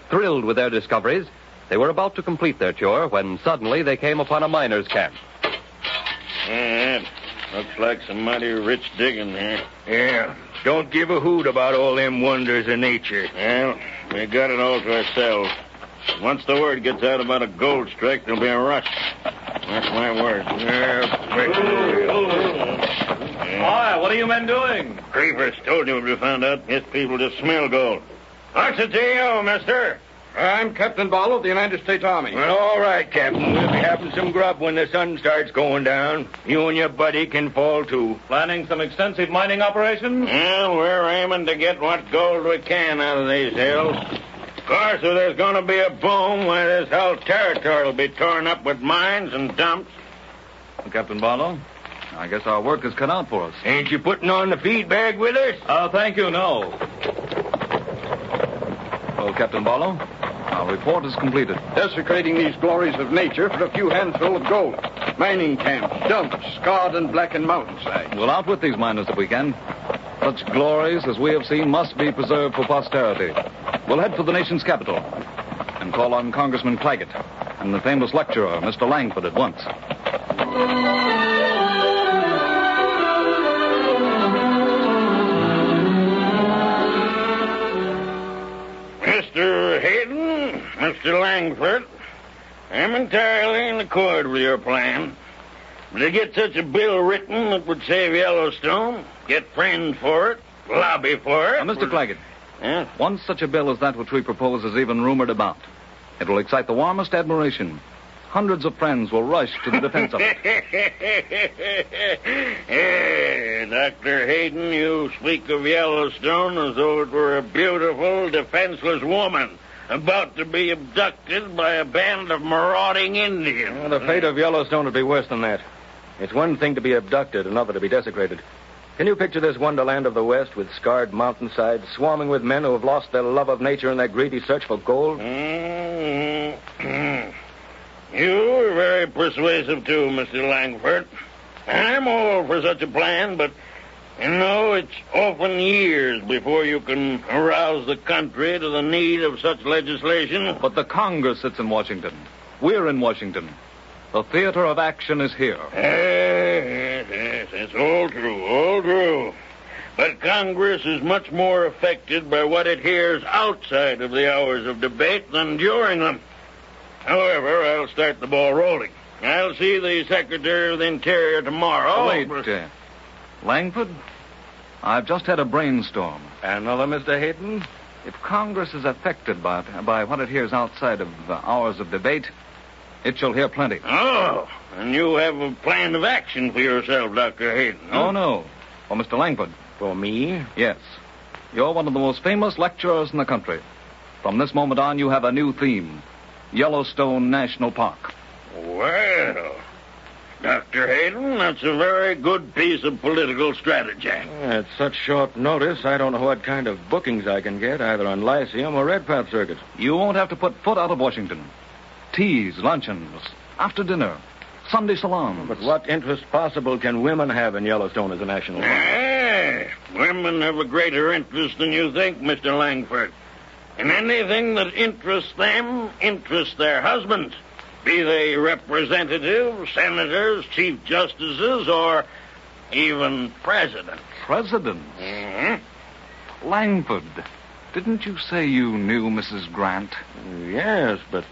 Thrilled with their discoveries, they were about to complete their tour when suddenly they came upon a miner's camp. Yeah, looks like some mighty rich digging there. Yeah, don't give a hoot about all them wonders of nature. Well, we got it all to ourselves. Once the word gets out about a gold strike, there'll be a rush. That's my word. Why, what are you men doing? Creepers told you we found out his people just smell gold. What's it to you, mister? I'm Captain Barlow of the United States Army. Well, all right, Captain. We'll be having some grub when the sun starts going down. You and your buddy can fall, too. Planning some extensive mining operations? Well, we're aiming to get what gold we can out of these hills. Of course, if there's going to be a boom, why, this whole territory will be torn up with mines and dumps. Well, Captain Barlow, I guess our work is cut out for us. Ain't you putting on the feed bag with us? Thank you, no. Well, Captain Barlow, our report is completed. Desecrating these glories of nature for a few handful of gold. Mining camps, dumps, scarred and blackened mountainsides. We'll outwit these miners if we can. Such glories as we have seen must be preserved for posterity. We'll head for the nation's capital and call on Congressman Claggett and the famous lecturer, Mr. Langford, at once. Mr. Hayden, Mr. Langford, I'm entirely in accord with your plan. But to get such a bill written that would save Yellowstone, get friends for it, lobby for it... Mr. Claggett, yeah? Once such a bill as that which we propose is even rumored about, it will excite the warmest admiration. Hundreds of friends will rush to the defense of it. Dr. Hayden, you speak of Yellowstone as though it were a beautiful, defenseless woman about to be abducted by a band of marauding Indians. Well, the fate of Yellowstone would be worse than that. It's one thing to be abducted, another to be desecrated. Can you picture this wonderland of the West with scarred mountainsides swarming with men who have lost their love of nature in their greedy search for gold? Mm-hmm. You're very persuasive, too, Mr. Langford. I'm all for such a plan, but, you know, it's often years before you can arouse the country to the need of such legislation. But the Congress sits in Washington. We're in Washington. The theater of action is here. Yes, it's all true. But Congress is much more affected by what it hears outside of the hours of debate than during them. However, I'll start the ball rolling. I'll see the Secretary of the Interior tomorrow. Wait, Langford, I've just had a brainstorm. Another, Mr. Hayden? If Congress is affected by what it hears outside of hours of debate, it shall hear plenty. Oh, and you have a plan of action for yourself, Dr. Hayden. Huh? Oh, no. For Mr. Langford. For me? Yes. You're one of the most famous lecturers in the country. From this moment on, you have a new theme. Yellowstone National Park. Well, Dr. Hayden, that's a very good piece of political strategy. At such short notice, I don't know what kind of bookings I can get, either on Lyceum or Redpath circuits. You won't have to put foot out of Washington. Teas, luncheons, after dinner, Sunday salons. But what interest possible can women have in Yellowstone as a national park? Women have a greater interest than you think, Mr. Langford. And anything that interests them interests their husbands, be they representatives, senators, chief justices, or even presidents. Presidents? Mm-hmm. Langford, didn't you say you knew Mrs. Grant? Yes, but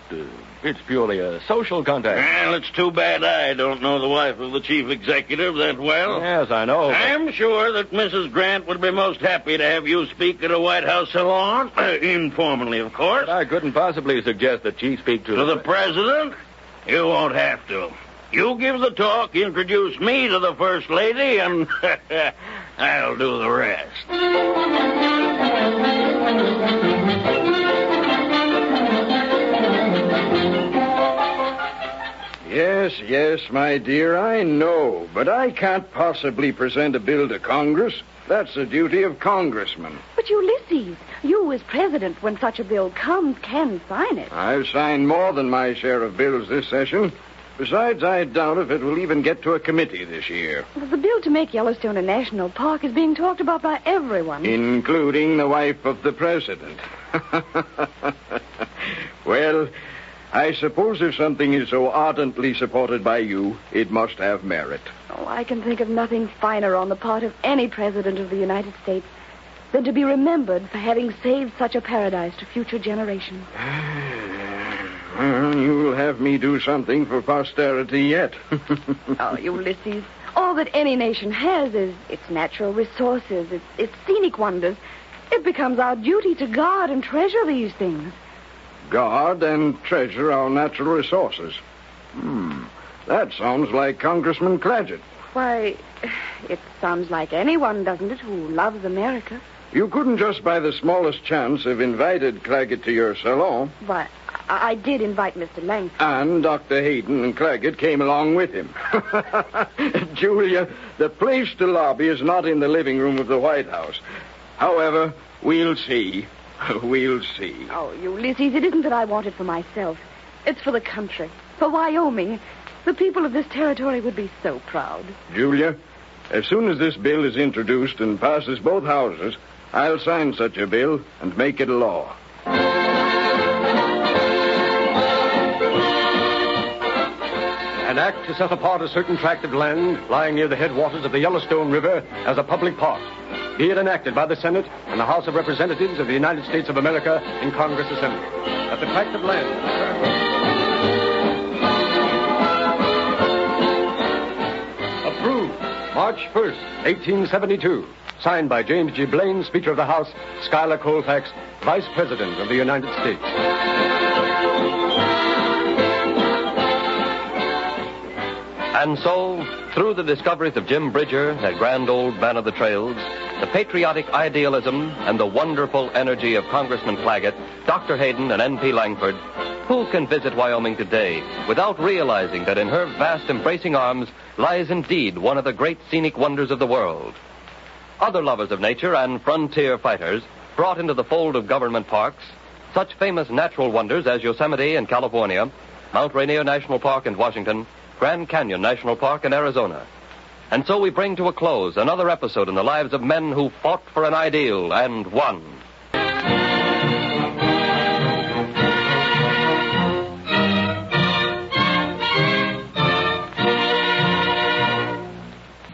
it's purely a social contact. Well, it's too bad I don't know the wife of the chief executive that well. Yes, I know. But... I'm sure that Mrs. Grant would be most happy to have you speak at a White House salon, informally, of course. But I couldn't possibly suggest that she speak to the president? You won't have to. You give the talk, introduce me to the First Lady, and I'll do the rest. Yes, my dear, I know. But I can't possibly present a bill to Congress. That's the duty of congressmen. But Ulysses, you as president, when such a bill comes, can sign it. I've signed more than my share of bills this session. Besides, I doubt if it will even get to a committee this year. Well, the bill to make Yellowstone a national park is being talked about by everyone. Including the wife of the president. Well, I suppose if something is so ardently supported by you, it must have merit. Oh, I can think of nothing finer on the part of any president of the United States than to be remembered for having saved such a paradise to future generations. Well, you'll have me do something for posterity yet. Oh, Ulysses, all that any nation has is its natural resources, its scenic wonders. It becomes our duty to guard and treasure these things. Guard and treasure our natural resources. That sounds like Congressman Clagett. Why, it sounds like anyone, doesn't it, who loves America? You couldn't just by the smallest chance have invited Clagett to your salon. Why, I did invite Mr. Langford. And Dr. Hayden and Clagett came along with him. Julia, the place to lobby is not in the living room of the White House. However, we'll see. We'll see. Oh, Ulysses, it isn't that I want it for myself. It's for the country, for Wyoming. The people of this territory would be so proud. Julia, as soon as this bill is introduced and passes both houses, I'll sign such a bill and make it a law. An act to set apart a certain tract of land lying near the headwaters of the Yellowstone River as a public park. Be it enacted by the Senate and the House of Representatives of the United States of America in Congress Assembly. That the tract of land... Approved. March 1st, 1872. Signed by James G. Blaine, Speaker of the House, Schuyler Colfax, Vice President of the United States. And so, through the discoveries of Jim Bridger, that grand old man of the trails, the patriotic idealism and the wonderful energy of Congressman Clagett, Dr. Hayden, and N.P. Langford, who can visit Wyoming today without realizing that in her vast embracing arms lies indeed one of the great scenic wonders of the world? other lovers of nature and frontier fighters brought into the fold of government parks such famous natural wonders as Yosemite in California, Mount Rainier National Park in Washington, Grand Canyon National Park in Arizona. And so we bring to a close another episode in the lives of men who fought for an ideal and won.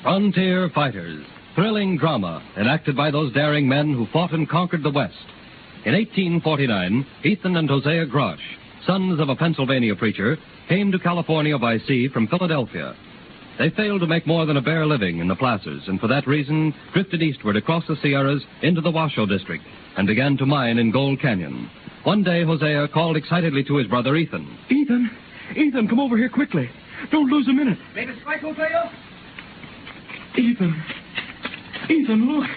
Frontier Fighters, thrilling drama enacted by those daring men who fought and conquered the West. In 1849, Ethan and Hosea Grosh, sons of a Pennsylvania preacher, came to California by sea from Philadelphia. They failed to make more than a bare living in the plazas, and for that reason drifted eastward across the Sierras into the Washoe district and began to mine in Gold Canyon. One day, Hosea called excitedly to his brother Ethan. Ethan, come over here quickly. Don't lose a minute. Made a strike, Hosea? Ethan, look.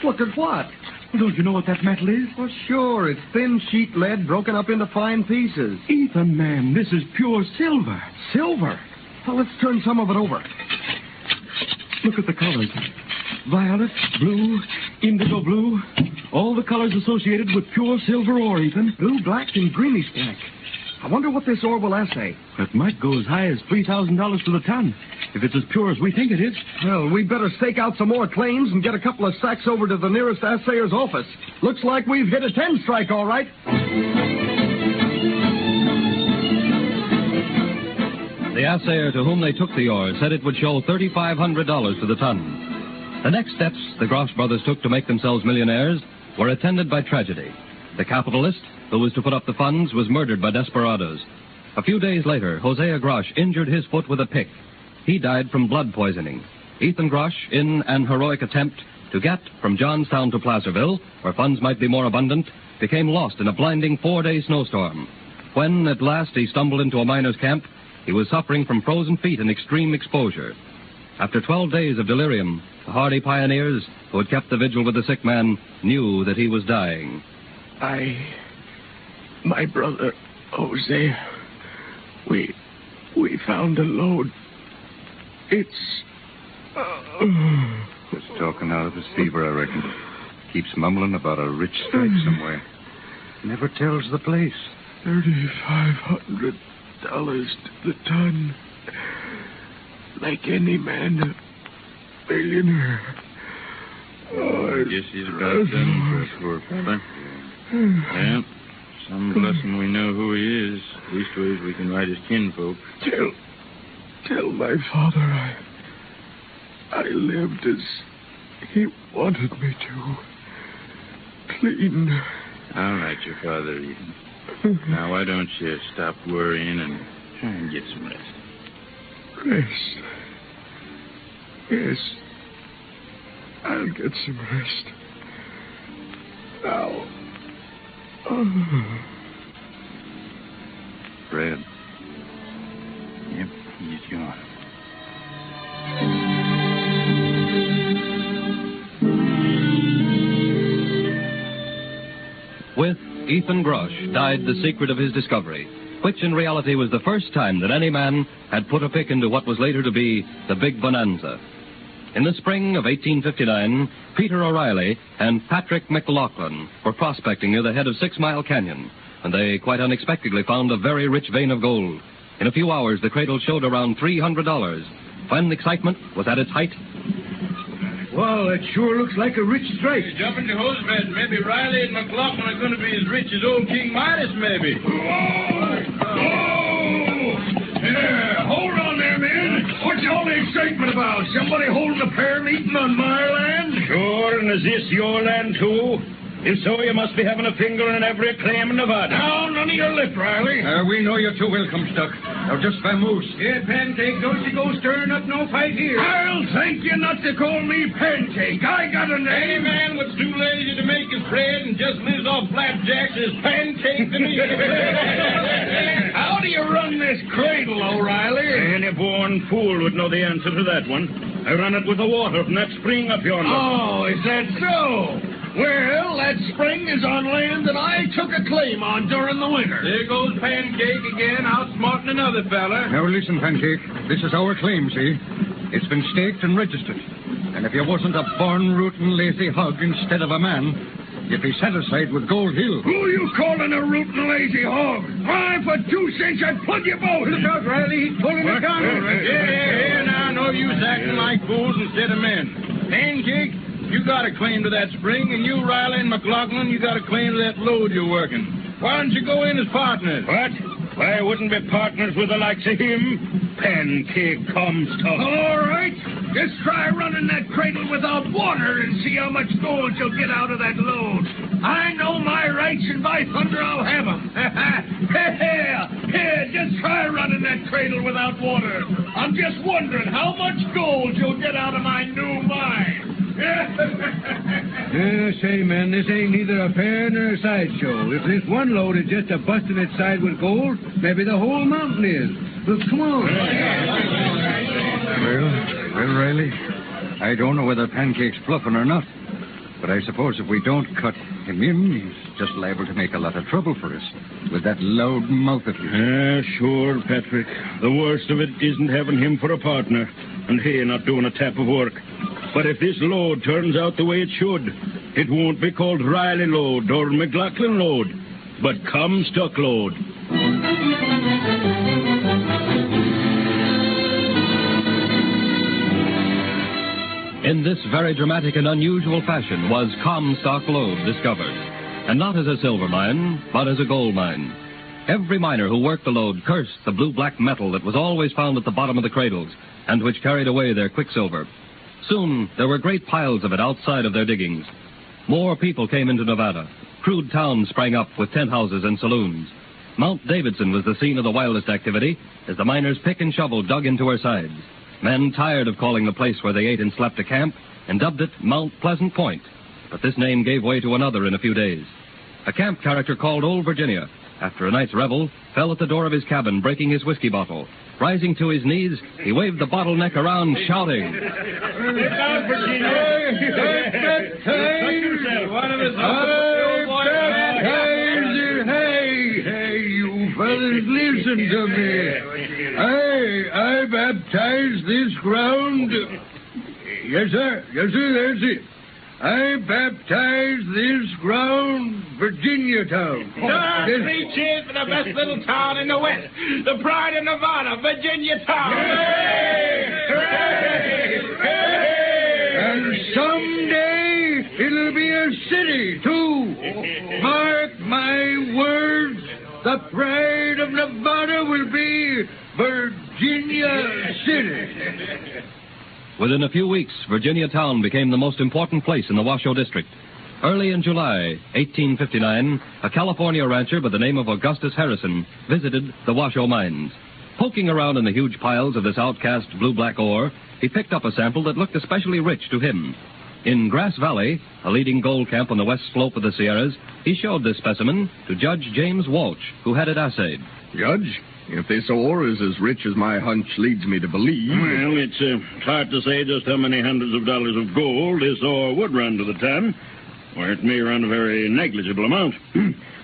Look at what? Don't you know what that metal is? Well, sure. It's thin sheet lead broken up into fine pieces. Ethan, man, this is pure silver. Silver? Well, let's turn some of it over. Look at the colors. Violet, blue, indigo blue. All the colors associated with pure silver ore, Ethan. Blue, black, and greenish black. I wonder what this ore will assay. It might go as high as $3,000 to the ton, if it's as pure as we think it is. Well, we'd better stake out some more claims and get a couple of sacks over to the nearest assayer's office. Looks like we've hit a 10 strike, all right. The assayer to whom they took the ore said it would show $3,500 to the ton. The next steps the Grosh brothers took to make themselves millionaires were attended by tragedy. The capitalist, who was to put up the funds, was murdered by desperados. A few days later, Hosea Grosh injured his foot with a pick. He died from blood poisoning. Ethan Grosh, in an heroic attempt to get from Johnstown to Placerville, where funds might be more abundant, became lost in a blinding 4-day snowstorm. When, at last, he stumbled into a miner's camp, he was suffering from frozen feet and extreme exposure. After 12 days of delirium, the hardy pioneers who had kept the vigil with the sick man knew that he was dying. My brother, Hosea, we found a lode. It's talking out of his fever, I reckon. Keeps mumbling about a rich strike somewhere. Never tells the place. $3,500 to the ton. Like any man, a millionaire. I guess he's about done for us, poor fella. Well, some blessing we know who he is. Leastways, we can write his kinfolk. Tell my father I lived as he wanted me to. Clean. All right, your father, Ethan. Now, why don't you stop worrying and try and get some rest? Rest? Yes. I'll get some rest. Now. Fred. Yep, he's gone. With Ethan Grosh died the secret of his discovery, which in reality was the first time that any man had put a pick into what was later to be the Big Bonanza. In the spring of 1859, Peter O'Reilly and Patrick McLaughlin were prospecting near the head of 6 Mile Canyon, and they quite unexpectedly found a very rich vein of gold. In a few hours, the cradle showed around $300. When excitement was at its height, Well, it sure looks like a rich strike. Jump into hose bed. Maybe Riley and McLaughlin are going to be as rich as old King Midas, maybe. Yeah, hold on there, men. What's all the excitement about? Somebody holding a pear meeting on my land? Sure, and is this your land, too? If so, you must be having a finger in every claim in Nevada. Now, none of your lip, Riley. We know you're too well, Comstock. Now, just vamoose. Yeah, Pancake, don't you go stirring up no fight here. I'll thank you not to call me Pancake. I got a name. Any man that's too lazy to make his bread and just lives off flapjacks is Pancake to me. How do you run this cradle, O'Reilly? Any born fool would know the answer to that one. I run it with the water from that spring up yonder. Oh, is that so? Well, that spring is on land that I took a claim on during the winter. There goes Pancake again, outsmarting another fella. Now listen, Pancake. This is our claim, see? It's been staked and registered. And if you wasn't a born-rootin' lazy hog instead of a man, you'd be satisfied with Gold Hill. Who you calling a rootin' lazy hog? Why, for 2 cents, I'd plug you both. Look out, Riley. He's pulling a gun. Yeah, now, no use acting like fools instead of men. Pancake, you got a claim to that spring, and you, Riley and McLaughlin, you got a claim to that load you're working. Why don't you go in as partners? What? I wouldn't be partners with the likes of him. Pancake Comstock. All right. Just try running that cradle without water and see how much gold you'll get out of that load. I know my rights, and by thunder, I'll have them. Here, just try running that cradle without water. I'm just wondering how much gold you'll get out of my new mine. Say, man, this ain't neither a fair nor a sideshow. If this one load is just a busting its side with gold, maybe the whole mountain is. Look, come on. Well, Riley, I don't know whether Pancake's bluffing or not, but I suppose if we don't cut him in, he's just liable to make a lot of trouble for us with that loud mouth of his. Sure, Patrick. The worst of it isn't having him for a partner, and he not doing a tap of work. But if this load turns out the way it should, it won't be called Riley Lode or McLaughlin Lode, but Comstock Lode. In this very dramatic and unusual fashion was Comstock Lode discovered, and not as a silver mine, but as a gold mine. Every miner who worked the lode cursed the blue-black metal that was always found at the bottom of the cradles, and which carried away their quicksilver. Soon, there were great piles of it outside of their diggings. More people came into Nevada. Crude towns sprang up with tent houses and saloons. Mount Davidson was the scene of the wildest activity as the miners pick and shovel dug into her sides. Men tired of calling the place where they ate and slept a camp and dubbed it Mount Pleasant Point. But this name gave way to another in a few days. A camp character called Old Virginia, after a night's revel, fell at the door of his cabin, breaking his whiskey bottle. Rising to his knees, he waved the bottleneck around, shouting, Look out, Virginia! Hey, you fellas, listen to me. I baptized this ground. Yes, sir, that's it. I baptized this ground Virginia Town. Three cheers for the best little town in the West, the pride of Nevada, Virginia Town. Hooray! And someday it'll be a city, too. Mark my words, the pride of Nevada will be Virginia City. Within a few weeks, Virginia Town became the most important place in the Washoe District. Early in July 1859, a California rancher by the name of Augustus Harrison visited the Washoe mines. Poking around in the huge piles of this outcast blue-black ore, he picked up a sample that looked especially rich to him. In Grass Valley, a leading gold camp on the west slope of the Sierras, he showed this specimen to Judge James Walsh, who had it assayed. Judge, if this ore is as rich as my hunch leads me to believe... Well, it's hard to say just how many hundreds of dollars of gold this ore would run to the ton, or it may run a very negligible amount.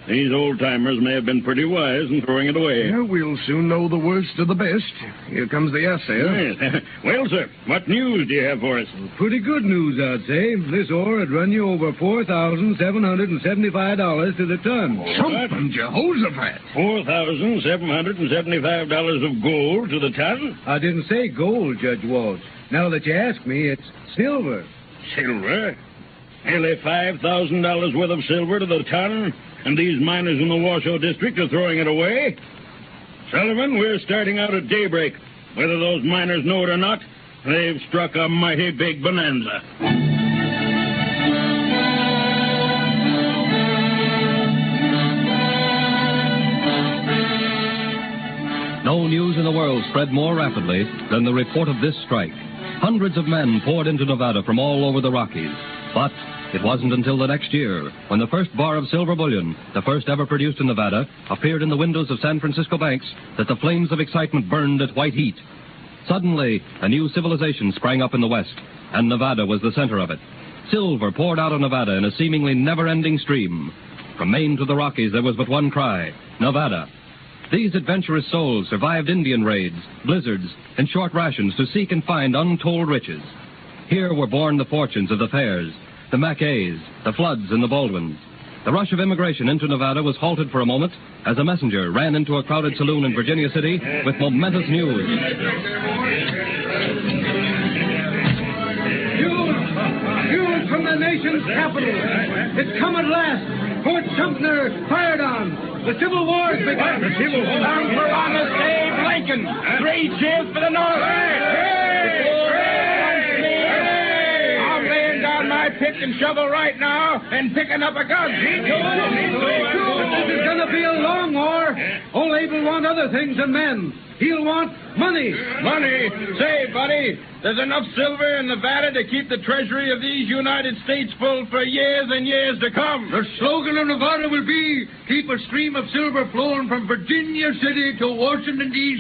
These old-timers may have been pretty wise in throwing it away. Yeah, we'll soon know the worst of the best. Here comes the assayer. Yes. Well, sir, what news do you have for us? Pretty good news, I'd say. This ore would run you over $4,775 to the ton. Something Jehoshaphat. $4,775 of gold to the ton? I didn't say gold, Judge Walsh. Now that you ask me, it's silver. Silver? Nearly $5,000 worth of silver to the ton, and these miners in the Washoe District are throwing it away? Sullivan, we're starting out at daybreak. Whether those miners know it or not, they've struck a mighty big bonanza. No news in the world spread more rapidly than the report of this strike. Hundreds of men poured into Nevada from all over the Rockies. But it wasn't until the next year, when the first bar of silver bullion, the first ever produced in Nevada, appeared in the windows of San Francisco banks, that the flames of excitement burned at white heat. Suddenly, a new civilization sprang up in the West, and Nevada was the center of it. Silver poured out of Nevada in a seemingly never-ending stream. From Maine to the Rockies, there was but one cry: Nevada. These adventurous souls survived Indian raids, blizzards, and short rations to seek and find untold riches. Here were born the fortunes of the Fairs, the Mackays, the Floods, and the Baldwins. The rush of immigration into Nevada was halted for a moment as a messenger ran into a crowded saloon in Virginia City with momentous news. News from the nation's capital. It's come at last. Fort Sumter fired on. The Civil War has begun. The Civil War. Time for honest Abe Lincoln. 3 cheers for the North. I'm laying down my pick and shovel right now and picking up a gun. Me too. But this is going to be a long war. Old Abe will want other things than men. He'll want money. Money? Say, buddy, there's enough silver in Nevada to keep the treasury of these United States full for years and years to come. The slogan of Nevada will be, keep a stream of silver flowing from Virginia City to Washington, D.C.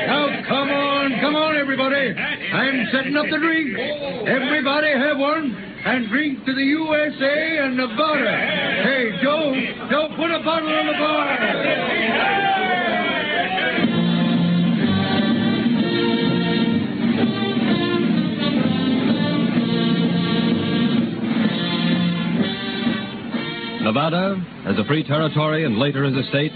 Now, come on, everybody. I'm setting up the drink. Everybody have one. And drink to the USA and Nevada. Hey, Joe, put a bottle on the bar. Nevada, as a free territory and later as a state,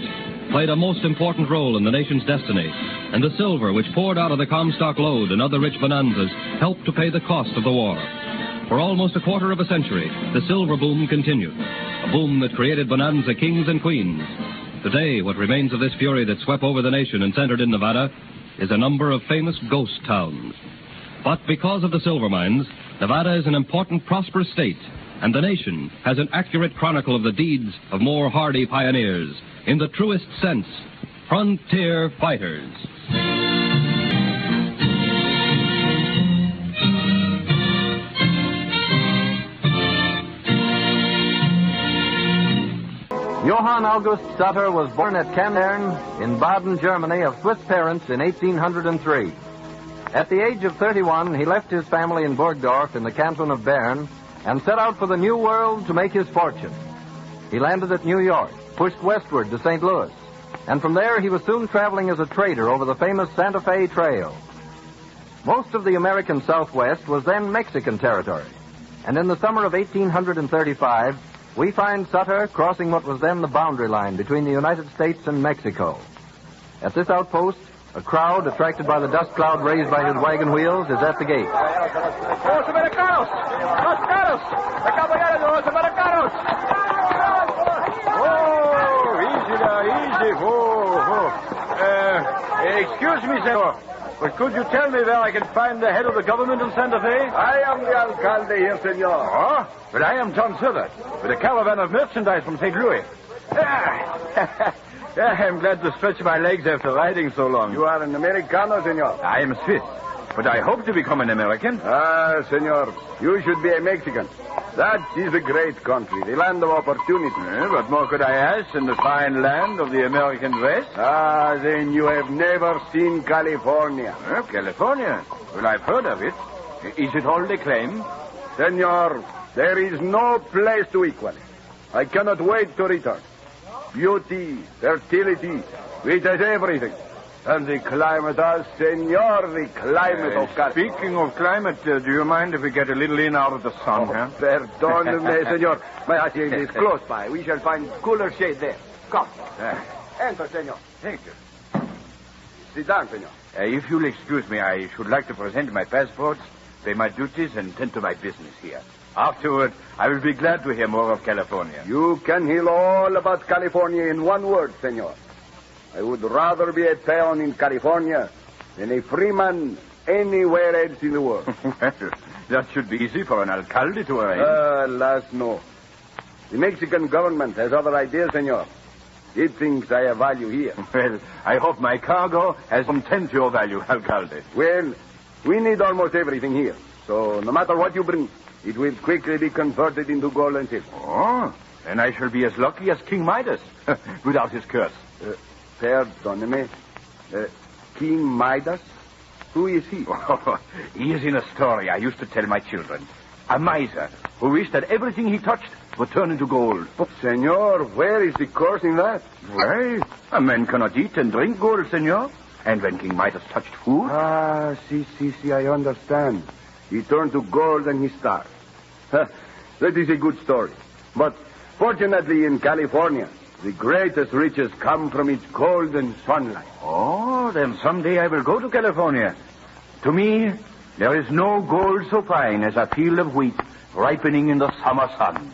played a most important role in the nation's destiny, and the silver which poured out of the Comstock Lode and other rich bonanzas helped to pay the cost of the war. For almost a quarter of a century, the silver boom continued, a boom that created bonanza kings and queens. Today, what remains of this fury that swept over the nation and centered in Nevada is a number of famous ghost towns. But because of the silver mines, Nevada is an important, prosperous state, and the nation has an accurate chronicle of the deeds of more hardy pioneers, in the truest sense, frontier fighters. Johann August Sutter was born at Kandern in Baden, Germany, of Swiss parents in 1803. At the age of 31, he left his family in Burgdorf in the canton of Bern and set out for the New World to make his fortune. He landed at New York, pushed westward to St. Louis, and from there he was soon traveling as a trader over the famous Santa Fe Trail. Most of the American Southwest was then Mexican territory, and in the summer of 1835, we find Sutter crossing what was then the boundary line between the United States and Mexico. At this outpost, a crowd attracted by the dust cloud raised by his wagon wheels is at the gate. ¡Los americanos! ¡Los caros! ¡La caballera de los americanos! Oh, easy now, easy. Excuse me, senor, but could you tell me where I can find the head of the government in Santa Fe? I am the alcalde here, senor. Oh, but I am Tom Sutter, with a caravan of merchandise from St. Louis. I'm glad to stretch my legs after riding so long. You are an Americano, senor. I am Swiss, but I hope to become an American. Ah, senor, you should be a Mexican. That is a great country, the land of opportunity. What more could I ask in the fine land of the American West? Ah, then you have never seen California. California? Well, I've heard of it. Is it all they claim? Senor, there is no place to equal it. I cannot wait to return. Beauty, fertility, it has everything. And the climate, senor, the climate of Carson. Speaking of climate, do you mind if we get a little in out of the sun, huh? Pardon me, senor. My attic is close by. We shall find cooler shade there. Come. Enter, senor. Thank you. Sit down, senor. If you'll excuse me, I should like to present my passports, pay my duties, and tend to my business here. Afterward, I will be glad to hear more of California. You can hear all about California in one word, senor. I would rather be a peon in California than a free man anywhere else in the world. Well, that should be easy for an alcalde to arrange. Alas, no. The Mexican government has other ideas, senor. It thinks I have value here. Well, I hope my cargo has some 10 to your value, alcalde. Well, we need almost everything here. So no matter what you bring, it will quickly be converted into gold and silver. Oh, then I shall be as lucky as King Midas, without his curse. Pardon me. King Midas? Who is he? Oh, he is in a story I used to tell my children. A miser who wished that everything he touched would turn into gold. But, senor, where is the curse in that? Well, a man cannot eat and drink gold, senor. And when King Midas touched food... See, I understand. He turned to gold and he starved. That is a good story. But fortunately in California, the greatest riches come from its golden sunlight. Oh, then someday I will go to California. To me, there is no gold so fine as a field of wheat ripening in the summer sun.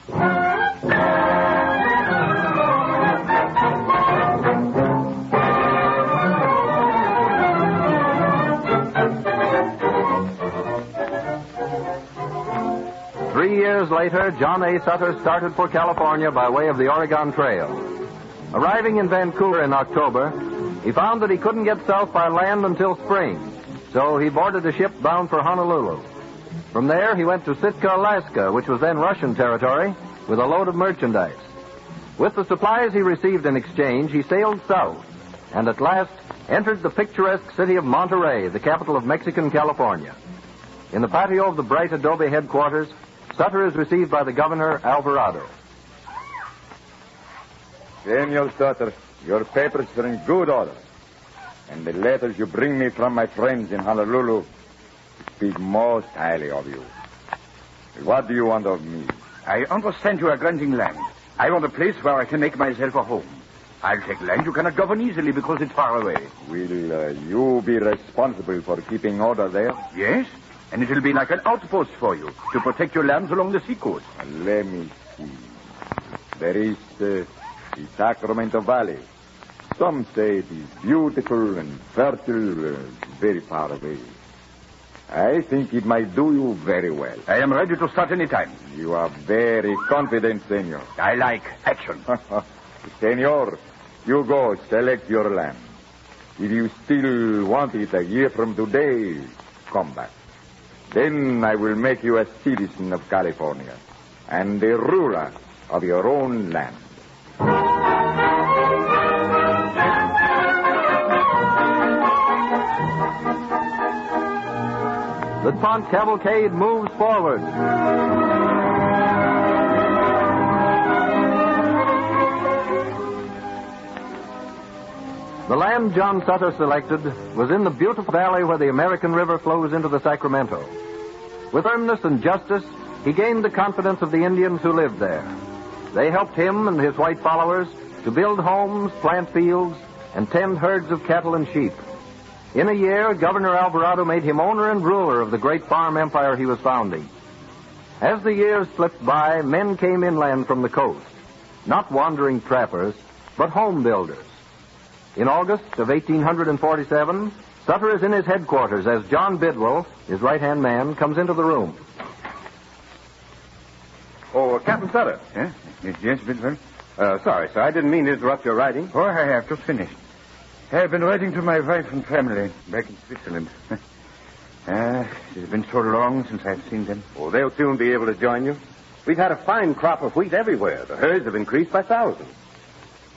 3 years later, John A. Sutter started for California by way of the Oregon Trail. Arriving in Vancouver in October, he found that he couldn't get south by land until spring, so he boarded a ship bound for Honolulu. From there, he went to Sitka, Alaska, which was then Russian territory, with a load of merchandise. With the supplies he received in exchange, he sailed south, and at last entered the picturesque city of Monterey, the capital of Mexican California. In the patio of the bright adobe headquarters, Sutter is received by the governor, Alvarado. Senor Sutter, your papers are in good order. And the letters you bring me from my friends in Honolulu speak most highly of you. What do you want of me? I understand you are granting land. I want a place where I can make myself a home. I'll take land you cannot govern easily because it's far away. Will you be responsible for keeping order there? Yes, and it will be like an outpost for you to protect your lands along the seacoast. Let me see. There is the Sacramento Valley. Some say it is beautiful and fertile, very far away. I think it might do you very well. I am ready to start any time. You are very confident, senor. I like action. Senor, you go select your land. If you still want it a year from today, come back. Then I will make you a citizen of California and the ruler of your own land. The taunt cavalcade moves forward. The land John Sutter selected was in the beautiful valley where the American River flows into the Sacramento. With firmness and justice, he gained the confidence of the Indians who lived there. They helped him and his white followers to build homes, plant fields, and tend herds of cattle and sheep. In a year, Governor Alvarado made him owner and ruler of the great farm empire he was founding. As the years slipped by, men came inland from the coast, not wandering trappers, but home builders. In August of 1847, Sutter is in his headquarters as John Bidwell, his right-hand man, comes into the room. Oh, Captain Sutter. Yes, Bidwell? Sorry, sir. I didn't mean to interrupt your writing. Oh, I have just finished. I've been writing to my wife and family back in Switzerland. It's been so long since I've seen them. Oh, they'll soon be able to join you. We've had a fine crop of wheat everywhere. The herds have increased by thousands.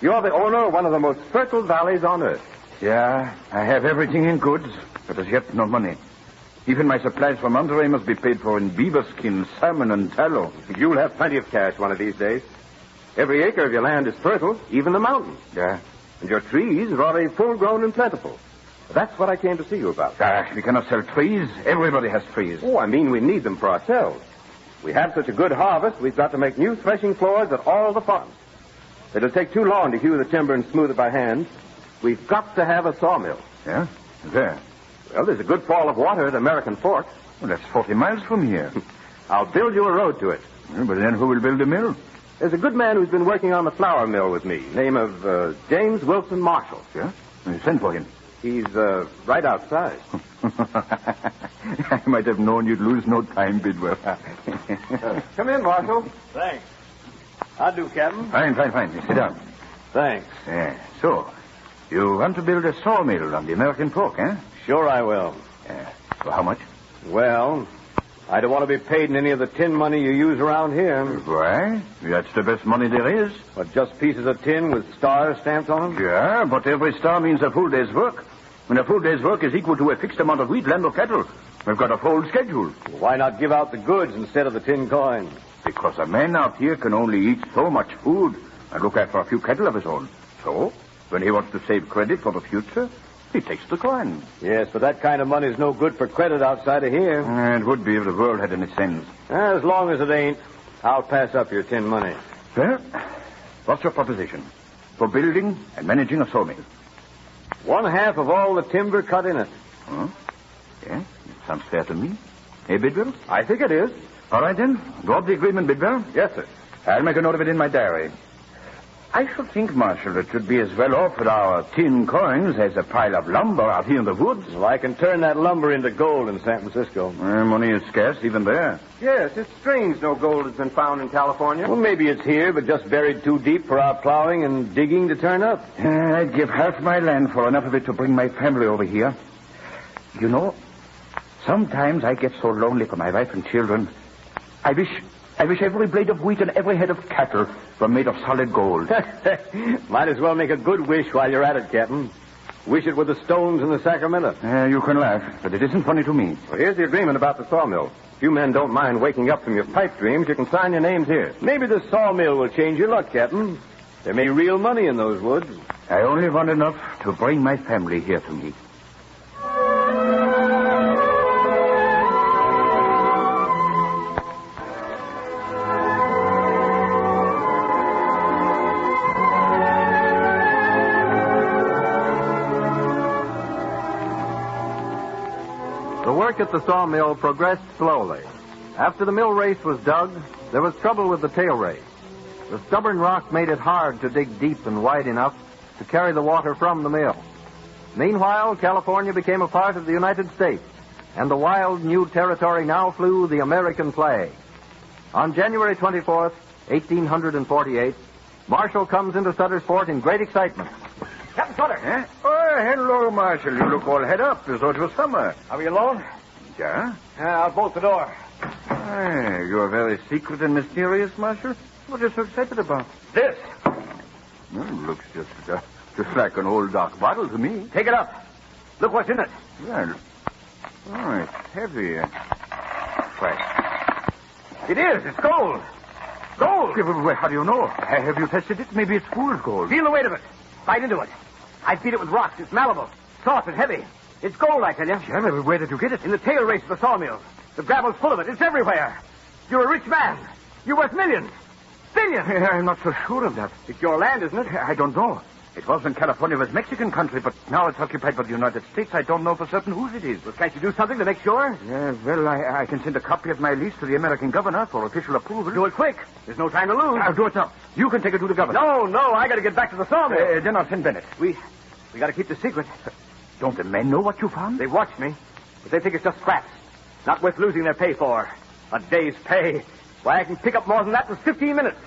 You're the owner of one of the most fertile valleys on earth. Yeah, I have everything in goods, but as yet no money. Even my supplies from Monterey must be paid for in beaver skins, salmon, and tallow. You'll have plenty of cash one of these days. Every acre of your land is fertile, even the mountains. Yeah. And your trees are already full-grown and plentiful. That's what I came to see you about. We cannot sell trees. Everybody has trees. Oh, I mean we need them for ourselves. We have such a good harvest, we've got to make new threshing floors at all the farms. It'll take too long to hew the timber and smooth it by hand. We've got to have a sawmill. Yeah? There? Well, there's a good fall of water at American Fork. Well, that's 40 miles from here. I'll build you a road to it. But then who will build the mill? There's a good man who's been working on the flour mill with me, name of James Wilson Marshall. Yeah? Send for him. He's right outside. I might have known you'd lose no time, Bidwell. Come in, Marshall. Thanks. I'll do, Captain. Fine. Sit down. Thanks. Yeah. So, you want to build a sawmill on the American Fork, eh? Sure I will. Yeah. For how much? Well, I don't want to be paid in any of the tin money you use around here. Why? That's the best money there is. But just pieces of tin with stars stamped on them? Yeah, but every star means a full day's work. When a full day's work is equal to a fixed amount of wheat, land, or cattle, we've got a full schedule. Well, why not give out the goods instead of the tin coins? Because a man out here can only eat so much food and look after a few cattle of his own. So, when he wants to save credit for the future, He takes the coin. Yes, but that kind of money's no good for credit outside of here. It would be if the world had any sense. As long as it ain't, I'll pass up your tin money. Well, what's your proposition for building and managing a sawmill? 1/2 of all the timber cut in it. Huh? Yeah, sounds fair to me. Hey, Bidwell? I think it is. All right, then. Draw up the agreement, Bidwell. Yes, sir. I'll make a note of it in my diary. I should think, Marshal, it should be as well off with our tin coins as a pile of lumber out here in the woods. Well, I can turn that lumber into gold in San Francisco. Money is scarce even there. Yes, it's strange no gold has been found in California. Well, maybe it's here, but just buried too deep for our plowing and digging to turn up. I'd give half my land for enough of it to bring my family over here. You know, sometimes I get so lonely for my wife and children. I wish every blade of wheat and every head of cattle were made of solid gold. Might as well make a good wish while you're at it, Captain. Wish it with the stones in the Sacramento. You can laugh, but it isn't funny to me. Well, here's the agreement about the sawmill. If you men don't mind waking up from your pipe dreams, you can sign your names here. Maybe the sawmill will change your luck, Captain. There may be real money in those woods. I only want enough to bring my family here to me. The work at the sawmill progressed slowly. After the mill race was dug, there was trouble with the tail race. The stubborn rock made it hard to dig deep and wide enough to carry the water from the mill. Meanwhile, California became a part of the United States, and the wild new territory now flew the American flag. On January 24th, 1848, Marshall comes into Sutter's fort in great excitement. Captain Sutter. Eh? Oh, hello, Marshal. You look all head up as though it was summer. Are we alone? Yeah? I'll bolt the door. You're very secret and mysterious, Marshal. What are you so excited about? This. Looks just like an old dark bottle to me. Take it up. Look what's in it. Well, it's heavy. Why? It is. It's gold. Gold. How do you know? Have you tested it? Maybe it's fool's gold. Feel the weight of it. Bite into it. I beat it with rocks. It's malleable, soft, and heavy. It's gold, I tell you. Yeah, where did you get it? In the tail race of the sawmill. The gravel's full of it. It's everywhere. You're a rich man. You're worth millions. Billions. I'm not so sure of that. It's your land, isn't it? I don't know. It was when California was Mexican country, but now it's occupied by the United States. I don't know for certain whose it is. Well, can't you do something to make sure? Yeah, well, I can send a copy of my lease to the American governor for official approval. Do it quick. There's no time to lose. I'll do it now. You can take it to the governor. No, I got to get back to the sawmill. Then I'll send Bennett. We got to keep the secret. Don't the men know what you found? They watched me, but they think it's just scraps. Not worth losing their pay for. A day's pay. Why, I can pick up more than that in 15 minutes.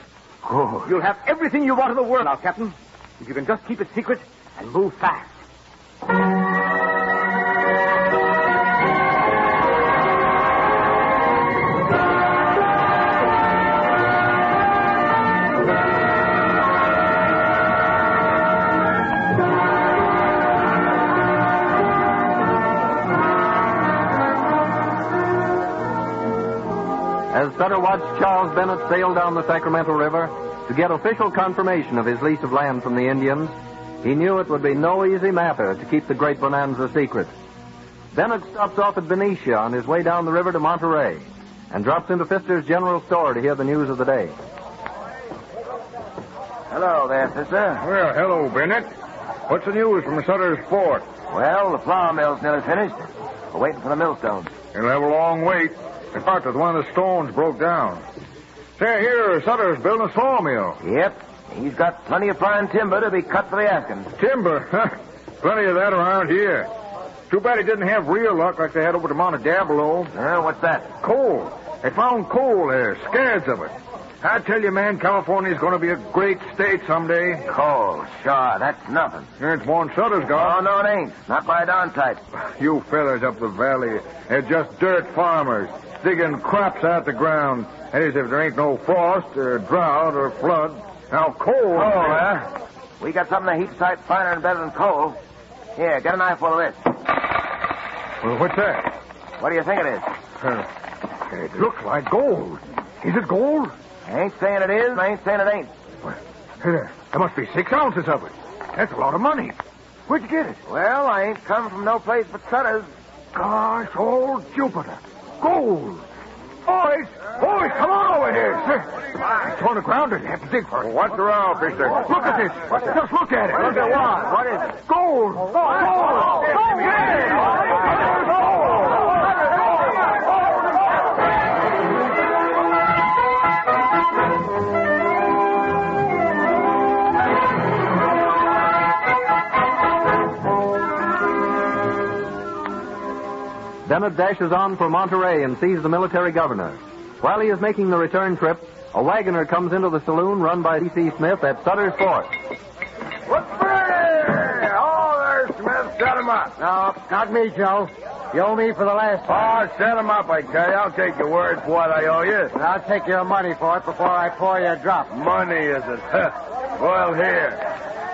Good. You'll have everything you want in the world now, Captain. If you can just keep it secret and move fast. As Sutter watched Charles Bennett sail down the Sacramento River to get official confirmation of his lease of land from the Indians, he knew it would be no easy matter to keep the great bonanza secret. Bennett stops off at Benicia on his way down the river to Monterey and drops into Pfister's general store to hear the news of the day. Hello there, Pfister. Well, hello, Bennett. What's the news from Sutter's fort? Well, the flour mill's nearly finished. We're waiting for the millstones. He'll have a long wait. In fact, one of the stones broke down. Say, here, Sutter's building a sawmill. Yep. He's got plenty of fine timber to be cut for the asking. Timber? Huh? Plenty of that around here. Too bad he didn't have real luck like they had over to Montedablo. What's that? Coal. They found coal there, scads of it. I tell you, man, California's going to be a great state someday. Coal, sure, that's nothing. It's one Sutter's got. Oh, no, it ain't. Not by a darn type. You fellas up the valley are just dirt farmers, digging crops out the ground as if there ain't no frost or drought or flood. Now, coal... Coal, huh? We got something a heap sight finer and better than coal. Here, get an eyeful of this. Well, what's that? What do you think it is? It looks like gold. Is it gold? I ain't saying it is, I ain't saying it ain't. Well, there must be 6 ounces of it. That's a lot of money. Where'd you get it? Well, I ain't come from no place but Sutter's. Gosh, old Jupiter. Gold. Boys, come on over here. It's on the ground and have to dig for it. What's the row, Fisher? Look at this. Just look at it. Look at what? What is it? Gold. Gold. Bennett dashes on for Monterey and sees the military governor. While he is making the return trip, a wagoner comes into the saloon run by D.C. Smith at Sutter's Fort. Oh, there's Smith. Set him up. No, not me, Joe. You owe me for the last time. Oh, set him up, I tell you. I'll take your word for what I owe you. And I'll take your money for it before I pour you a drop. Money, is it? Well, here.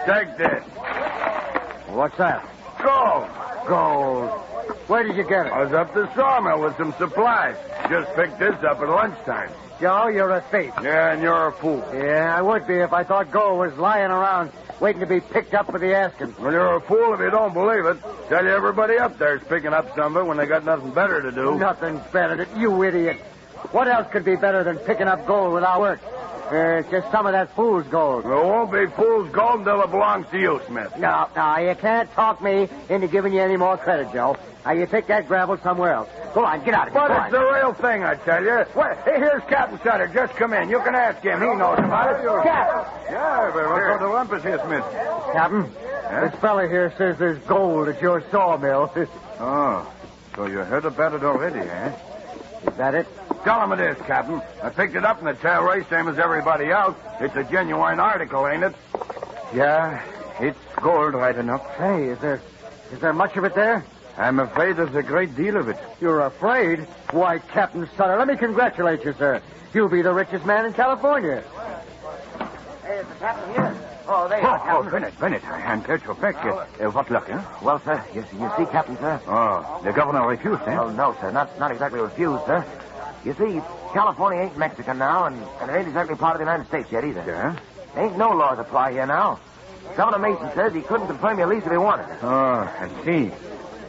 Take this. What's that? Gold. Gold. Where did you get it? I was up the sawmill with some supplies. Just picked this up at lunchtime. Joe, you're a thief. Yeah, and you're a fool. Yeah, I would be if I thought gold was lying around waiting to be picked up for the asking. Well, you're a fool if you don't believe it. Tell you everybody up there's picking up some of it when they got nothing better to do. Nothing better than you idiot. What else could be better than picking up gold without work? Just some of that fool's gold. There won't be fool's gold until it belongs to you, Smith. No, you can't talk me into giving you any more credit, Joe. Now, you take that gravel somewhere else. Go on, get out of here. But it's the real thing, I tell you. Well, here's Captain Sutter. Just come in. You can ask him. He knows about it. Captain! Yeah, but what's on the rumpus here, Smith? Captain, this fella here says there's gold at your sawmill. Oh, so you heard about it already, eh? Is that it? Tell him it is, Captain. I picked it up in the tail race, same as everybody else. It's a genuine article, ain't it? Yeah, it's gold right enough. Hey, is there much of it there? I'm afraid there's a great deal of it. You're afraid? Why, Captain Sutter, let me congratulate you, sir. You'll be the richest man in California. Hey, is the captain here? Oh, there you are, Captain. Bennett, I'm glad you're back. What luck, huh? Well, sir, you see, Captain, sir? Oh, the governor refused, eh? Oh, no, sir. Not exactly refused, sir. You see, California ain't Mexican now, and it ain't exactly part of the United States yet either. Yeah? Ain't no laws apply here now. Governor Mason says he couldn't confirm your lease if he wanted it. Oh, I see.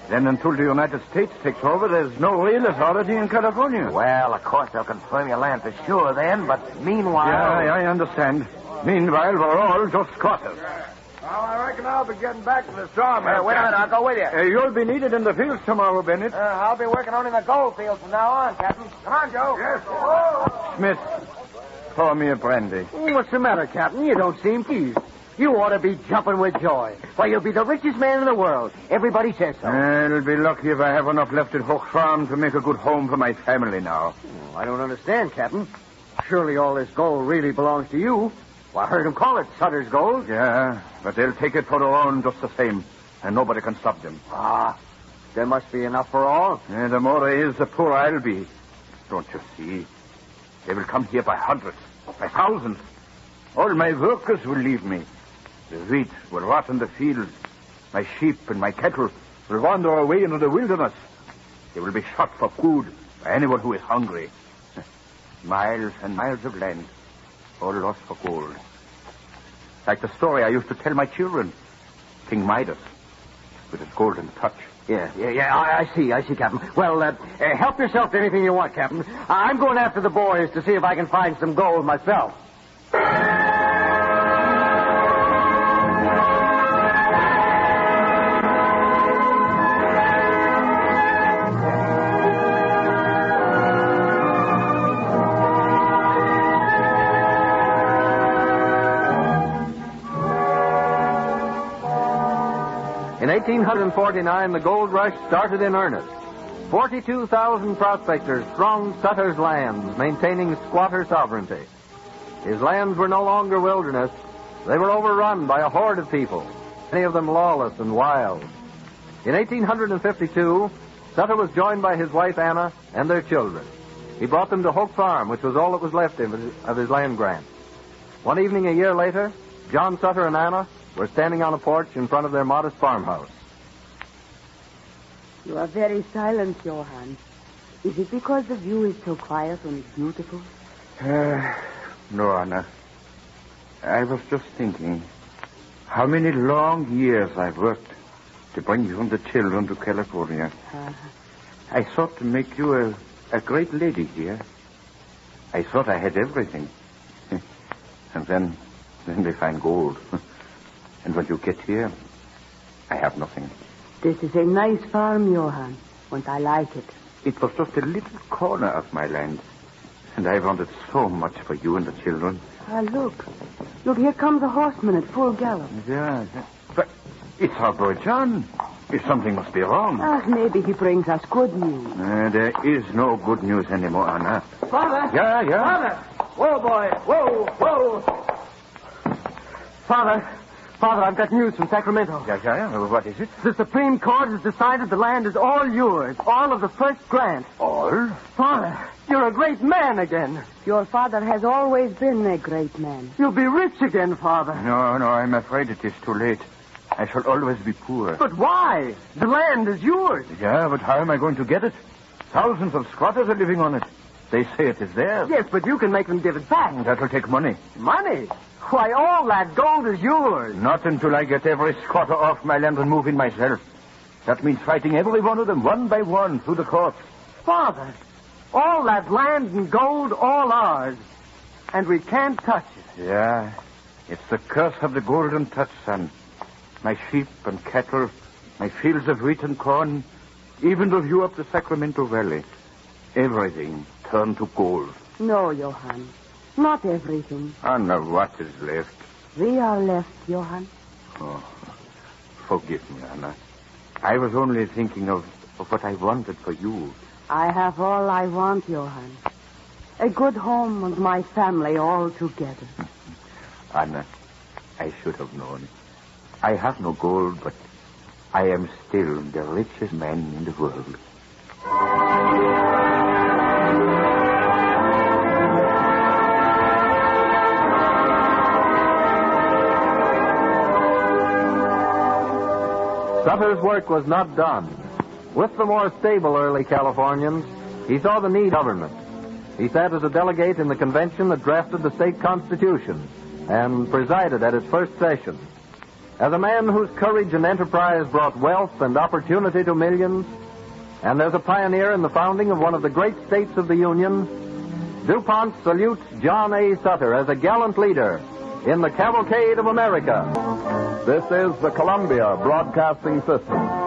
Then until the United States takes over, there's no real authority in California. Well, of course they'll confirm your land for sure then, but meanwhile... Yeah, I understand. Meanwhile, we're all just squatters. Well, I reckon I'll be getting back to the sawmill. Wait a minute, I'll go with you. You'll be needed in the fields tomorrow, Bennett. I'll be working on in the gold fields from now on, Captain. Come on, Joe. Yes. Smith, pour me a brandy. What's the matter, Captain? You don't seem pleased. You ought to be jumping with joy. Why, you'll be the richest man in the world. Everybody says so. I'll be lucky if I have enough left at Hook Farm to make a good home for my family now. I don't understand, Captain. Surely all this gold really belongs to you. Well, I heard them call it Sutter's gold. Yeah, but they'll take it for their own just the same, and nobody can stop them. Ah, there must be enough for all. Yeah, the more there is, the poorer I'll be. Don't you see? They will come here by hundreds, by thousands. All my workers will leave me. The wheat will rot in the fields. My sheep and my cattle will wander away into the wilderness. They will be shot for food by anyone who is hungry. Miles and miles of land, all lost for gold. Like the story I used to tell my children. King Midas, with his golden touch. Yeah, I see, Captain. Well, help yourself to anything you want, Captain. I'm going after the boys to see if I can find some gold myself. In 1849, the gold rush started in earnest. 42,000 prospectors thronged Sutter's lands, maintaining squatter sovereignty. His lands were no longer wilderness. They were overrun by a horde of people, many of them lawless and wild. In 1852, Sutter was joined by his wife Anna and their children. He brought them to Hoke Farm, which was all that was left of his land grant. One evening a year later, John Sutter and Anna were standing on a porch in front of their modest farmhouse. You are very silent, Johann. Is it because the view is so quiet and beautiful? No, Anna. I was just thinking how many long years I've worked to bring you and the children to California. I thought to make you a great lady here. I thought I had everything. And then they find gold. And when you get here, I have nothing. This is a nice farm, Johann, and I like it. It was just a little corner of my land. And I wanted so much for you and the children. Look. Look, here comes a horseman at full gallop. Yeah. But it's our boy John. Something must be wrong. Maybe he brings us good news. There is no good news anymore, Anna. Father! Yeah? Father! Whoa, boy! Whoa! Father, I've got news from Sacramento. Yeah. What is it? The Supreme Court has decided the land is all yours. All of the first grant. All? Father, you're a great man again. Your father has always been a great man. You'll be rich again, Father. No, I'm afraid it is too late. I shall always be poor. But why? The land is yours. Yeah, but how am I going to get it? Thousands of squatters are living on it. They say it is theirs. Yes, but you can make them give it back. That will take money. Money? Why, all that gold is yours. Not until I get every squatter off my land and move in myself. That means fighting every one of them one by one through the courts. Father, all that land and gold, all ours. And we can't touch it. Yeah, it's the curse of the golden touch, son. My sheep and cattle, my fields of wheat and corn, even the view up the Sacramento Valley. Everything turned to gold. No, Johann. Not everything. Anna, what is left? We are left, Johann. Oh, forgive me, Anna. I was only thinking of what I wanted for you. I have all I want, Johann. A good home and my family all together. Anna, I should have known. I have no gold, but I am still the richest man in the world. Sutter's work was not done. With the more stable early Californians, he saw the need of government. He sat as a delegate in the convention that drafted the state constitution and presided at its first session. As a man whose courage and enterprise brought wealth and opportunity to millions, and as a pioneer in the founding of one of the great states of the Union, DuPont salutes John A. Sutter as a gallant leader in the Cavalcade of America. This is the Columbia Broadcasting System.